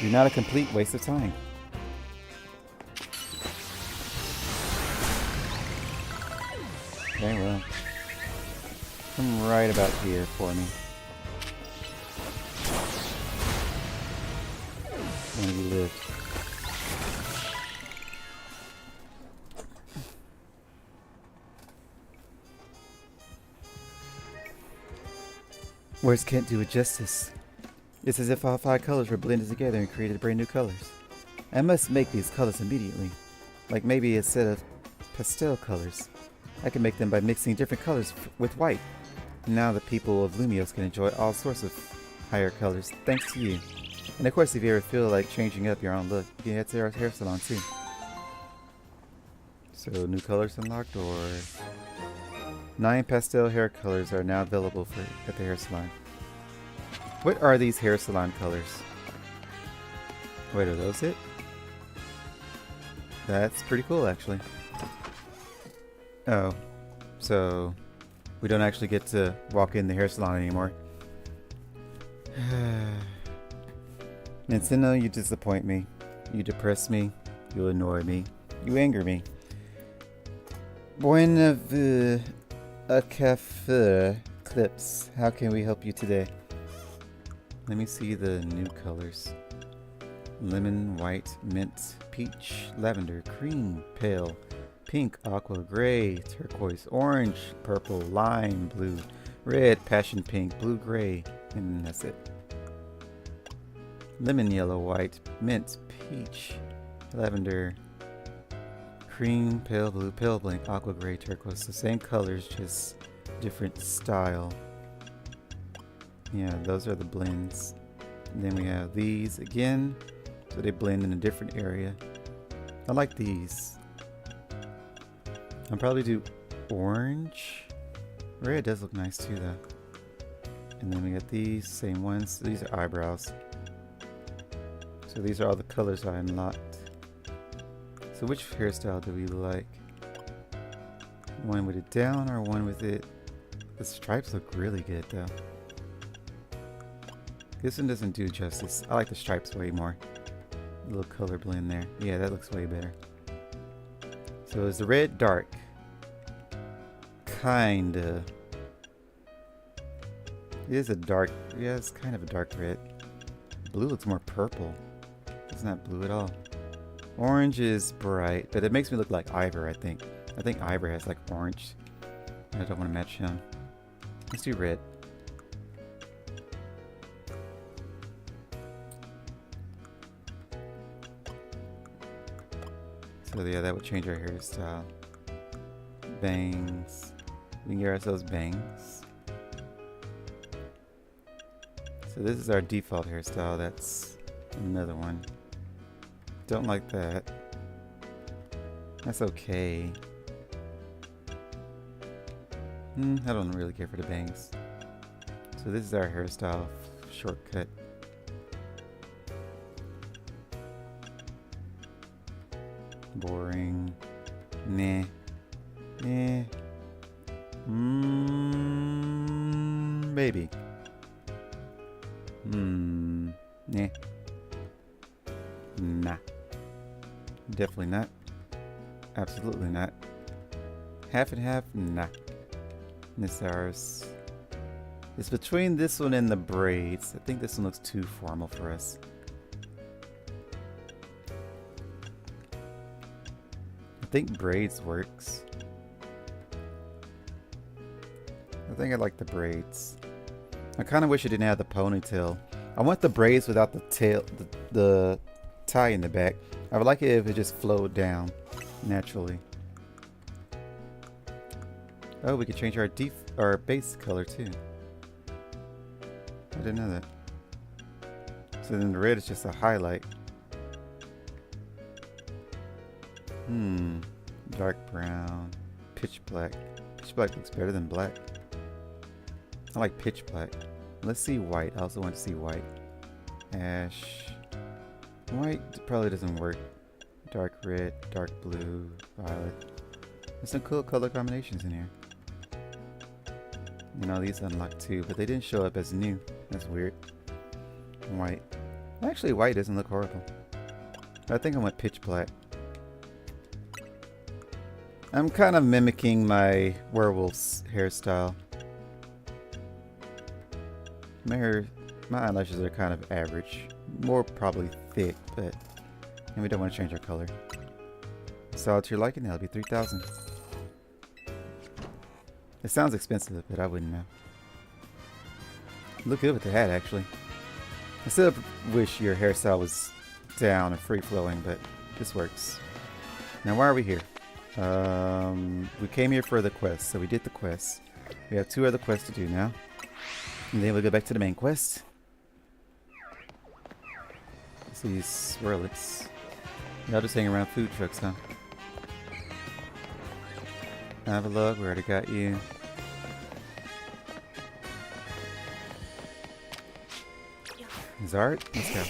You're not a complete waste of time. Okay, well. Come right about here for me. Where do you live? Words can't do it justice. It's as if all 5 colors were blended together and created brand new colors. I must make these colors immediately. Like maybe a set of pastel colors. I can make them by mixing different colors with white. Now the people of Lumios can enjoy all sorts of higher colors thanks to you. And of course, if you ever feel like changing up your own look, you can head to our hair salon too. So new colors unlocked, or 9 pastel hair colors are now available at the hair salon. What are these hair salon colors? Wait, are those it? That's pretty cool, actually. Oh, so we don't actually get to walk in the hair salon anymore. Nintendo, you disappoint me. You depress me. You annoy me. You anger me. Buena a cafe clips. How can we help you today? Let me see the new colors. Lemon, white, mint, peach, lavender, cream, pale, pink, aqua, gray, turquoise, orange, purple, lime, blue, red, passion pink, blue, gray, and that's it. Lemon, yellow, white, mint, peach, lavender, cream, pale blue, pale blank, aqua, gray, turquoise. The same colors, just different style. Yeah, those are the blends. And then we have these again, so they blend in a different area. I like these. I'll probably do orange. Red does look nice too though. And then we got these, same ones. These are eyebrows. So these are all the colors I unlocked. So which hairstyle do we like? One with it down or one with it? The stripes look really good though. This one doesn't do justice. I like the stripes way more. A little color blend there. Yeah, that looks way better. So is the red dark? Kinda. It is a dark, yeah, it's kind of a dark red. Blue looks more purple. It's not blue at all. Orange is bright, but it makes me look like Ivor, I think. I think Ivor has like orange. I don't want to match him. Let's do red. So yeah, that would change our hairstyle. Bangs. We can get ourselves bangs. So this is our default hairstyle. That's another one. Don't like that. That's okay. I don't really care for the bangs. So this is our hairstyle shortcut. Boring. Nah. Eh. Maybe. Nah. Nah. Definitely not. Absolutely not. Half and half? Nah. This ours. It's between this one and the braids. I think this one looks too formal for us. I think braids works. I think I like the braids. I kind of wish it didn't have the ponytail. I want the braids without the tail, the tie in the back. I would like it if it just flowed down naturally. Oh, we could change our base color too. I didn't know that. So then the red is just a highlight. Dark brown, pitch black. Pitch black looks better than black. I like pitch black. Let's see white. I also want to see white. Ash. White probably doesn't work. Dark red, dark blue, violet. There's some cool color combinations in here. You know, these unlocked too, but they didn't show up as new. That's weird. White. Actually, white doesn't look horrible. I think I went pitch black. I'm kind of mimicking my werewolf's hairstyle. My eyelashes are kind of average. More probably thick, but and we don't want to change our color. So to your liking, that'll be 3,000. It sounds expensive, but I wouldn't know. Look good with the hat, actually. I still wish your hairstyle was down and free-flowing, but this works. Now, why are we here? We came here for the quest, so we did the quest. We have 2 other quests to do now. And then we'll go back to the main quest. Let's see these swirlets. Y'all just hang around food trucks, huh? Have a look, we already got you. Zart, let's go.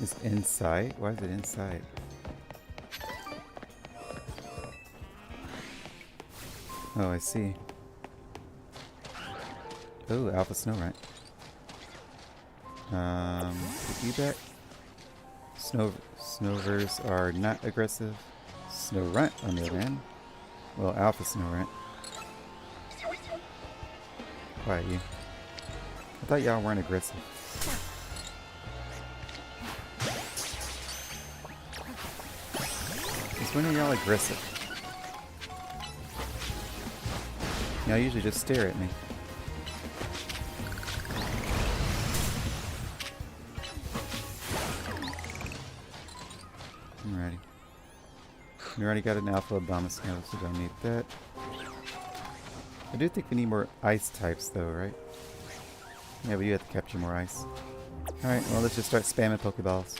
It's inside? Why is it inside? Oh, I see. Oh, Alpha Snow Runt. Feedback. Snovers are not aggressive. Snow Runt, on the other hand. Well, Alpha Snow Runt. Quiet you. I thought y'all weren't aggressive. Since when are y'all aggressive? Y'all usually just stare at me. I'm ready. We already got an alpha Abomasnow, so don't need that. I do think we need more ice types though, right? Yeah, we do have to capture more ice. Alright, well let's just start spamming Pokeballs.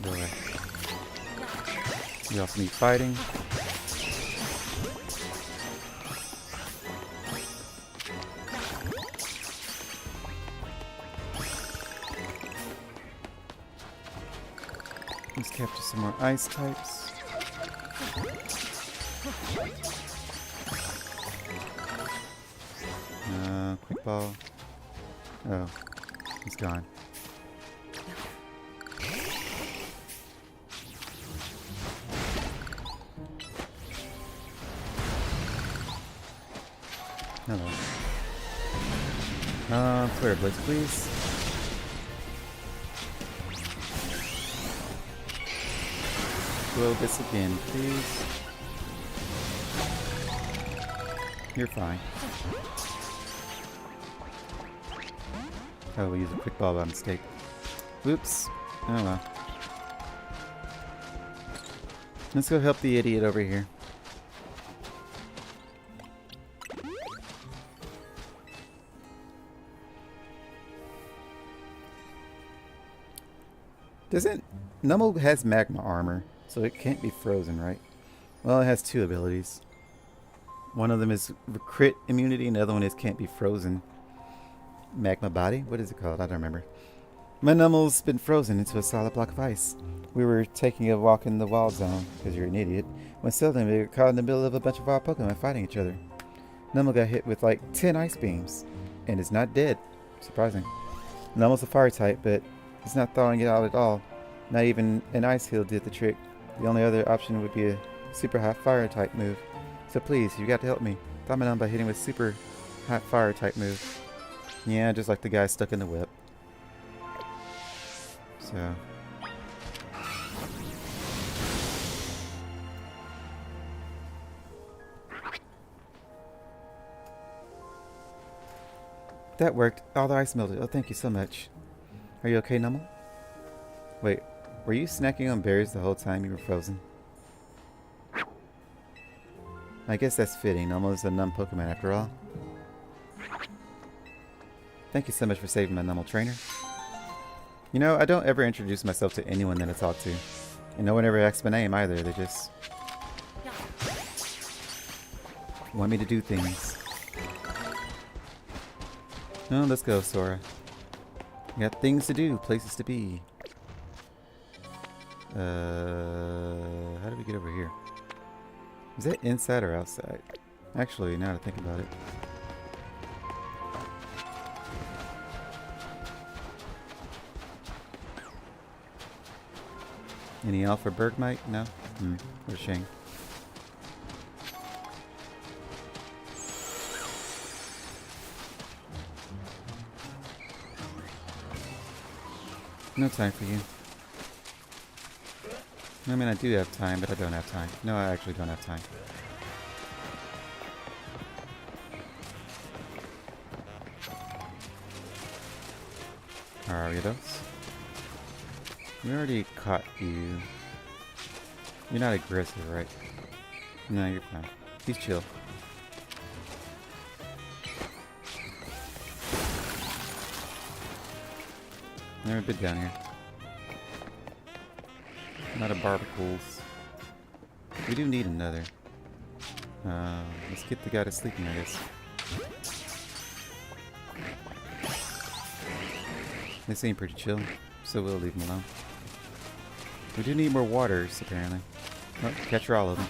Go away. We also need fighting. Let's capture some more ice types. Quick ball. Oh, he's gone. Hello. Flare Blitz, please. Blow this again, please. You're fine. Oh, we used a quick ball by mistake. Whoops. Oh well. Let's go help the idiot over here. Numel has magma armor, so it can't be frozen, right? Well, it has two abilities. One of them is crit immunity, and the other one is can't be frozen. Magma body? What is it called? I don't remember. My Numel's been frozen into a solid block of ice. We were taking a walk in the wild zone, because you're an idiot, when suddenly we got caught in the middle of a bunch of wild Pokemon fighting each other. Numel got hit with like 10 ice beams, and is not dead. Surprising. Numel's a fire type, but he's not thawing it out at all. Not even an ice heal did the trick. The only other option would be a super hot fire type move. So please, you got to help me. Thumb it on by hitting with super hot fire type move. Yeah, just like the guy stuck in the whip. So. That worked. All the ice melted. Oh, thank you so much. Are you okay, Numel? Wait, were you snacking on berries the whole time you were frozen? I guess that's fitting. Numel is a numb Pokemon after all. Thank you so much for saving my Numel trainer. You know, I don't ever introduce myself to anyone that I talk to. And no one ever asks my name either. They just want me to do things. Oh, let's go, Sora. We got things to do, places to be. How do we get over here? Is that inside or outside? Actually, now that I think about it. Any Alpha Bergmite? No? What a shame. No time for you. I mean, I do have time, but I don't have time. No, I actually don't have time. Are you those? We already caught you. You're not aggressive, right? No, you're fine. He's chill. Never been down here. Not a barbacles. We do need another. Let's get the guy to sleeping, I guess. They seem pretty chill, so we'll leave them alone. We do need more waters, apparently. Oh, capture all of them.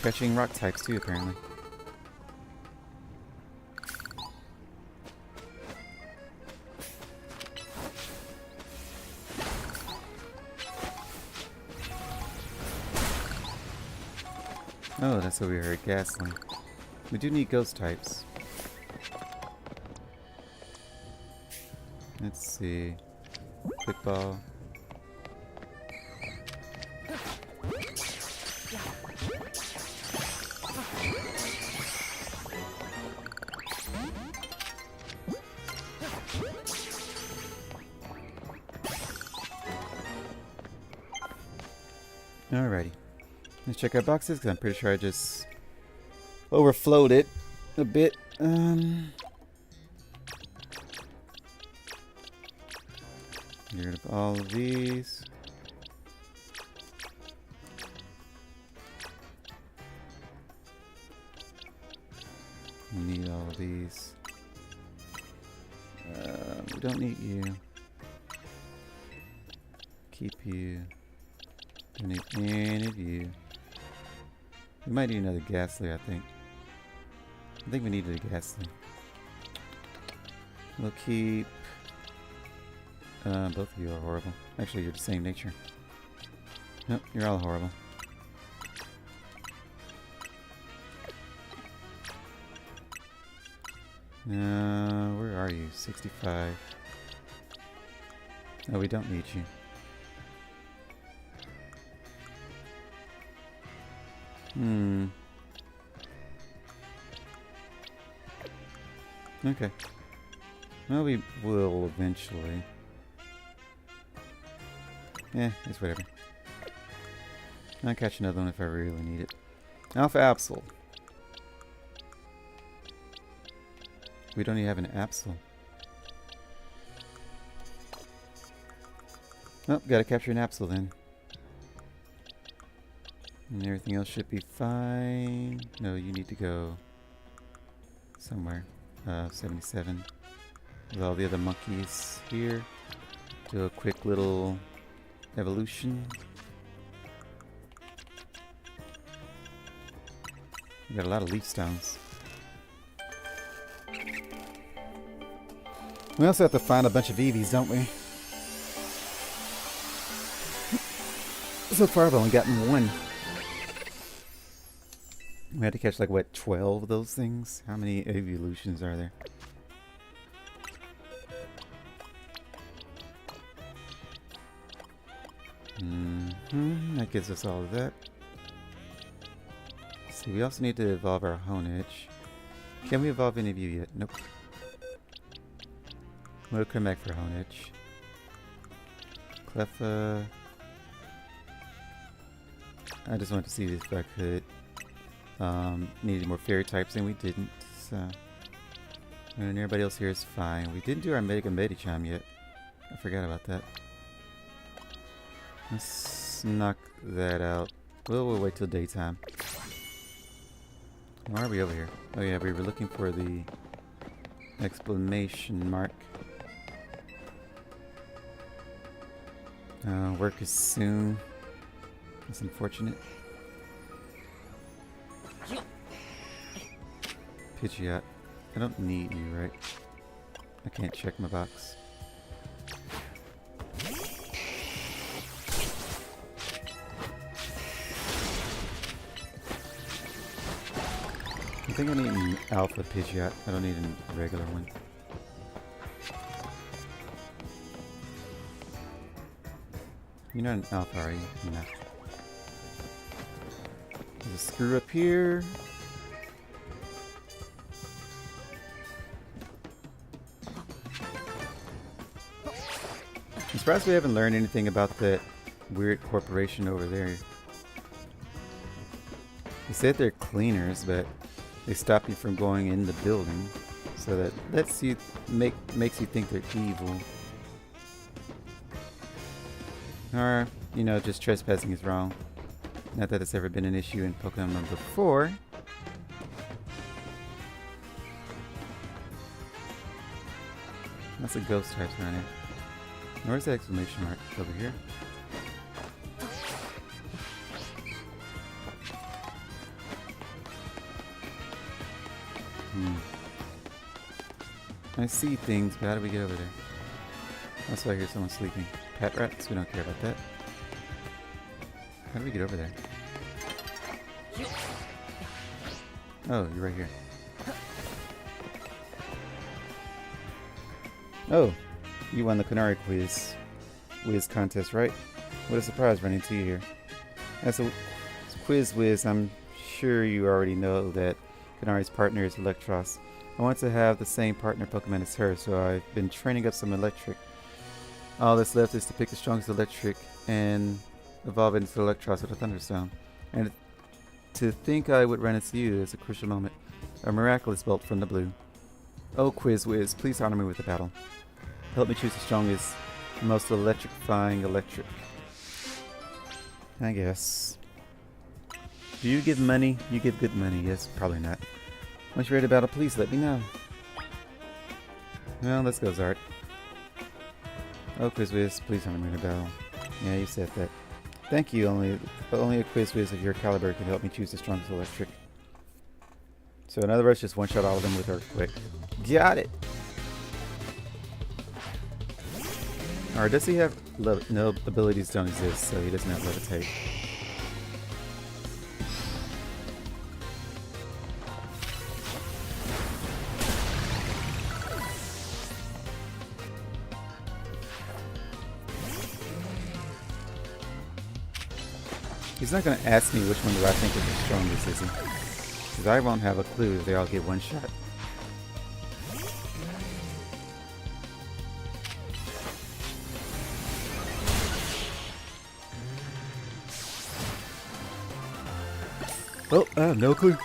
Catching rock types too, apparently. Oh, that's what we heard. Ghastly. We do need ghost types. Let's see. Quick ball. Alrighty. Let's check our boxes because I'm pretty sure I just overflowed it a bit. Get rid of all of these. We need all of these. We don't need you. Keep you. Don't need any of you. We might need another ghastly, I think. I think we needed a ghastly. We'll keep... both of you are horrible. Actually, you're the same nature. Nope, you're all horrible. Where are you? 65. No, we don't need you. Okay. Well, we will eventually. It's whatever. I'll catch another one if I really need it. Alpha Absol. We don't even have an Absol. Oh, gotta capture an Absol then. And everything else should be fine. No, you need to go somewhere. 77. With all the other monkeys here. Do a quick little evolution. We got a lot of leaf stones. We also have to find a bunch of Eevees, don't we? So far I've only gotten one. We had to catch like, what, 12 of those things? How many evolutions are there? That gives us all of that. See, we also need to evolve our Honedge. Can we evolve any of you yet? Nope. We'll come back for Honedge. Cleffa. I just wanted to see if I could. Needed more fairy types and we didn't, so. And everybody else here is fine. We didn't do our Mega Medicham yet. I forgot about that. Let's knock that out. We'll wait till daytime. Why are we over here? Oh yeah, we were looking for the exclamation mark. Work is soon. That's unfortunate. Pidgeot. I don't need you, right? I can't check my box. I think I need an alpha Pidgeot. I don't need a regular one. You're not an alpha, are you? No. There's a screw up here. I'm surprised we haven't learned anything about that weird corporation over there. They said they're cleaners, but they stop you from going in the building, so that lets you makes you think they're evil. Or, you know, just trespassing is wrong. Not that it's ever been an issue in Pokemon before. That's a ghost type around here. Where's the exclamation mark? Over here? I see things, but how do we get over there? That's why I hear someone sleeping. Pet rats? We don't care about that. How do we get over there? Oh, you're right here. Oh, you won the Canary Whiz contest, right? What a surprise running into you here. As a Quiz Whiz, I'm sure you already know that Canari's partner is Electros. I want to have the same partner Pokemon as her, so I've been training up some electric. All that's left is to pick the strongest electric and evolve into Electros with a Thunderstone. And to think I would run into you is a crucial moment. A miraculous bolt from the blue. Oh, Quiz Wiz, please honor me with a battle. Help me choose the strongest, most electrifying electric. I guess. Do you give money? You give good money. Yes, probably not. Once you're ready to battle, please let me know. Well, let's go, Zart. Oh, Quiz Wiz, please honor me with a battle. Yeah, you said that. Thank you, only a Quiz Wiz of your caliber can help me choose the strongest electric. So in other words, just one-shot all of them with Earthquake. Got it! Or does he have... No, abilities don't exist, so he doesn't have Levitate. He's not going to ask me which one do I think is the strongest, is he? Because I won't have a clue if they all get one shot. Oh, I have no clue.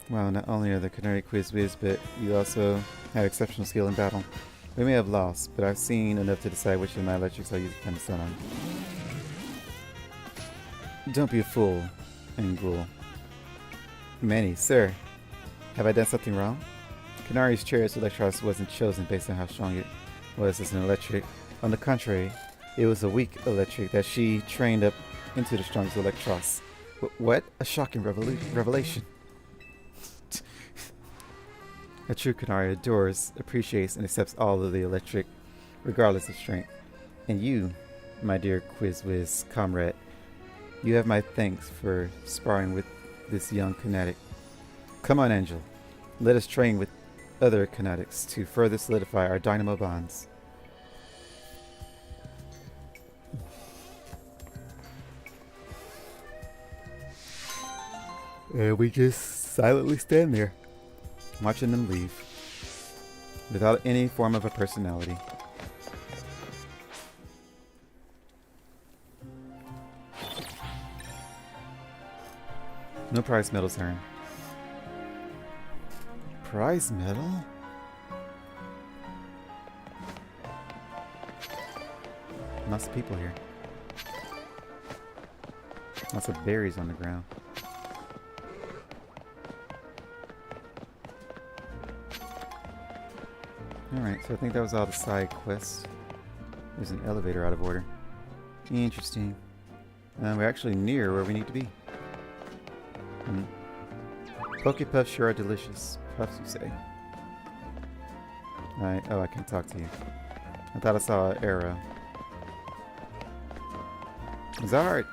Wow, not only are the Canary Quiz Wiz, but you also have exceptional skill in battle. We may have lost, but I've seen enough to decide which of my electrics I'll use to Thunderstone on. Don't be a fool, Angul. Manny, sir, have I done something wrong? Canari's Chariot's Electros wasn't chosen based on how strong it was as an electric. On the contrary, it was a weak electric that she trained up into the strongest Electros. What? A shocking revelation. A true Canary adores, appreciates, and accepts all of the electric, regardless of strength. And you, my dear Quiz Wiz comrade, you have my thanks for sparring with this young Kinetic. Come on, Angel. Let us train with other Kinetics to further solidify our dynamo bonds. And we just silently stand there, watching them leave, without any form of a personality. No prize medals earned. Prize medal? Lots of people here. Lots of berries on the ground. Alright, so I think that was all the side quests. There's an elevator out of order. Interesting. We're actually near where we need to be. Poke Puffs sure are delicious. Puffs, you say? Oh, I can't talk to you. I thought I saw an arrow. Zard!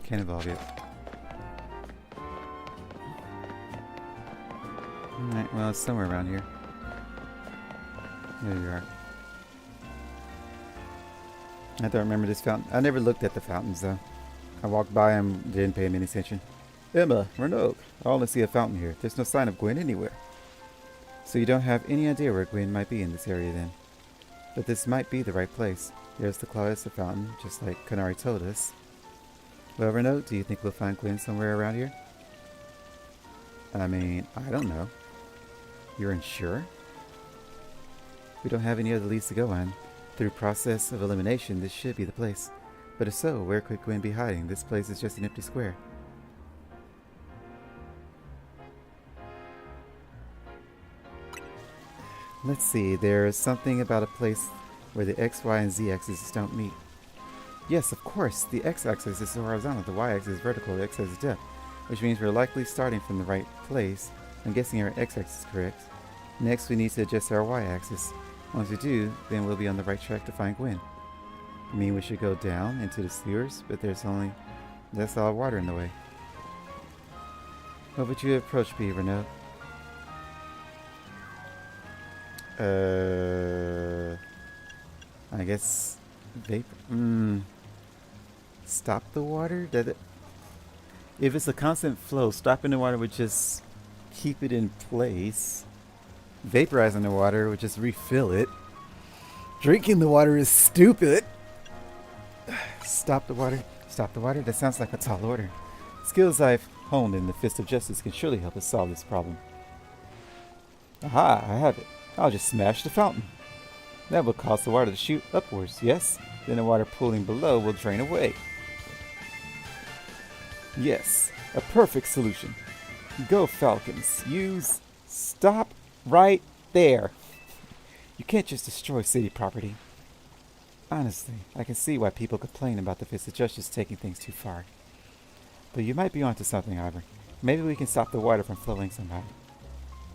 Can't evolve yet. Alright, well, it's somewhere around here. There you are. I don't remember this fountain. I never looked at the fountains, though. I walked by them, didn't pay them any attention. Emma, Renault, I only see a fountain here. There's no sign of Gwen anywhere. So you don't have any idea where Gwen might be in this area, then. But this might be the right place. There's the Claudia fountain, just like Canary told us. Well, Renault, do you think we'll find Gwen somewhere around here? I mean, I don't know. You're unsure? We don't have any other leads to go on. Through process of elimination, this should be the place. But if so, where could Gwen be hiding? This place is just an empty square. Let's see, there's something about a place where the X, Y, and Z axes don't meet. Yes, of course, the X axis is horizontal, the Y axis is vertical, the X axis is depth, which means we're likely starting from the right place. I'm guessing our X axis is correct. Next, we need to adjust our Y axis. Once we do, then we'll be on the right track to find Gwen. I mean, we should go down into the sewers, but that's all water in the way. What would you approach me, Renault? I guess vapor. Stop the water? If it's a constant flow, stopping the water would just keep it in place. Vaporizing the water would just refill it. Drinking the water is stupid. Stop the water. Stop the water? That sounds like a tall order. Skills I've honed in the Fist of Justice can surely help us solve this problem. Aha, I have it. I'll just smash the fountain. That will cause the water to shoot upwards, yes? Then the water pooling below will drain away. Yes, a perfect solution. Go Falcons, use... Stop right there. You can't just destroy city property. Honestly, I can see why people complain about the Fist of Justice taking things too far. But you might be onto something, Ivor. Maybe we can stop the water from flowing somehow.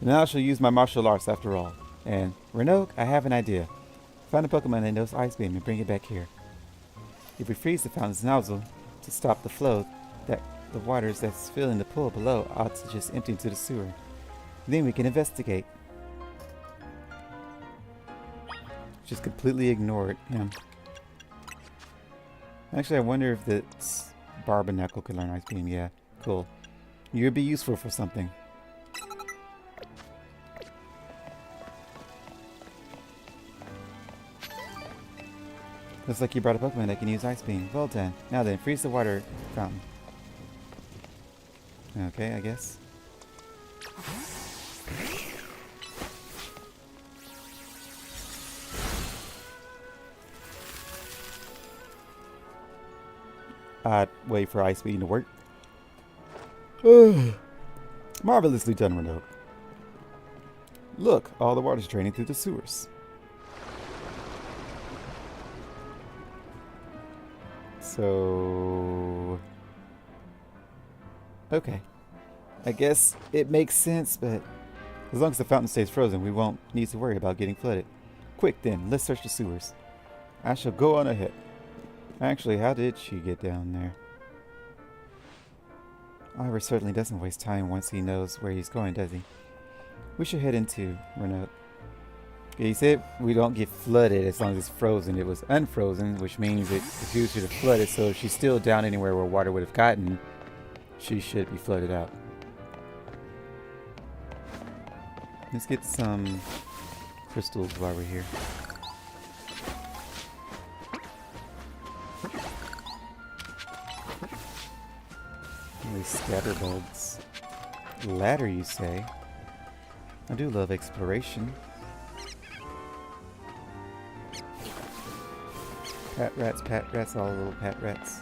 And I shall use my martial arts after all. And, Renault, I have an idea. Find a Pokemon that knows Ice Beam and bring it back here. If we freeze the fountain's nozzle to stop the flow, the waters that's filling the pool below ought to just empty into the sewer. Then we can investigate. Just completely ignored him. Actually, I wonder if the Barbarnacle could learn Ice Beam. Yeah, cool. You'd be useful for something. Looks like you brought a Pokemon that can use Ice Beam. Well done. Now then, freeze the water fountain. Okay, I guess. I'd wait for Ice Beam to work. Marvelously done, Renault. Look, all the water's draining through the sewers. So... okay. I guess it makes sense, but as long as the fountain stays frozen, we won't need to worry about getting flooded. Quick then, let's search the sewers. I shall go on ahead. Actually, how did she get down there? Ivor certainly doesn't waste time once he knows where he's going, does he? We should head into Renault. Okay, he said we don't get flooded as long as it's frozen. It was unfrozen, which means it refused to flood it, so if she's still down anywhere where water would have gotten, she should be flooded out. Let's get some crystals while we're here. These scatterbugs. Ladder, you say? I do love exploration. Pat rats, all little pat rats.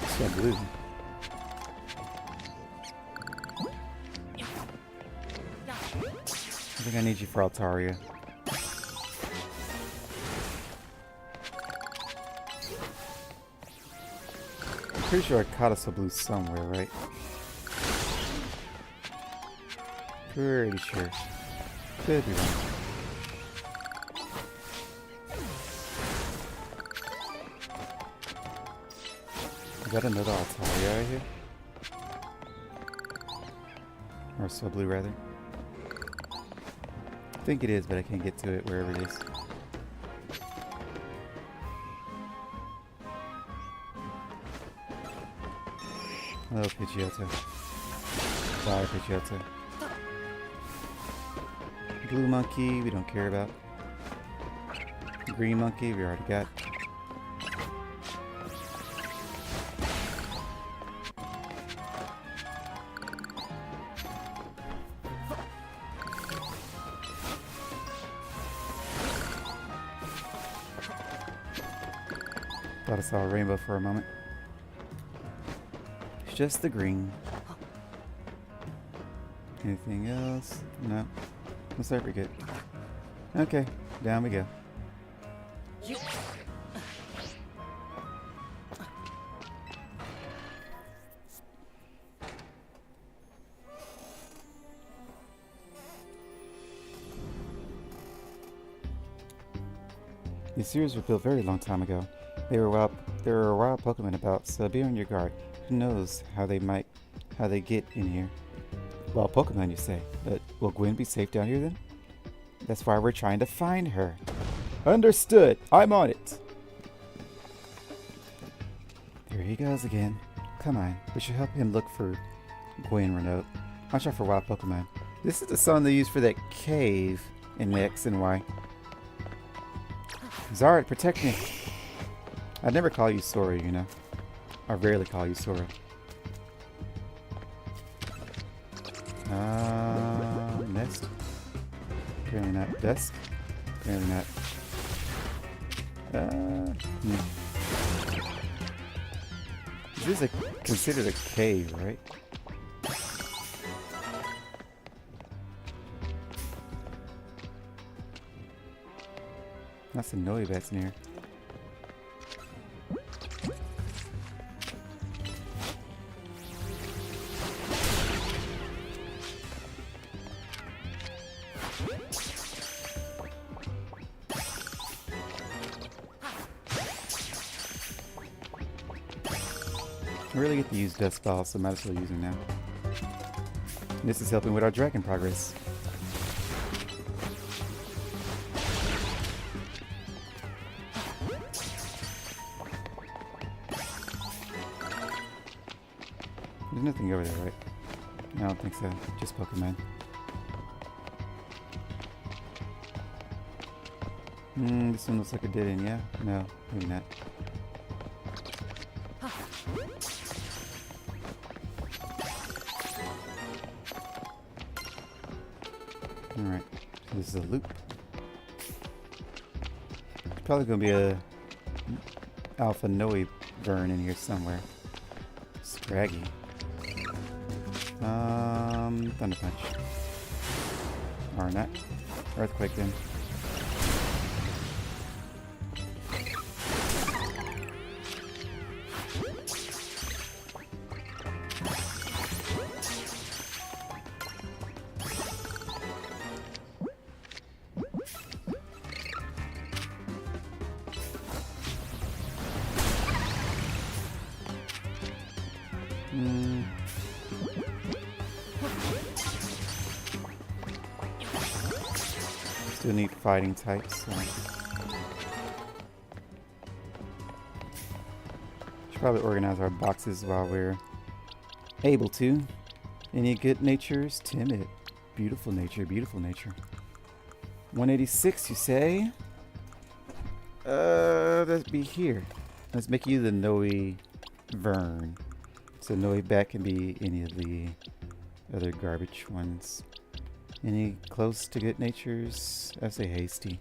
It's got blue. I think I need you for Altaria. I'm pretty sure I caught us a blue somewhere, right? Pretty sure. Could be wrong. Is that another Altaria right here? Or Swablu, rather. I think it is, but I can't get to it wherever it is. Hello, Pidgeotto. Bye, Pidgeotto. Blue monkey, we don't care about. Green monkey, we already got. Thought I saw a rainbow for a moment. It's just the green. Anything else? No. Looks like we're good. Okay, down we go. These sewers were built a very long time ago. There were wild Pokemon about, so be on your guard. Who knows how they get in here? Wild Pokemon, you say? But will Gwen be safe down here then? That's why we're trying to find her. Understood. I'm on it. Here he goes again. Come on, we should help him look for Gwen Renault. Watch out for wild Pokemon. This is the song they use for that cave in X and Y. Zard, protect me. I never call you Sora, you know. I rarely call you Sora. Nest. Apparently not. Desk. Apparently not. This is considered a cave, right? That's a Noe bats in here. I really get to use Dust Ball, so might as well use them now. And this is helping with our dragon progress. There's nothing over there, right? I don't think so. Just Pokemon. This one looks like a dead end, yeah? No, maybe not. Alright, so this is a loop. There's probably going to be a Alpha Noe burn in here somewhere. Scraggy. Thunder Punch. Or not. Earthquake then. Still need fighting types. So. Should probably organize our boxes while we're able to. Any good natures? Timid. Beautiful nature, beautiful nature. 186, you say? That'd be here. Let's make you the Noe Vern. So Noe Bat can be any of the other garbage ones. Any close to good natures? I say hasty.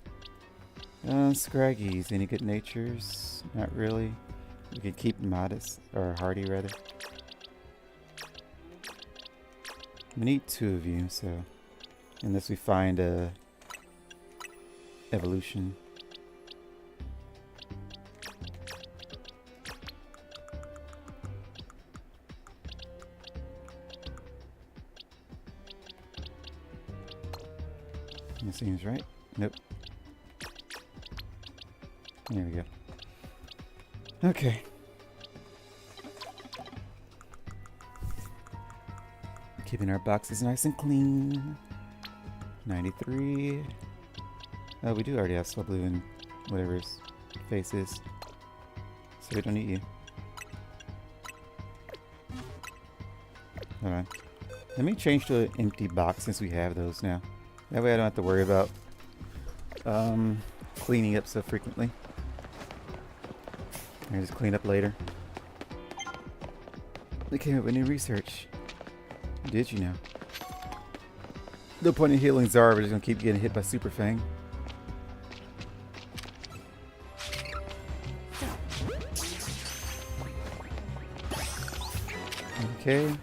Scraggies, any good natures? Not really. We could keep modest, or hardy rather. We need 2 of you, so unless we find a evolution. That seems right. Nope. There we go. Okay. Keeping our boxes nice and clean. 93. Oh, we do already have Swablu and whatever his face is. So we don't need you. Hold on. Let me change to an empty box since we have those now. That way I don't have to worry about cleaning up so frequently. I just clean up later. They came up with new research. Did you know? No point in healing Zara, we're just gonna keep getting hit by Super Fang. Okay.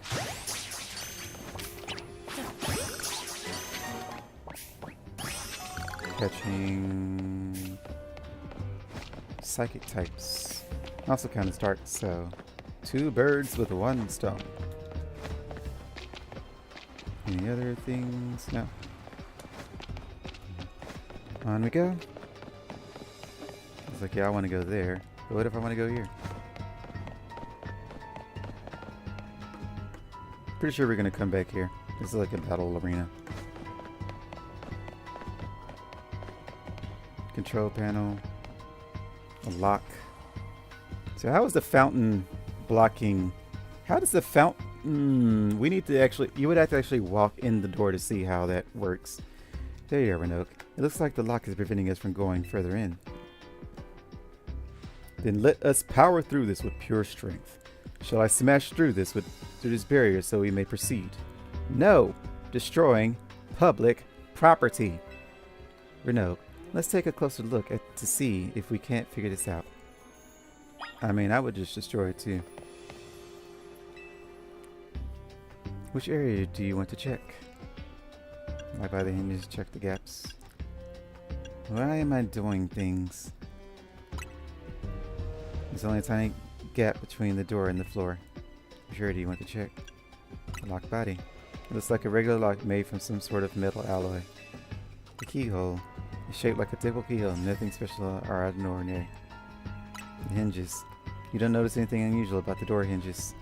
Catching psychic types. Also kind of starts, so 2 birds with 1 stone. Any other things? No. On we go. It's like, yeah, I want to go there. But what if I want to go here? Pretty sure we're going to come back here. This is like a battle arena. Control panel. A lock. So how is the fountain blocking? How does the fountain... we need to actually... You would have to actually walk in the door to see how that works. There you are, Renoke. It looks like the lock is preventing us from going further in. Then let us power through this with pure strength. Shall I smash through this barrier so we may proceed? No! Destroying public property. Renoke, let's take a closer look to see if we can't figure this out. I mean, I would just destroy it too. Which area do you want to check? Right by the hinges, check the gaps. Why am I doing things? There's only a tiny gap between the door and the floor. Which area do you want to check? The lock body. It looks like a regular lock made from some sort of metal alloy. The keyhole is shaped like a typical keyhole, nothing special or out of the ordinary. The hinges. You don't notice anything unusual about the door hinges.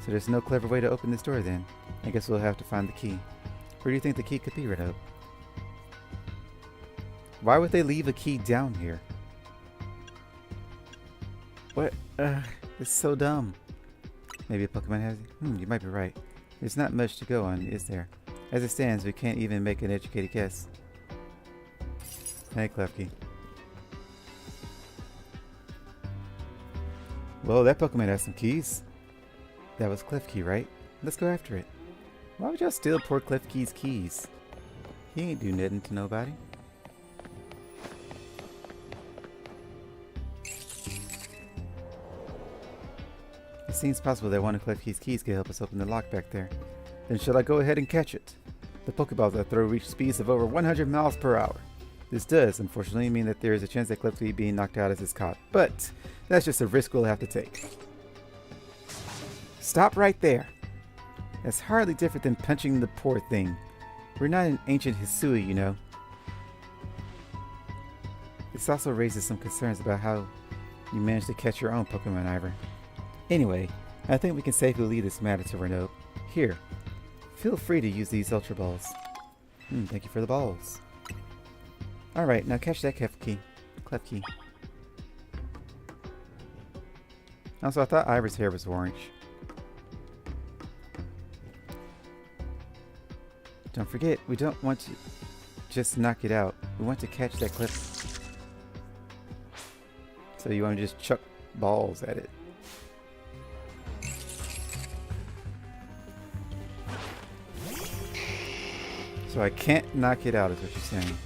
So there's no clever way to open this door then. I guess we'll have to find the key. Where do you think the key could be, Renoke? Why would they leave a key down here? What? It's so dumb. Maybe a Pokemon has it? You might be right. There's not much to go on, is there? As it stands, we can't even make an educated guess. Hey, Klefki. Well, that Pokemon has some keys. That was Klefki, right? Let's go after it. Why would y'all steal poor Klefki's keys? He ain't do nothing to nobody. It seems possible that one of Klefki's keys could help us open the lock back there. Then shall I go ahead and catch it? The Pokeballs I throw reach speeds of over 100 miles per hour. This does, unfortunately, mean that there is a chance that Klefki being knocked out is caught, but that's just a risk we'll have to take. Stop right there. That's hardly different than punching the poor thing. We're not an ancient Hisui, you know. This also raises some concerns about how you managed to catch your own Pokemon, Ivor. Anyway, I think we can safely leave this matter to Renoke. Here, feel free to use these Ultra Balls. Thank you for the balls. Alright, now catch that Klefki. Also, I thought Ivor's hair was orange. Don't forget, we don't want to just knock it out. We want to catch that Klefki. So you want to just chuck balls at it. So I can't knock it out is what you're saying.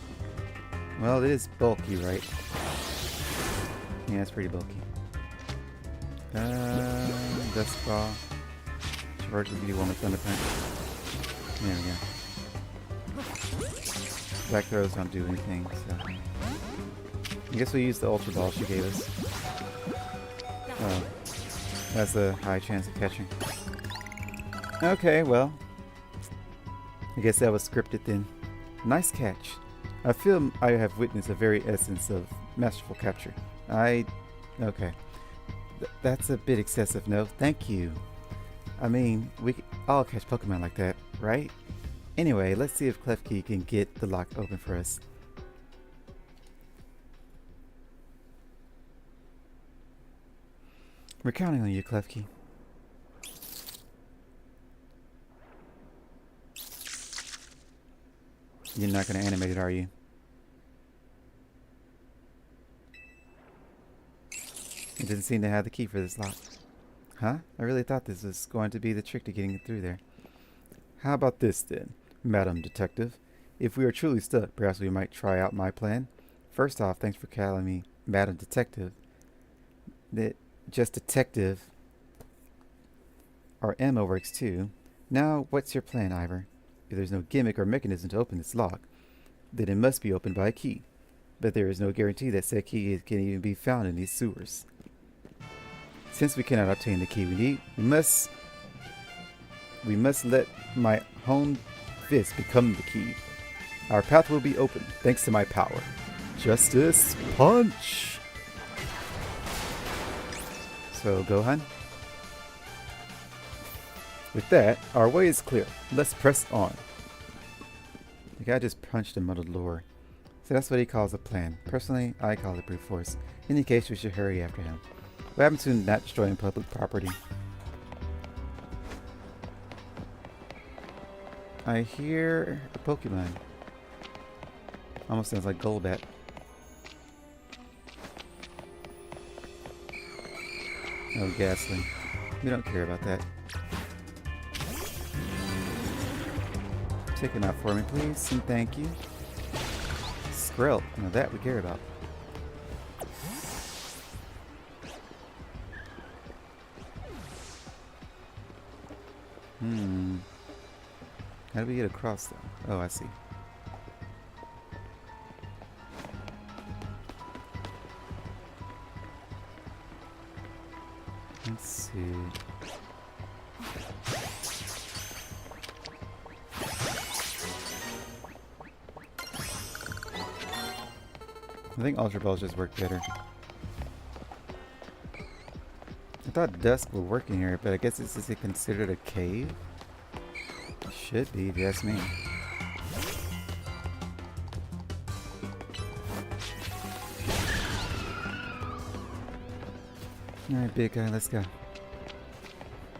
Well, it is bulky, right? Yeah, it's pretty bulky. Dust Ball. Charge will be one with Thunder Punch. There we go. Black Throws don't do anything, so... I guess we use the Ultra Ball she gave us. Oh. That's a high chance of catching. Okay, well... I guess that was scripted then. Nice catch. I feel I have witnessed a very essence of masterful capture. Okay. That's a bit excessive, no? Thank you. I mean, we all catch Pokemon like that, right? Anyway, let's see if Klefki can get the lock open for us. We're counting on you, Klefki. You're not going to animate it, are you? It doesn't seem to have the key for this lock. Huh? I really thought this was going to be the trick to getting it through there. How about this then, Madam Detective? If we are truly stuck, perhaps we might try out my plan. First off, thanks for calling me Madam Detective. Just Detective. Our Emma works too. Now, what's your plan, Ivor? If there's no gimmick or mechanism to open this lock, then it must be opened by a key. But there is no guarantee that said key can even be found in these sewers. Since we cannot obtain the key we need, we must let my honed fist become the key. Our path will be open thanks to my power. Justice Punch! So, Gohan? With that, our way is clear. Let's press on. The guy just punched him out of the lore. So that's what he calls a plan. Personally, I call it brute force. In any case, we should hurry after him. What happened to not destroying public property? I hear a Pokemon. Almost sounds like Golbat. Oh, Ghastly. We don't care about that. Take him out for me, please, and thank you. Skrill. Now that we care about. How do we get across though? Oh, I see. Let's see. I think Ultra Balls just work better. I thought Dusk would work in here, but I guess this is considered a cave? Should be, if you ask me. Alright, big guy, let's go.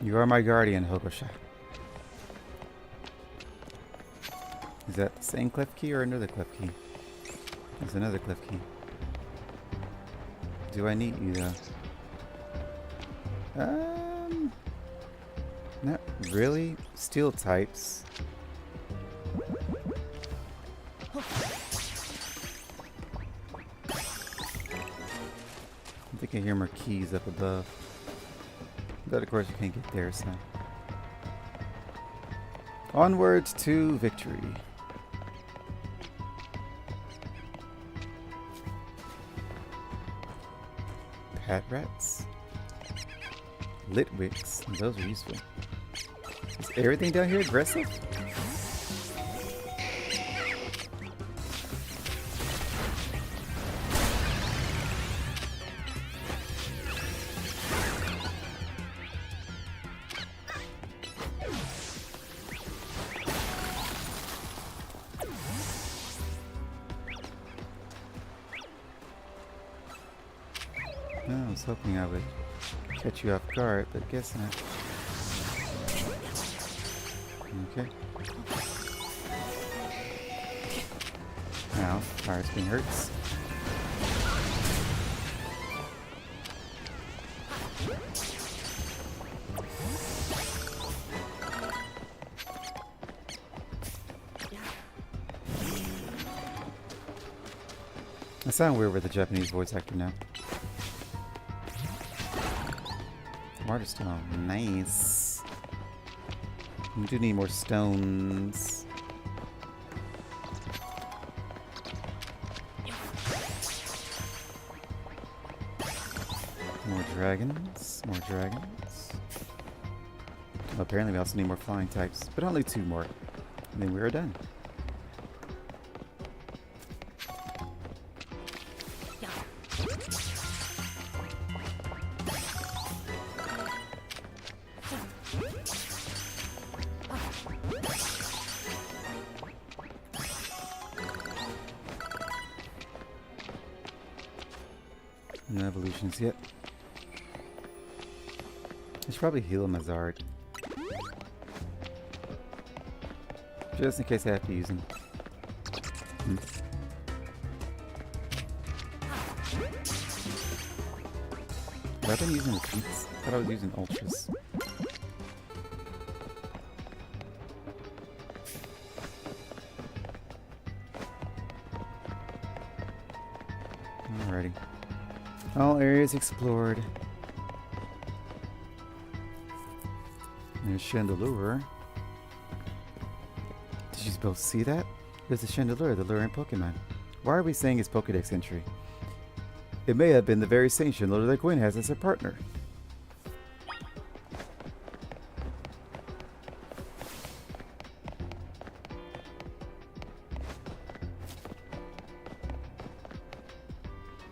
You are my guardian, Hogosha. Is that the same clef key or another clef key? There's another clef key. Do I need you though? Not really. Steel types. I think I hear more keys up above. But of course you can't get there, so. Onwards to victory. Pat rats. Lit wicks. Those are useful. Is everything down here aggressive? No, I was hoping I would catch you off guard, but guess not. Okay. Now, fire spin hurts. I sound weird with the Japanese voice actor now. Martyr stone, nice. We do need more stones. More dragons, more dragons. Well, apparently we also need more flying types, but only 2 more. And then we are done. No evolutions yet. I should probably heal him as Zard. Just in case I have to use him. Have I been using repeats? I thought I was using ultras. Alrighty. All areas explored. There's Chandelure. Did you both see that? There's the Chandelure, the luring Pokemon. Why are we saying it's Pokedex entry? It may have been the very same Chandelure that Gwen has as her partner.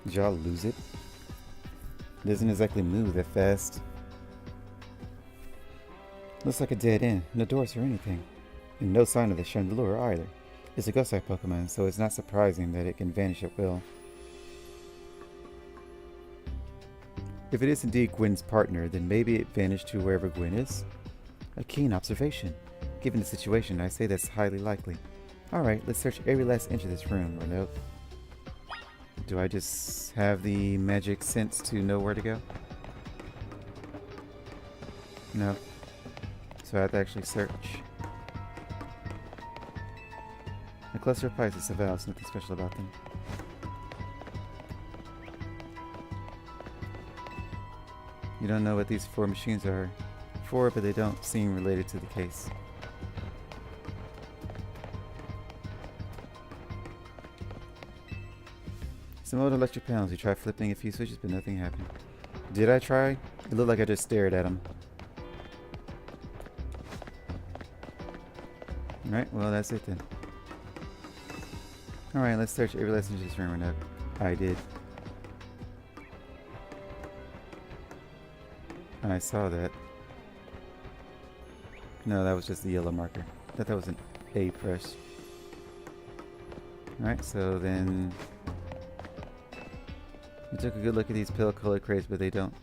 Did y'all lose it? It doesn't exactly move that fast. Looks like a dead end. No doors or anything. And no sign of the Chandelure either. It's a ghost-type Pokemon, so it's not surprising that it can vanish at will. If it is indeed Gwyn's partner, then maybe it vanished to wherever Gwyn is? A keen observation. Given the situation, I say that's highly likely. Alright, let's search every last inch of this room, or no? Do I just have the magic sense to know where to go? No. So I have to actually search. A cluster of pipes is valves, nothing special about them. You don't know what these 4 machines are for, but they don't seem related to the case. Some old electric panels. You tried flipping a few switches, but nothing happened. Did I try? It looked like I just stared at them. Alright, well that's it then. Alright, let's search every last inch of this room right now. I did. I saw that. No, that was just the yellow marker. I thought that was an A press. Alright, so then we took a good look at these pill-colored crates, but they don't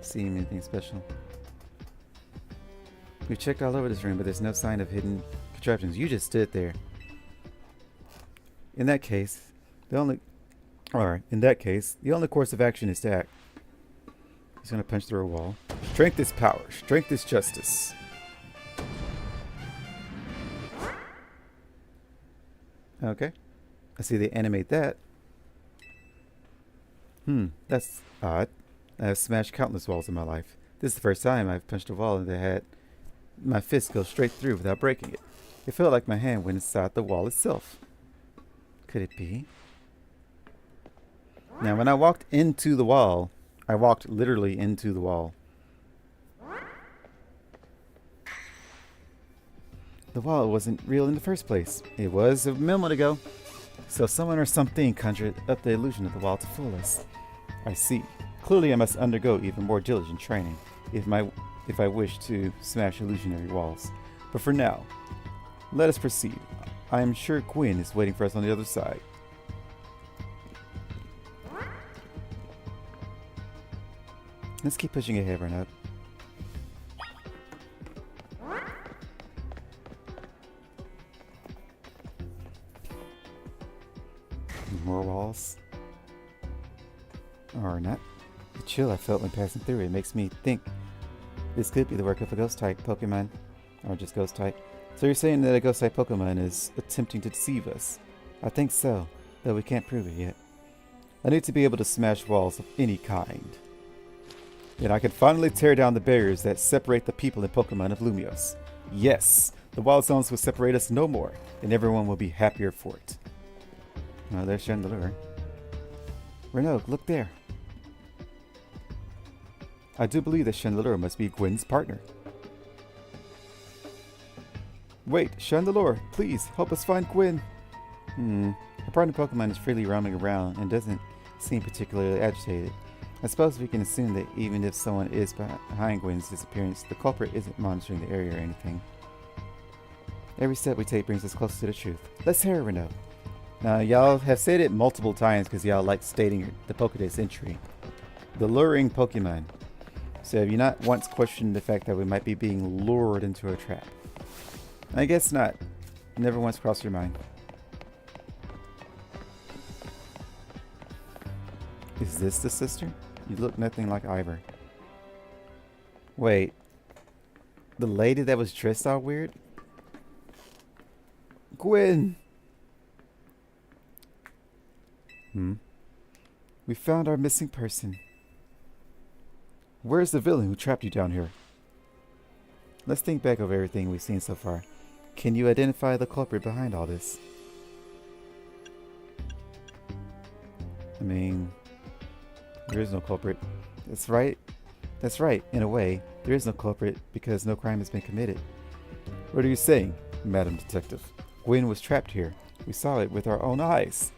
seem anything special. We checked all over this room, but there's no sign of hidden contraptions. You just stood there. In that case, the only course of action is to act. He's gonna punch through a wall. Strength is power. Strength is justice. Okay. I see they animate that. That's odd. I have smashed countless walls in my life. This is the first time I've punched a wall and had my fist go straight through without breaking it. It felt like my hand went inside the wall itself. Could it be? Now, when I walked into the wall, I walked literally into the wall. The wall wasn't real in the first place. It was a moment ago. So someone or something conjured up the illusion of the wall to fool us. I see. Clearly I must undergo even more diligent training if I wish to smash illusionary walls. But for now, let us proceed. I am sure Gwyn is waiting for us on the other side. Let's keep pushing ahead, Renat. More walls. Or not. The chill I felt when passing through it makes me think this could be the work of a ghost-type Pokemon. Or just ghost-type. So you're saying that a ghost-type Pokemon is attempting to deceive us? I think so, though we can't prove it yet. I need to be able to smash walls of any kind. Then I can finally tear down the barriers that separate the people and Pokemon of Lumios. Yes, the wild zones will separate us no more, and everyone will be happier for it. Oh, there's Chandelure. Renault, look there. I do believe that Chandelure must be Gwyn's partner. Wait, Chandelure, please help us find Gwyn. Her partner Pokemon is freely roaming around and doesn't seem particularly agitated. I suppose we can assume that even if someone is behind Gwyn's disappearance, the culprit isn't monitoring the area or anything. Every step we take brings us closer to the truth. Let's hear it, Renault. Now, y'all have said it multiple times because y'all like stating the Pokédex entry. The luring Pokemon. So have you not once questioned the fact that we might be being lured into a trap? I guess not. Never once crossed your mind. Is this the sister? You look nothing like Ivor. Wait. The lady that was dressed all weird? Gwyn! We found our missing person. Where's the villain who trapped you down here? Let's think back over everything we've seen so far. Can you identify the culprit behind all this? I mean, there is no culprit. That's right. That's right, in a way. There is no culprit because no crime has been committed. What are you saying, Madam Detective? Gwyn was trapped here. We saw it with our own eyes.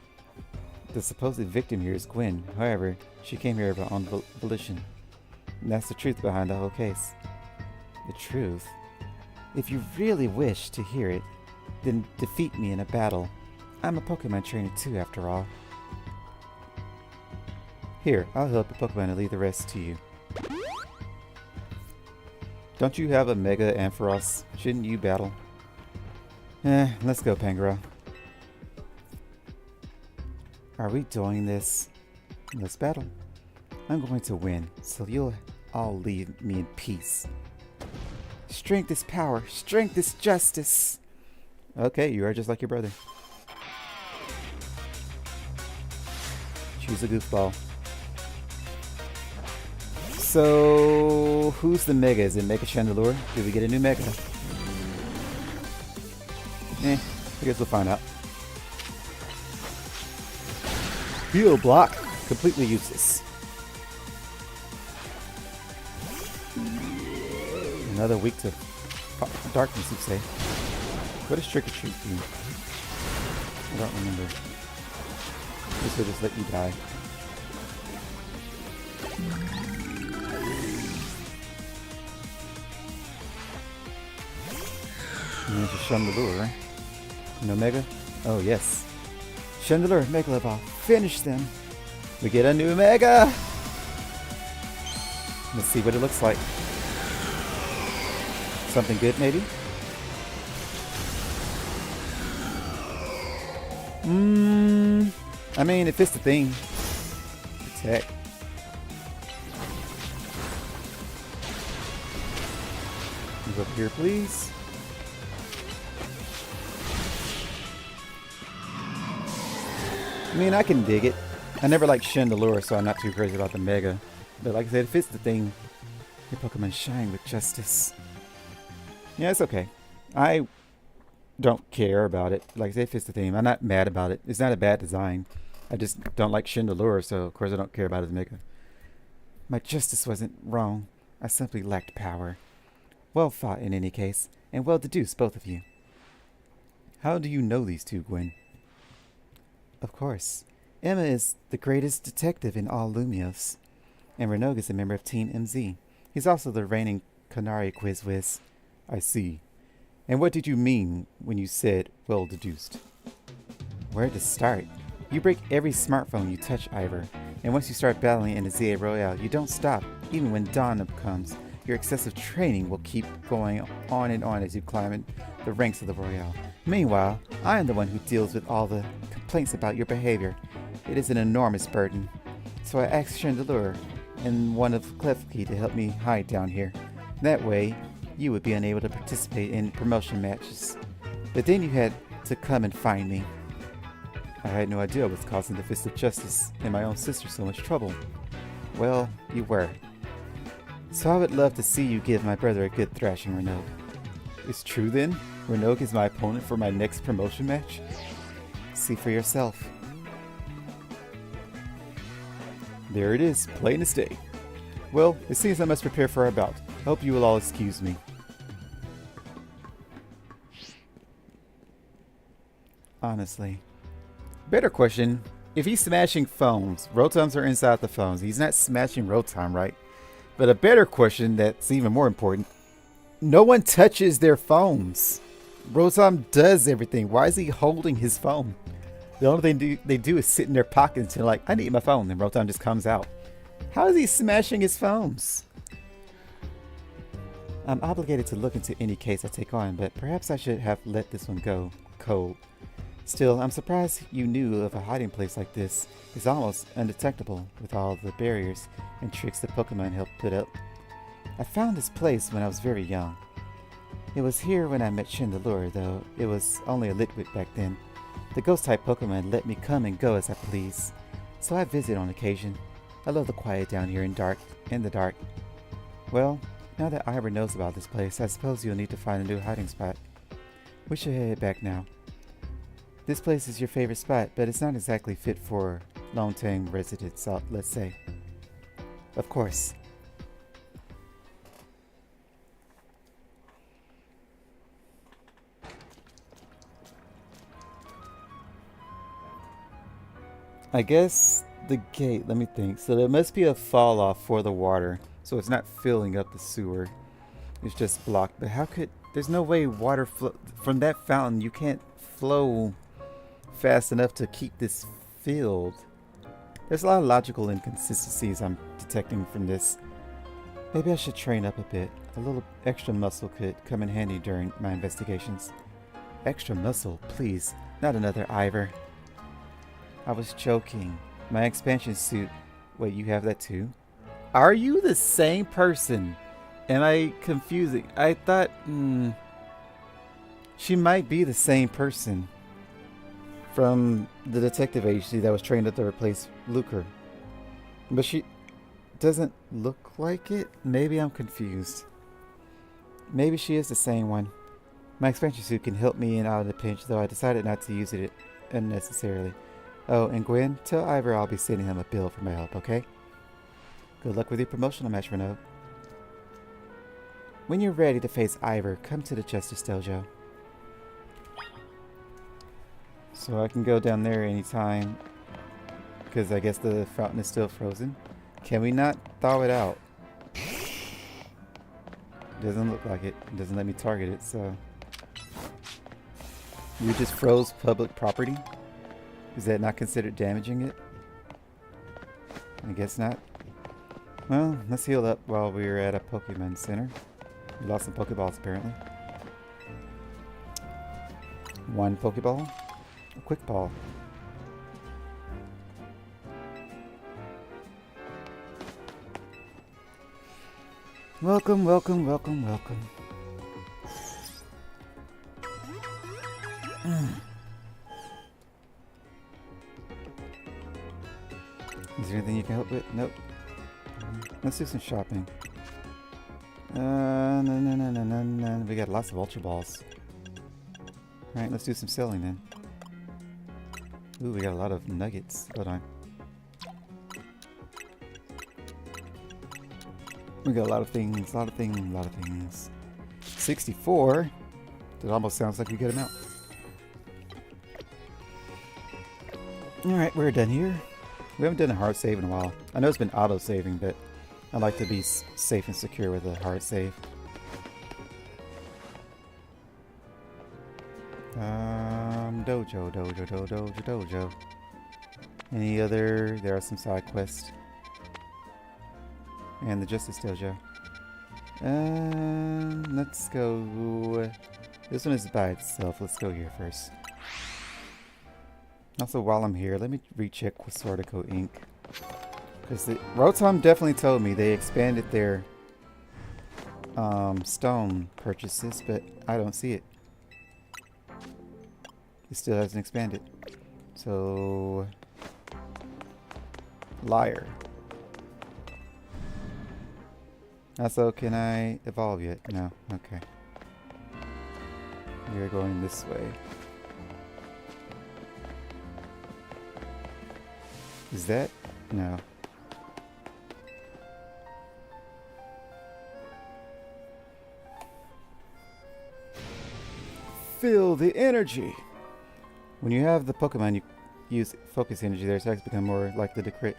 The supposed victim here is Gwyn. However, she came here of her own volition. And that's the truth behind the whole case. The truth? If you really wish to hear it, then defeat me in a battle. I'm a Pokemon trainer too, after all. Here, I'll help the Pokemon and leave the rest to you. Don't you have a Mega Ampharos? Shouldn't you battle? Let's go, Pangoro. Are we doing this? Let's battle. I'm going to win, so you'll all leave me in peace. Strength is power. Strength is justice. Okay, you are just like your brother. Choose a goofball. So, who's the Mega? Is it Mega Chandelure? Did we get a new Mega? I guess we'll find out. Heal block. Completely useless. Another week to darkness, you say. What does Trick or Treat do? I don't remember. This will just let you die. And there's a Chandelure, right? No Mega? Oh, yes. Chandelure, Mega Ball. Finish them. We get a new Mega! Let's see what it looks like. Something good, maybe? I mean, if it's the thing. Protect. Move up here, please. I mean, I can dig it. I never liked Chandelure, so I'm not too crazy about the Mega. But like I said, if it's the thing, your Pokemon shine with justice. Yeah, it's okay. I don't care about it. Like I said, if it's the theme, I'm not mad about it. It's not a bad design. I just don't like Chandelure, so of course I don't care about his Mega. My justice wasn't wrong. I simply lacked power. Well fought in any case, and well deduced, both of you. How do you know these two, Gwen? Of course. Emma is the greatest detective in all Lumios. And Renog is a member of Team MZ. He's also the reigning Canary Quiz Whiz. I see. And what did you mean when you said well deduced? Where to start? You break every smartphone you touch, Ivor. And once you start battling in the ZA Royale, you don't stop, even when dawn comes. Your excessive training will keep going on and on as you climb in the ranks of the Royale. Meanwhile, I am the one who deals with all the complaints about your behavior. It is an enormous burden. So I asked Chandelure and one of Klefki to help me hide down here. That way, you would be unable to participate in promotion matches. But then you had to come and find me. I had no idea I was causing the Fist of Justice and my own sister so much trouble. Well, you were. So I would love to see you give my brother a good thrashing, Renog. It's true then? Renog is my opponent for my next promotion match? See for yourself. There it is, plain as day. Well, it seems I must prepare for our bout. I hope you will all excuse me. Honestly. Better question. If he's smashing phones, Rotums are inside the phones. He's not smashing Rotom, right? But a better question that's even more important. No one touches their phones. Rotom does everything. Why is he holding his phone? The only thing they do is sit in their pockets and like, I need my phone. And Rotom just comes out. How is he smashing his phones? I'm obligated to look into any case I take on, but perhaps I should have let this one go cold. Still, I'm surprised you knew of a hiding place like this. It's almost undetectable with all the barriers and tricks the Pokemon helped put up. I found this place when I was very young. It was here when I met Chandelure, though it was only a Litwick back then. The ghost-type Pokemon let me come and go as I please, so I visit on occasion. I love the quiet down here in the dark. Well, now that Ivor knows about this place, I suppose you'll need to find a new hiding spot. We should head back now. This place is your favorite spot, but it's not exactly fit for long-time residents, let's say. Of course. I guess the gate, let me think. So there must be a fall off for the water. So it's not filling up the sewer. It's just blocked. But how could, there's no way water flow, from that fountain you can't flow fast enough to keep this filled. There's a lot of logical inconsistencies I'm detecting from this. Maybe I should train up a bit. A little extra muscle could come in handy during my investigations. Extra muscle, please. Not another Ivor. I was joking. My expansion suit. Wait, you have that too? Are you the same person? Am I confusing? I thought, she might be the same person from the detective agency that was trained up to replace Luker. But she doesn't look like it? Maybe I'm confused. Maybe she is the same one. My expansion suit can help me in out of the pinch, though I decided not to use it unnecessarily. Oh, and Gwen, tell Ivor I'll be sending him a bill for my help, okay? Good luck with your promotional match, Renaud. When you're ready to face Ivor, come to the Justice Dojo. So I can go down there anytime, because I guess the fountain is still frozen. Can we not thaw it out? Doesn't look like it. It doesn't let me target it, so... You just froze public property? Is that not considered damaging it? I guess not. Well, let's heal up while we're at a Pokemon Center. We lost some Pokeballs apparently. One Pokeball. A Quick Ball. Welcome, welcome, welcome, welcome. Is there anything you can help with? Nope. Let's do some shopping. No. We got lots of Ultra Balls. Alright, let's do some selling then. Ooh, we got a lot of nuggets. Hold on. We got a lot of things, a lot of things. 64? That almost sounds like a good amount. Alright, we're done here. We haven't done a hard save in a while. I know it's been auto-saving, but I like to be safe and secure with a hard save. Dojo. Any other? There are some side quests. And the Justice Dojo. Let's go... This one is by itself. Let's go here first. Also, while I'm here, let me recheck with Sortico Inc. Because Rotom definitely told me they expanded their stone purchases, but I don't see it. It still hasn't expanded. So... Liar. Also, can I evolve yet? No. Okay. We're going this way. Is that? No. Feel the energy! When you have the Pokemon, you use focus energy, their attacks become more likely to crit.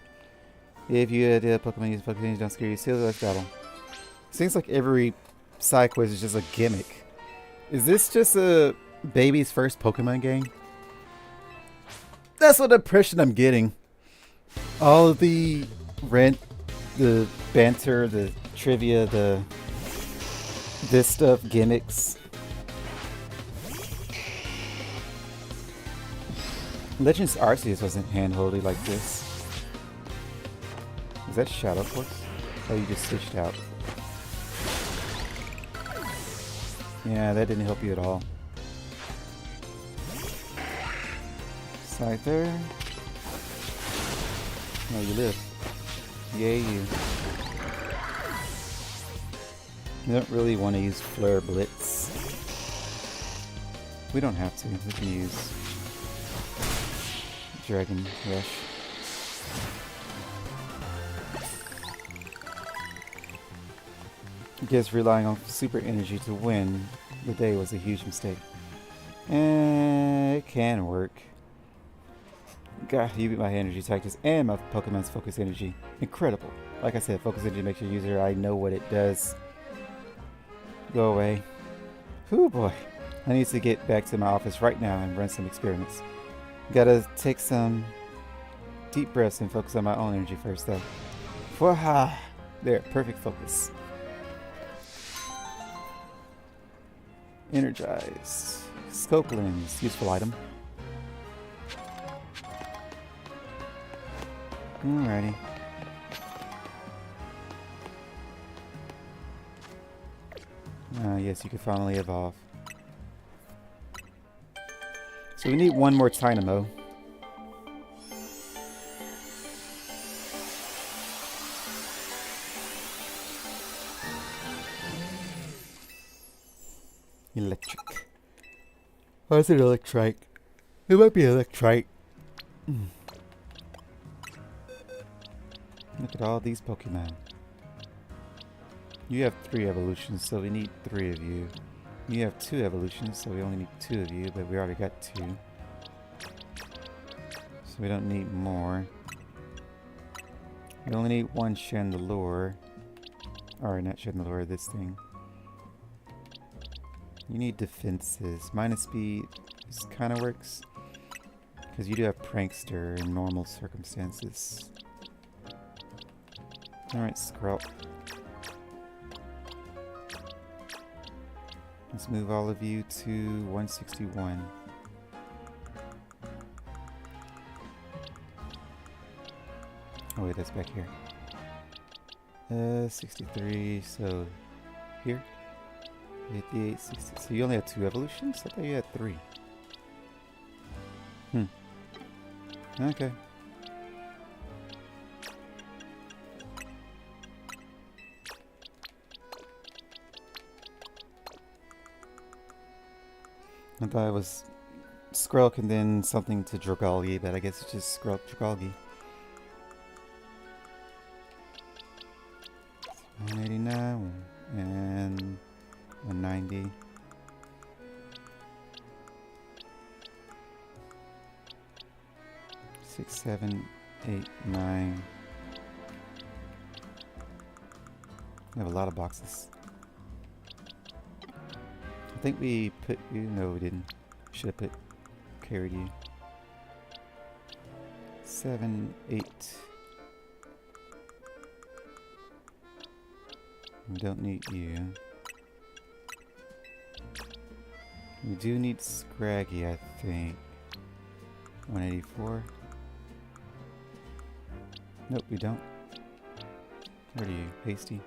If you had a Pokemon use focus energy, don't scare you, seal the last battle. Seems like every side quest is just a gimmick. Is this just a baby's first Pokemon game? That's what impression I'm getting. All of the rant, the banter, the trivia, this stuff, gimmicks. Legends Arceus wasn't handholdy like this. Is that Shadow Force? Oh, you just switched out. Yeah, that didn't help you at all. Scyther. Oh, you live. Yay, you. You don't really want to use Flare Blitz. We don't have to. We can use Dragon Rush. I guess relying on super energy to win the day was a huge mistake. It can work. God, you beat my energy tactics and my Pokemon's focus energy. Incredible. Like I said, focus energy makes your user, I know what it does. Go away. Whew, boy. I need to get back to my office right now and run some experiments. Gotta take some deep breaths and focus on my own energy first, though. Waha! There, perfect focus. Energize. Scope lens, useful item. Alrighty. Yes, you can finally evolve. So we need one more Dynamo. Electric. Or is it electrite? It might be electrite. Look at all these Pokemon. You have 3 evolutions, so we need 3 of you. You have 2 evolutions, so we only need 2 of you, but we already got 2. So we don't need more. We only need 1 Chandelure. Or not Chandelure, this thing. You need defenses. Minus speed kind of works. Because you do have Prankster in normal circumstances. Alright, Skrelp. Let's move all of you to 161. Oh wait, that's back here. 63, so here. 58, 60. So you only had 2 evolutions? I thought you had 3. Okay. I thought it was Skrelk and then something to Dragalge, but I guess it's just Skrelk Dragalge. 189 and 190. Six, 7, 8, 9. We have a lot of boxes. I think we put you. No, we didn't. Should have carried you. 7, 8. We don't need you. We do need Scraggy, I think. 184. Nope, we don't. Where are you? Hasty.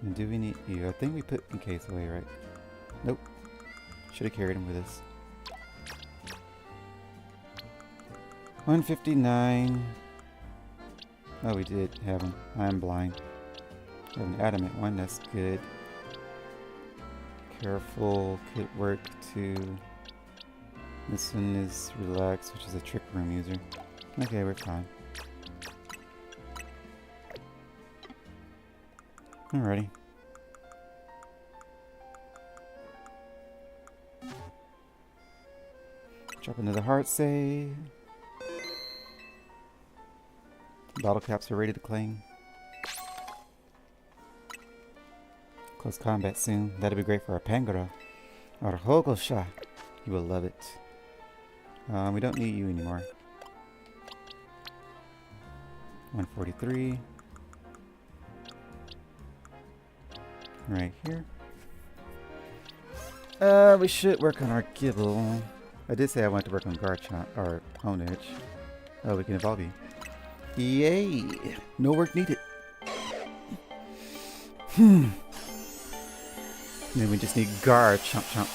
And do we need you? I think we put Encase away, right? Nope. Should have carried him with us. 159. Oh, we did have him. I'm blind. We have an adamant one. That's good. Careful could work too. This one is Relax, which is a trick room user. Okay, we're fine. Alrighty. Drop another heart save. Bottle caps are ready to claim. Close combat soon. That'll be great for our Pangara. Our Hogosha. You will love it. We don't need you anymore. 143. Right here. We should work on our Gibble. I did say I wanted to work on Garchomp or Honedge. Oh, we can evolve you. Yay! No work needed. Then we just need Garchomp.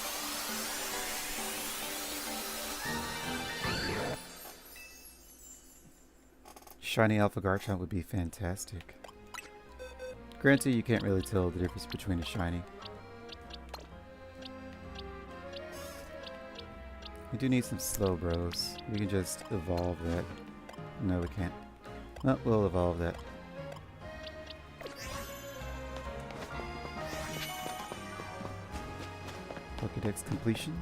Shiny Alpha Garchomp would be fantastic. Granted, you can't really tell the difference between a shiny. We do need some slow bros. We can just evolve that. No, we can't. No, we'll evolve that. Pokédex completion.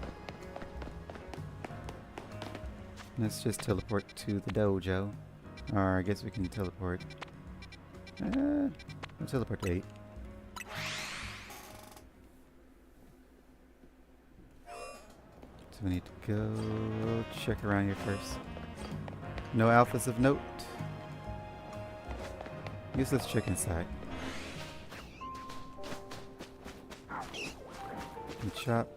Let's just teleport to the dojo. Or I guess we can teleport. We'll teleport to 8. So we need to go check around here first. No alphas of note. I guess let's check inside. And chop.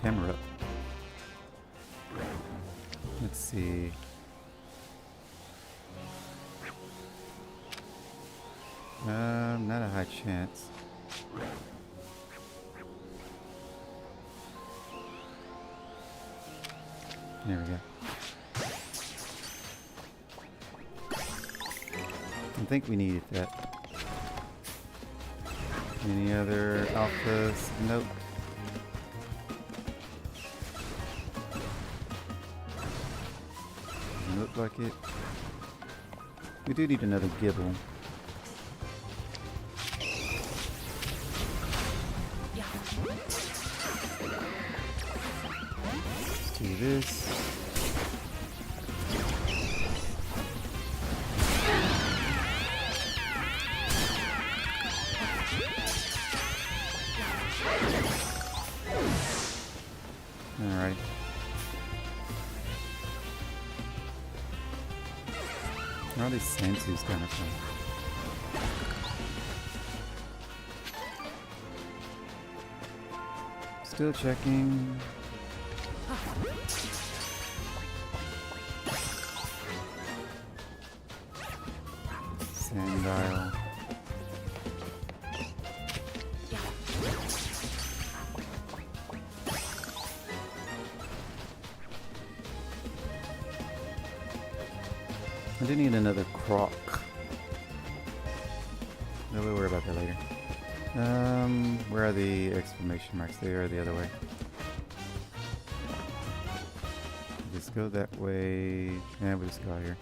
Camera up. Let's see. Not a high chance. There we go. I think we needed that. Any other alphas? Nope. Doesn't look like it. We do need another gibble. Let's do this. Alright. Where are these sensus coming from? Still checking. Sandile. I do need another croc. No, we'll worry about that later. Where are the exclamation marks? They are the other way. Just go that way. Yeah, we'll just go out here.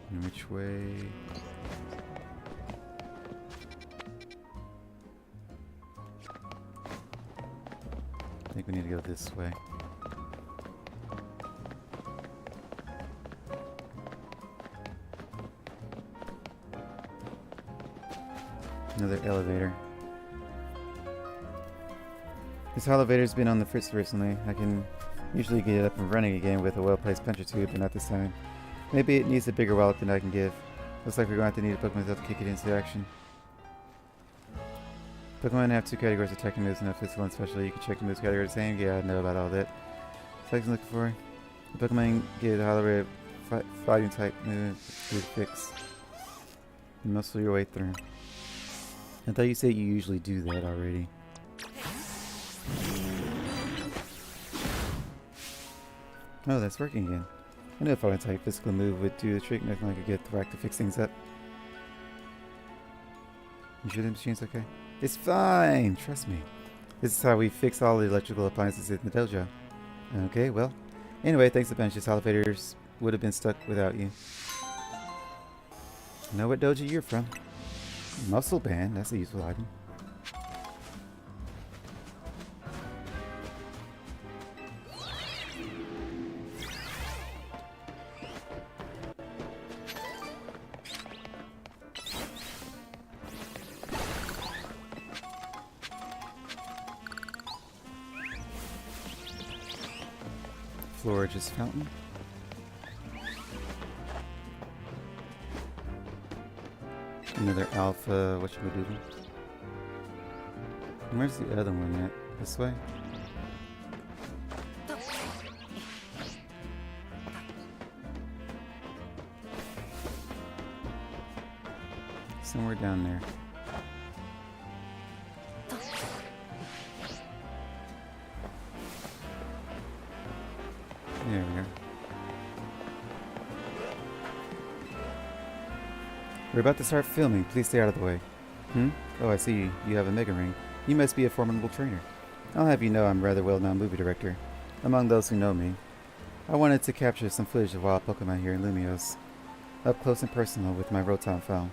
And which way? I think we need to go this way. Another elevator. This elevator's been on the fritz recently. I can usually get it up and running again with a well-placed puncher tube, but not this time. Maybe it needs a bigger wallet than I can give. Looks like we're going to have to need a Pokemon to kick it into action. Pokemon have two categories of attacking moves and a physical and special. You can check the moves category the same. Yeah, I know about all that. So I'm looking for. The Pokemon get a hollow rare fighting type move to fix. You muscle your way through. I thought you said you usually do that already. Oh, that's working again. I knew if I went type physical move would do the trick, nothing I could get Thwack to fix things up. You sure the machine's okay? It's fine, trust me. This is how we fix all the electrical appliances in the dojo. Okay, well. Anyway, thanks a bunch. These elevators would have been stuck without you. I know what dojo you're from. Muscle band, that's a useful item. Florges fountain. Another alpha, what should we do? Where's the other one at? This way? Somewhere down there. There we go. We're about to start filming. Please stay out of the way. Oh, I see. You have a Mega Ring. You must be a formidable trainer. I'll have you know I'm a rather well-known movie director. Among those who know me, I wanted to capture some footage of wild Pokemon here in Lumiose, up close and personal with my Rotom phone.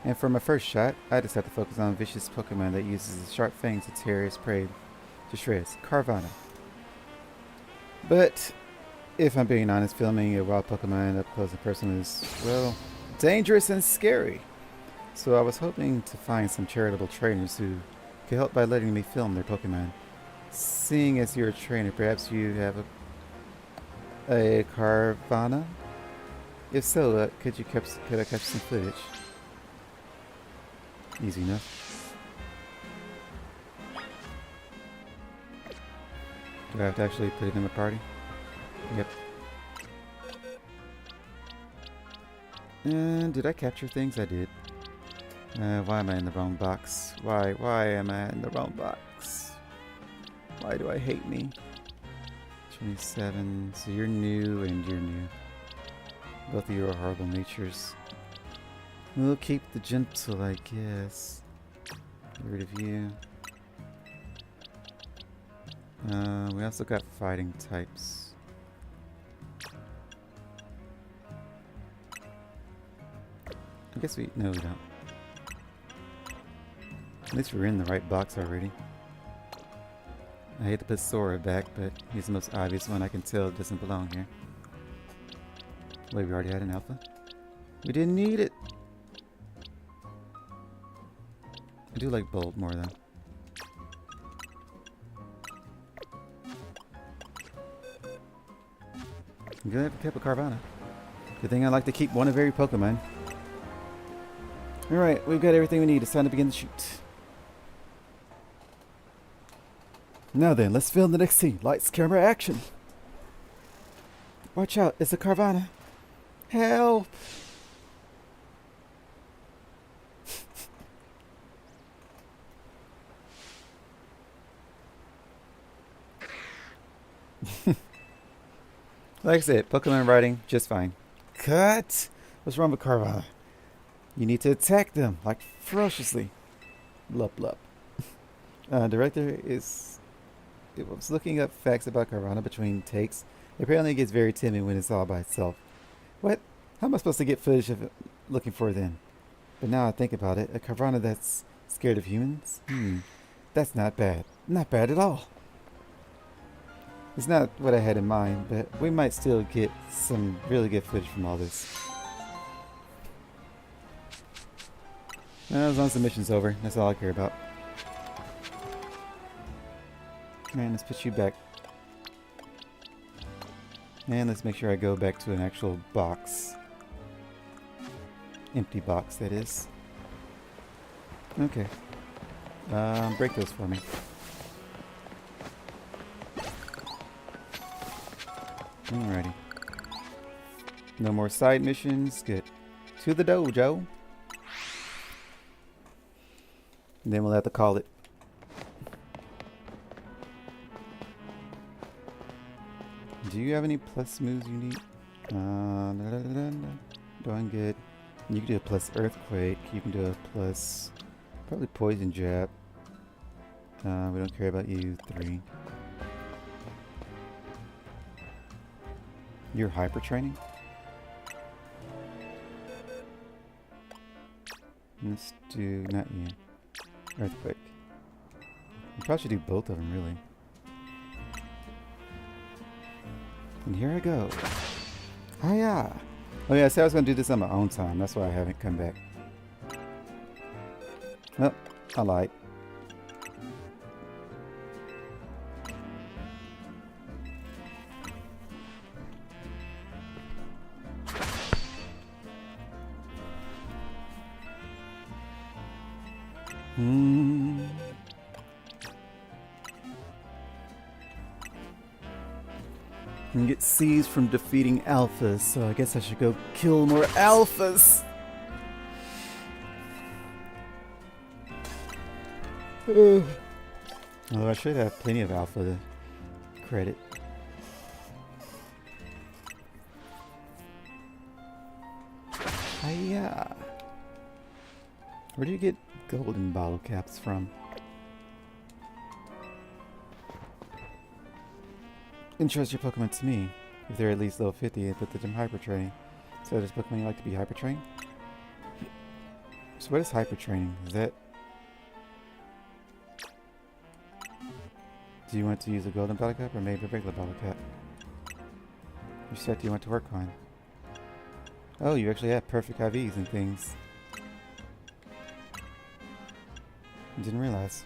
And for my first shot, I decided to focus on a vicious Pokemon that uses its sharp fangs to tear its prey to shreds, Carvana. But if I'm being honest, filming a wild Pokemon up close and personal is, well, dangerous and scary. So I was hoping to find some charitable trainers who could help by letting me film their Pokemon. Seeing as you're a trainer, perhaps you have a Carvana? If so, could I catch some footage? Easy enough. Do I have to actually put it in my party? Yep. And did I capture things? I did. Why am I in the wrong box? Why am I in the wrong box? Why do I hate me? 27, so you're new and you're new. Both of you are horrible natures. We'll keep the gentle, I guess. Get rid of you. We also got fighting types. I guess no, we don't. At least we're in the right box already. I hate to put Sora back, but he's the most obvious one I can tell doesn't belong here. Wait, we already had an alpha? We didn't need it! I do like Bolt more though. I'm gonna have to keep a Carvana. Good thing I like to keep one of every Pokemon. Alright, we've got everything we need. It's time to begin the shoot. Now then, let's film the next scene. Lights, camera, action! Watch out, it's a Carvana. Help! Like I said, Pokemon riding, just fine. Cut! What's wrong with Carvana? You need to attack them, like, ferociously. Blup blup. Director is... It was looking up facts about Carvana between takes. Apparently it gets very timid when it's all by itself. What? How am I supposed to get footage of it looking for then? But now I think about it, a Carvana that's scared of humans? That's not bad. Not bad at all. It's not what I had in mind, but we might still get some really good footage from all this. As long as the mission's over, that's all I care about. Man, let's put you back. And let's make sure I go back to an actual box. Empty box, that is. Okay. Break those for me. Alrighty. No more side missions. Good. To the dojo. And then we'll have to call it. Do you have any plus moves you need? Doing good. You can do a plus earthquake. You can do a plus probably poison jab. We don't care about you. 3. You're hyper training? Let's do not you. Earthquake. You probably should do both of them really. And here I go. Hiya! Oh yeah, I said I was going to do this on my own time. That's why I haven't come back. Well, I lied. And get C's from defeating alphas, so I guess I should go kill more alphas. Although I should have plenty of alpha to credit. Hiya! Where do you get golden bottle caps from? Entrust your Pokemon to me. If they're at least level 50, put them hyper training. So does Pokemon like to be hyper trained? So what is hyper training? Is that... Do you want to use a golden bottle cap or maybe a regular bottle cap? Which set do you want to work on? Oh, you actually have perfect IVs and things. Didn't realize.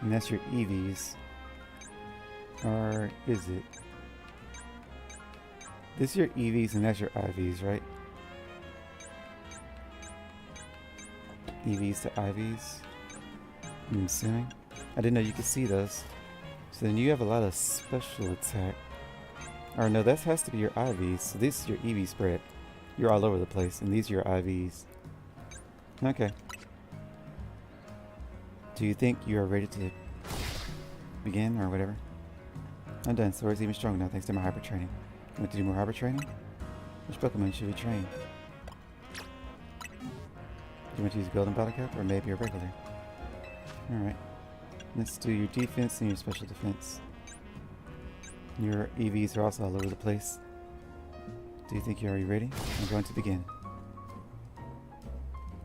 And that's your EVs. Or is it? This is your EVs and that's your IVs, right? EVs to IVs. I'm assuming. I didn't know you could see those. So then you have a lot of special attack. Or no, that has to be your IVs. So this is your EV spread. You're all over the place. And these are your IVs. Okay. Do you think you are ready to begin or whatever? I'm done. Sora's even stronger now thanks to my hyper training. You want to do more hyper training? Which Pokemon should we train? Do you want to use Golden Battle Cap or maybe a regular? Alright. Let's do your defense and your special defense. Your EVs are also all over the place. Do you think you're already ready? I'm going to begin.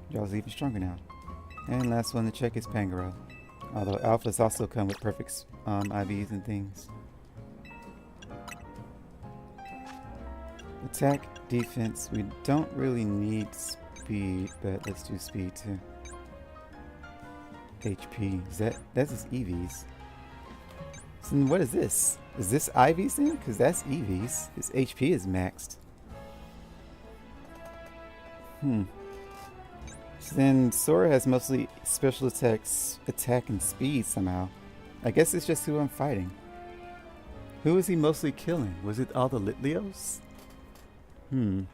Y'all's even stronger now. And last one to check is Pangoro. Although alphas also come with perfect IVs and things. Attack, defense. We don't really need speed, but let's do speed too. HP. That's his EVs. So then what is this? Is this IVs then? Because that's EVs. His HP is maxed. So then Sora has mostly special attacks, attack and speed somehow. I guess it's just who I'm fighting. Who is he mostly killing? Was it all the Litleos?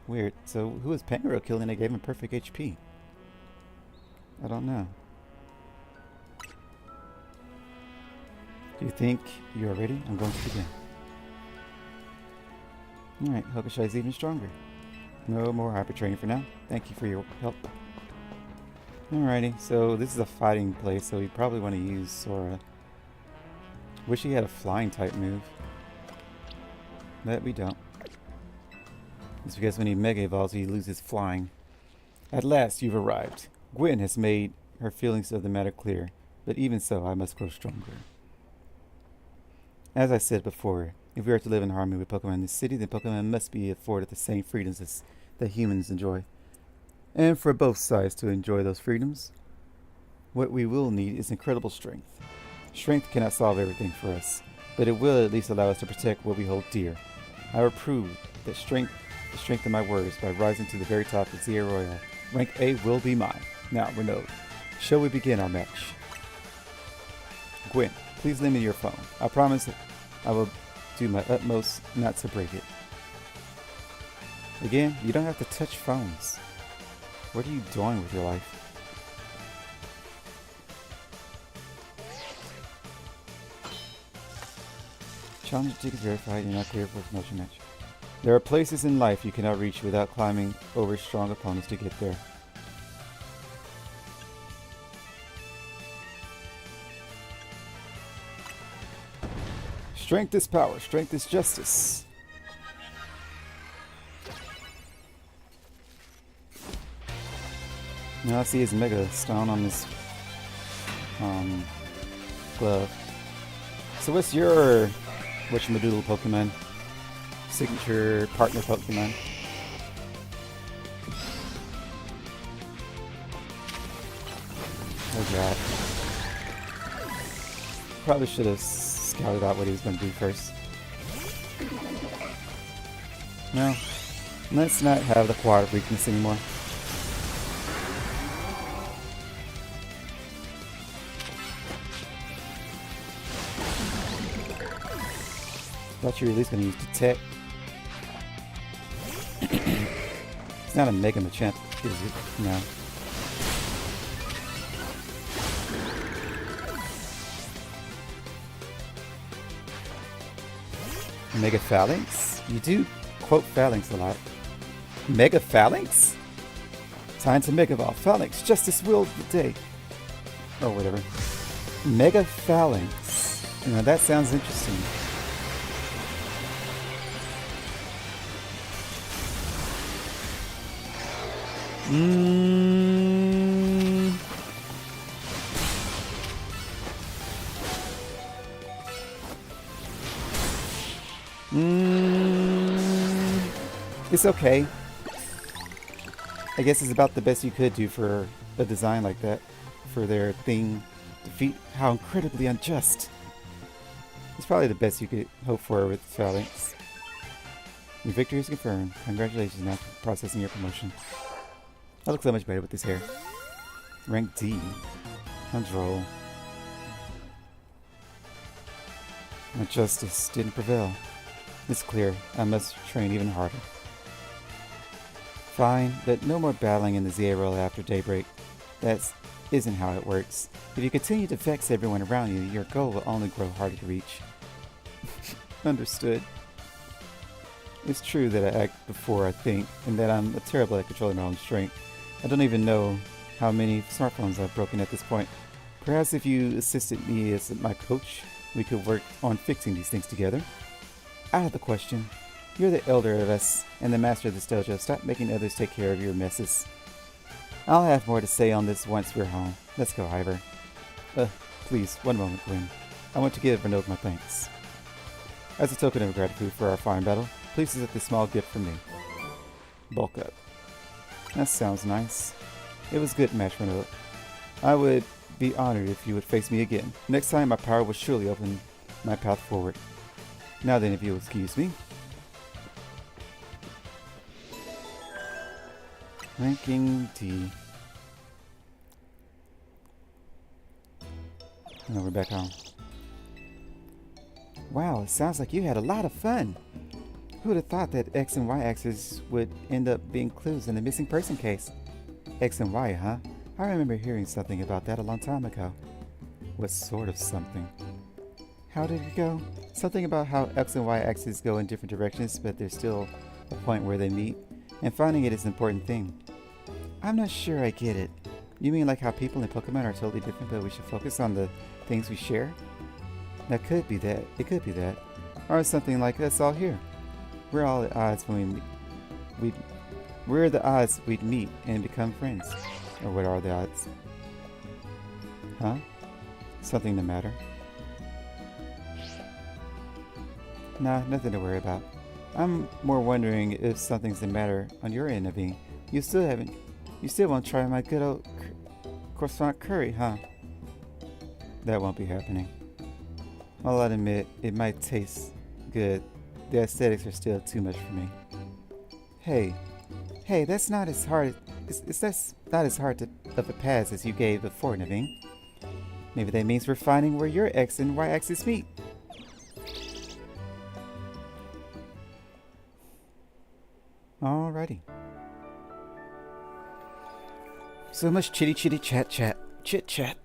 Weird. So who is Pangoro killing that gave him perfect HP? I don't know. Do you think you are ready? I'm going to begin. Alright, Hokusai is even stronger. No more hyper training for now. Thank you for your help. Alrighty, so this is a fighting place, so we probably want to use Sora. Wish he had a flying type move. But we don't. It's because when he Mega Evolves, he loses flying. At last, you've arrived. Gwen has made her feelings of the matter clear, but even so, I must grow stronger. As I said before, if we are to live in harmony with Pokemon in this city, then Pokemon must be afforded the same freedoms that humans enjoy. And for both sides to enjoy those freedoms, what we will need is incredible strength. Strength cannot solve everything for us, but it will at least allow us to protect what we hold dear. I will prove that the strength of my words by rising to the very top of Zia Royale. Rank A will be mine. Now, Renaud, shall we begin our match? Gwen, please lend me your phone. I promise I will do my utmost not to break it. Again, you don't have to touch phones. What are you doing with your life? Challenge tickets verified. You're not clear for a promotion match. There are places in life you cannot reach without climbing over strong opponents to get there. Strength is power. Strength is justice. Now I see his Mega Stone on this glove. So what's your whatchamadoodle Pokemon? Signature partner Pokemon? Oh god. Probably should have scouted out what he was going to do first. No. Let's not have the quad weakness anymore. Thought you were at least going to use Detect. It's not a Mega Machamp, is it? No. Mega Phalanx? You do quote Phalanx a lot. Mega Phalanx? Time to Mega Evolve. Phalanx, justice will the day. Or whatever. Mega Phalanx. Now that sounds interesting. It's okay. I guess it's about the best you could do for a design like that. For their thing, defeat. How incredibly unjust. It's probably the best you could hope for with Phalanx. Your victory is confirmed. Congratulations now for processing your promotion. I look so much better with this hair. Rank D. Control. My justice didn't prevail. It's clear. I must train even harder. Fine, but no more battling in the Zero after daybreak. That isn't how it works. If you continue to vex everyone around you, your goal will only grow harder to reach. Understood. It's true that I act before I think, and that I'm terrible at controlling my own strength. I don't even know how many smartphones I've broken at this point. Perhaps if you assisted me as my coach, we could work on fixing these things together. Out of the question. You're the elder of us and the master of this dojo. Stop making others take care of your messes. I'll have more to say on this once we're home. Let's go, Ivor. Please, one moment, Gwen. I want to give Renaud my thanks. As a token of gratitude for our fine battle, please accept this small gift from me. Bulk up. That sounds nice. It was good, match, Renaud. I would be honored if you would face me again. Next time, my power will surely open my path forward. Now then, if you'll excuse me. Ranking D. Now we're back home. Wow, it sounds like you had a lot of fun. Who would have thought that X and Y axes would end up being clues in the missing person case? X and Y, huh? I remember hearing something about that a long time ago. What sort of something? How did it go? Something about how X and Y axes go in different directions, but there's still a point where they meet, and finding it is an important thing. I'm not sure I get it. You mean like how people in Pokemon are totally different, but we should focus on the things we share? That could be that. It could be that. Or something like us all here. We're all at odds when we're the odds we'd meet and become friends. Or what are the odds? Huh? Something the matter? Nah, nothing to worry about. I'm more wondering if something's the matter on your end, Naveen. You still won't try my good old croissant curry, huh? That won't be happening. I'll admit, it might taste good. The aesthetics are still too much for me. Hey, that's not as hard. That's not as hard of a pass as you gave before, Naveen. Maybe that means we're finding where your X and Y axis meet. Alrighty. So much chitty chit chat.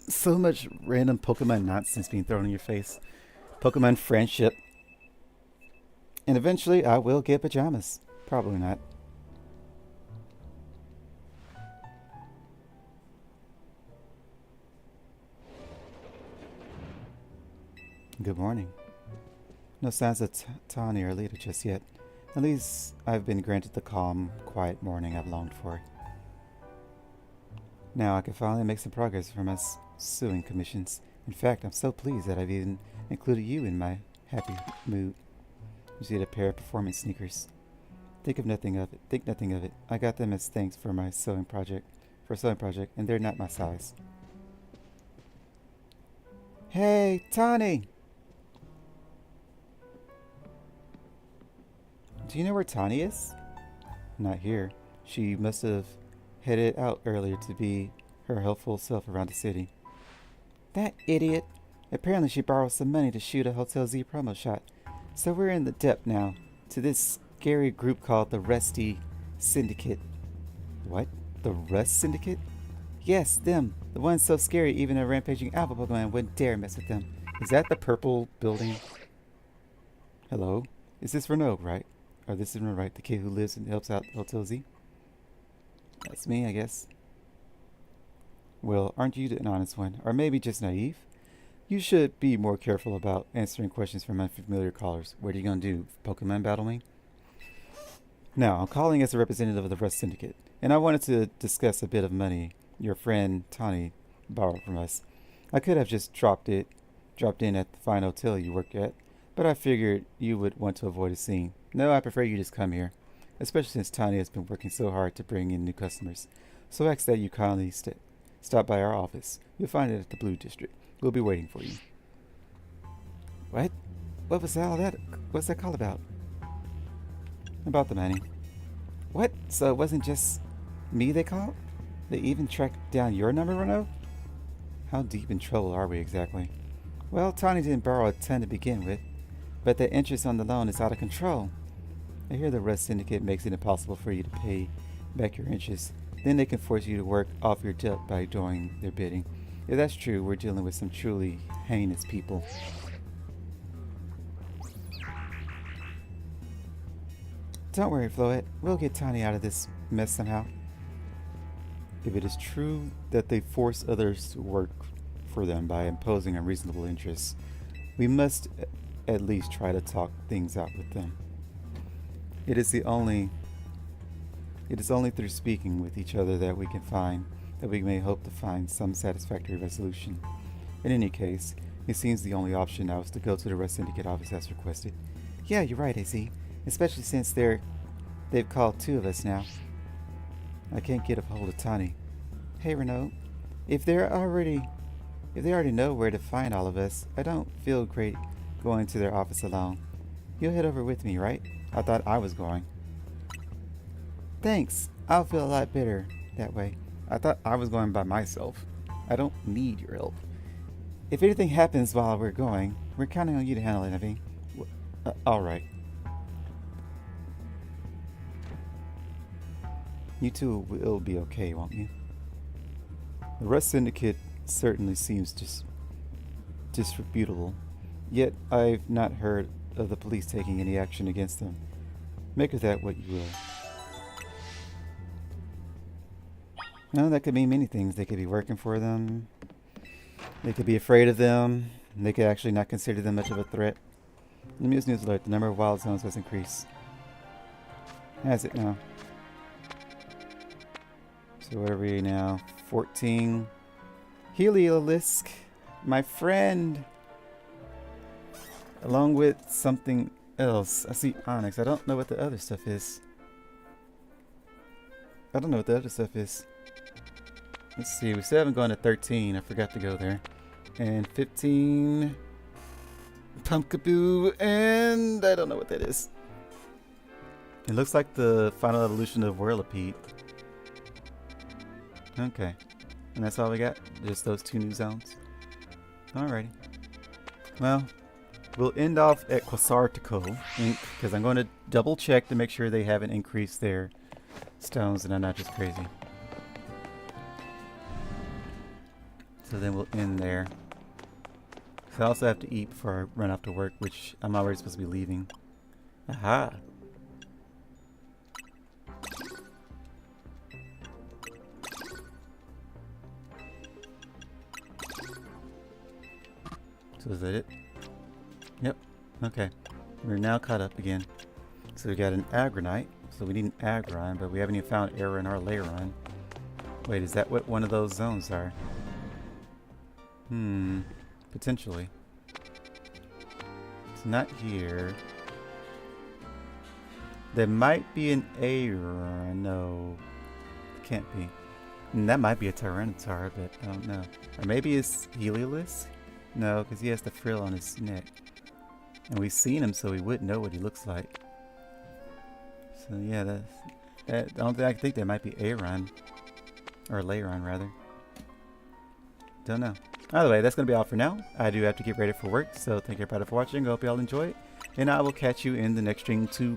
So much random Pokemon nonsense being thrown in your face. Pokemon friendship. And eventually I will get pajamas. Probably not. Good morning. No signs of Tawny or Lita just yet. At least I've been granted the calm, quiet morning I've longed for. Now I can finally make some progress for my sewing commissions. In fact, I'm so pleased that I've even included you in my happy mood. You see a pair of performance sneakers. Think nothing of it. I got them as thanks for my sewing project, and they're not my size. Hey, Tawny! Do you know where Tawny is? Not here. She must have headed out earlier to be her helpful self around the city. That idiot! Apparently she borrowed some money to shoot a Hotel Z promo shot. So we're in the depth now to this scary group called the Rusty Syndicate. What? The Rust Syndicate? Yes, them. The ones so scary even a rampaging alpha Pokemon wouldn't dare mess with them. Is that the purple building? Hello? Is this Renaud, right? Or this is Renaud, right? The kid who lives and helps out Hotel Z? That's me, I guess. Well, aren't you an honest one? Or maybe just naive? You should be more careful about answering questions from unfamiliar callers. What are you going to do? Pokemon battle me? Now, I'm calling as a representative of the Rust Syndicate, and I wanted to discuss a bit of money your friend Tawny borrowed from us. I could have just dropped in at the fine hotel you work at, but I figured you would want to avoid a scene. No, I prefer you just come here. especially since Tanya has been working so hard to bring in new customers. So I ask that you kindly stop by our office. You'll find it at the Blue District. We'll be waiting for you. What? What was all that? What's that call about? About the money. What? So it wasn't just me they called? They even tracked down your number, Renault? How deep in trouble are we exactly? Well, Tony didn't borrow a ton to begin with, but the interest on the loan is out of control. I hear the Rust Syndicate makes it impossible for you to pay back your interest. Then they can force you to work off your debt by doing their bidding. If that's true, we're dealing with some truly heinous people. Don't worry, Floette. We'll get Tiny out of this mess somehow. If it is true that they force others to work for them by imposing unreasonable interests, we must at least try to talk things out with them. It is only through speaking with each other that we may hope to find some satisfactory resolution. In any case, it seems the only option now is to go to the Rust Syndicate office as requested. Yeah, you're right, AZ. Especially since they've called 2 of us now. I can't get a hold of Tani. Hey Renault, if they already know where to find all of us, I don't feel great going to their office alone. You'll head over with me, right? I thought I was going. Thanks. I'll feel a lot better that way. I thought I was going by myself. I don't need your help. If anything happens while we're going, we're counting on you to handle it, Navi. Alright. You two will be okay, won't you? The Rust Syndicate certainly seems disreputable, yet I've not heard of the police taking any action against them. Make of that what you will. Well, that could mean many things. They could be working for them. They could be afraid of them. They could actually not consider them much of a threat. News alert. The number of wild zones has increased. Has it now? So what are we now? 14. Heliolisk, my friend. Along with something else. I see Onyx. I don't know what the other stuff is. Let's see. We still haven't gone to 13. I forgot to go there. And 15. Pumpkaboo. And I don't know what that is. It looks like the final evolution of Whirlipede. Okay. And that's all we got? Just those 2 new zones? Alrighty. Well, we'll end off at Quasartico Inc. because I'm going to double check to make sure they haven't increased their stones and I'm not just crazy. So then we'll end there. So I also have to eat before I run off to work, which I'm already supposed to be leaving. Aha! So is that it? Yep. Okay. We're now caught up again. So we got an Agronite. So we need an Agron, but we haven't even found Aron or Laron. Wait, is that what one of those zones are? Potentially. It's not here. There might be an Aron. No. It can't be. And that might be a Tyranitar, but I don't know. Or maybe it's Heliolisk? No, because he has the frill on his neck. And we've seen him, so we would know what he looks like. So yeah, I don't think that might be Aron. Or Laron, rather. Don't know. Either way, that's going to be all for now. I do have to get ready for work, so thank you everybody for watching. I hope you all enjoy it. And I will catch you in the next stream too.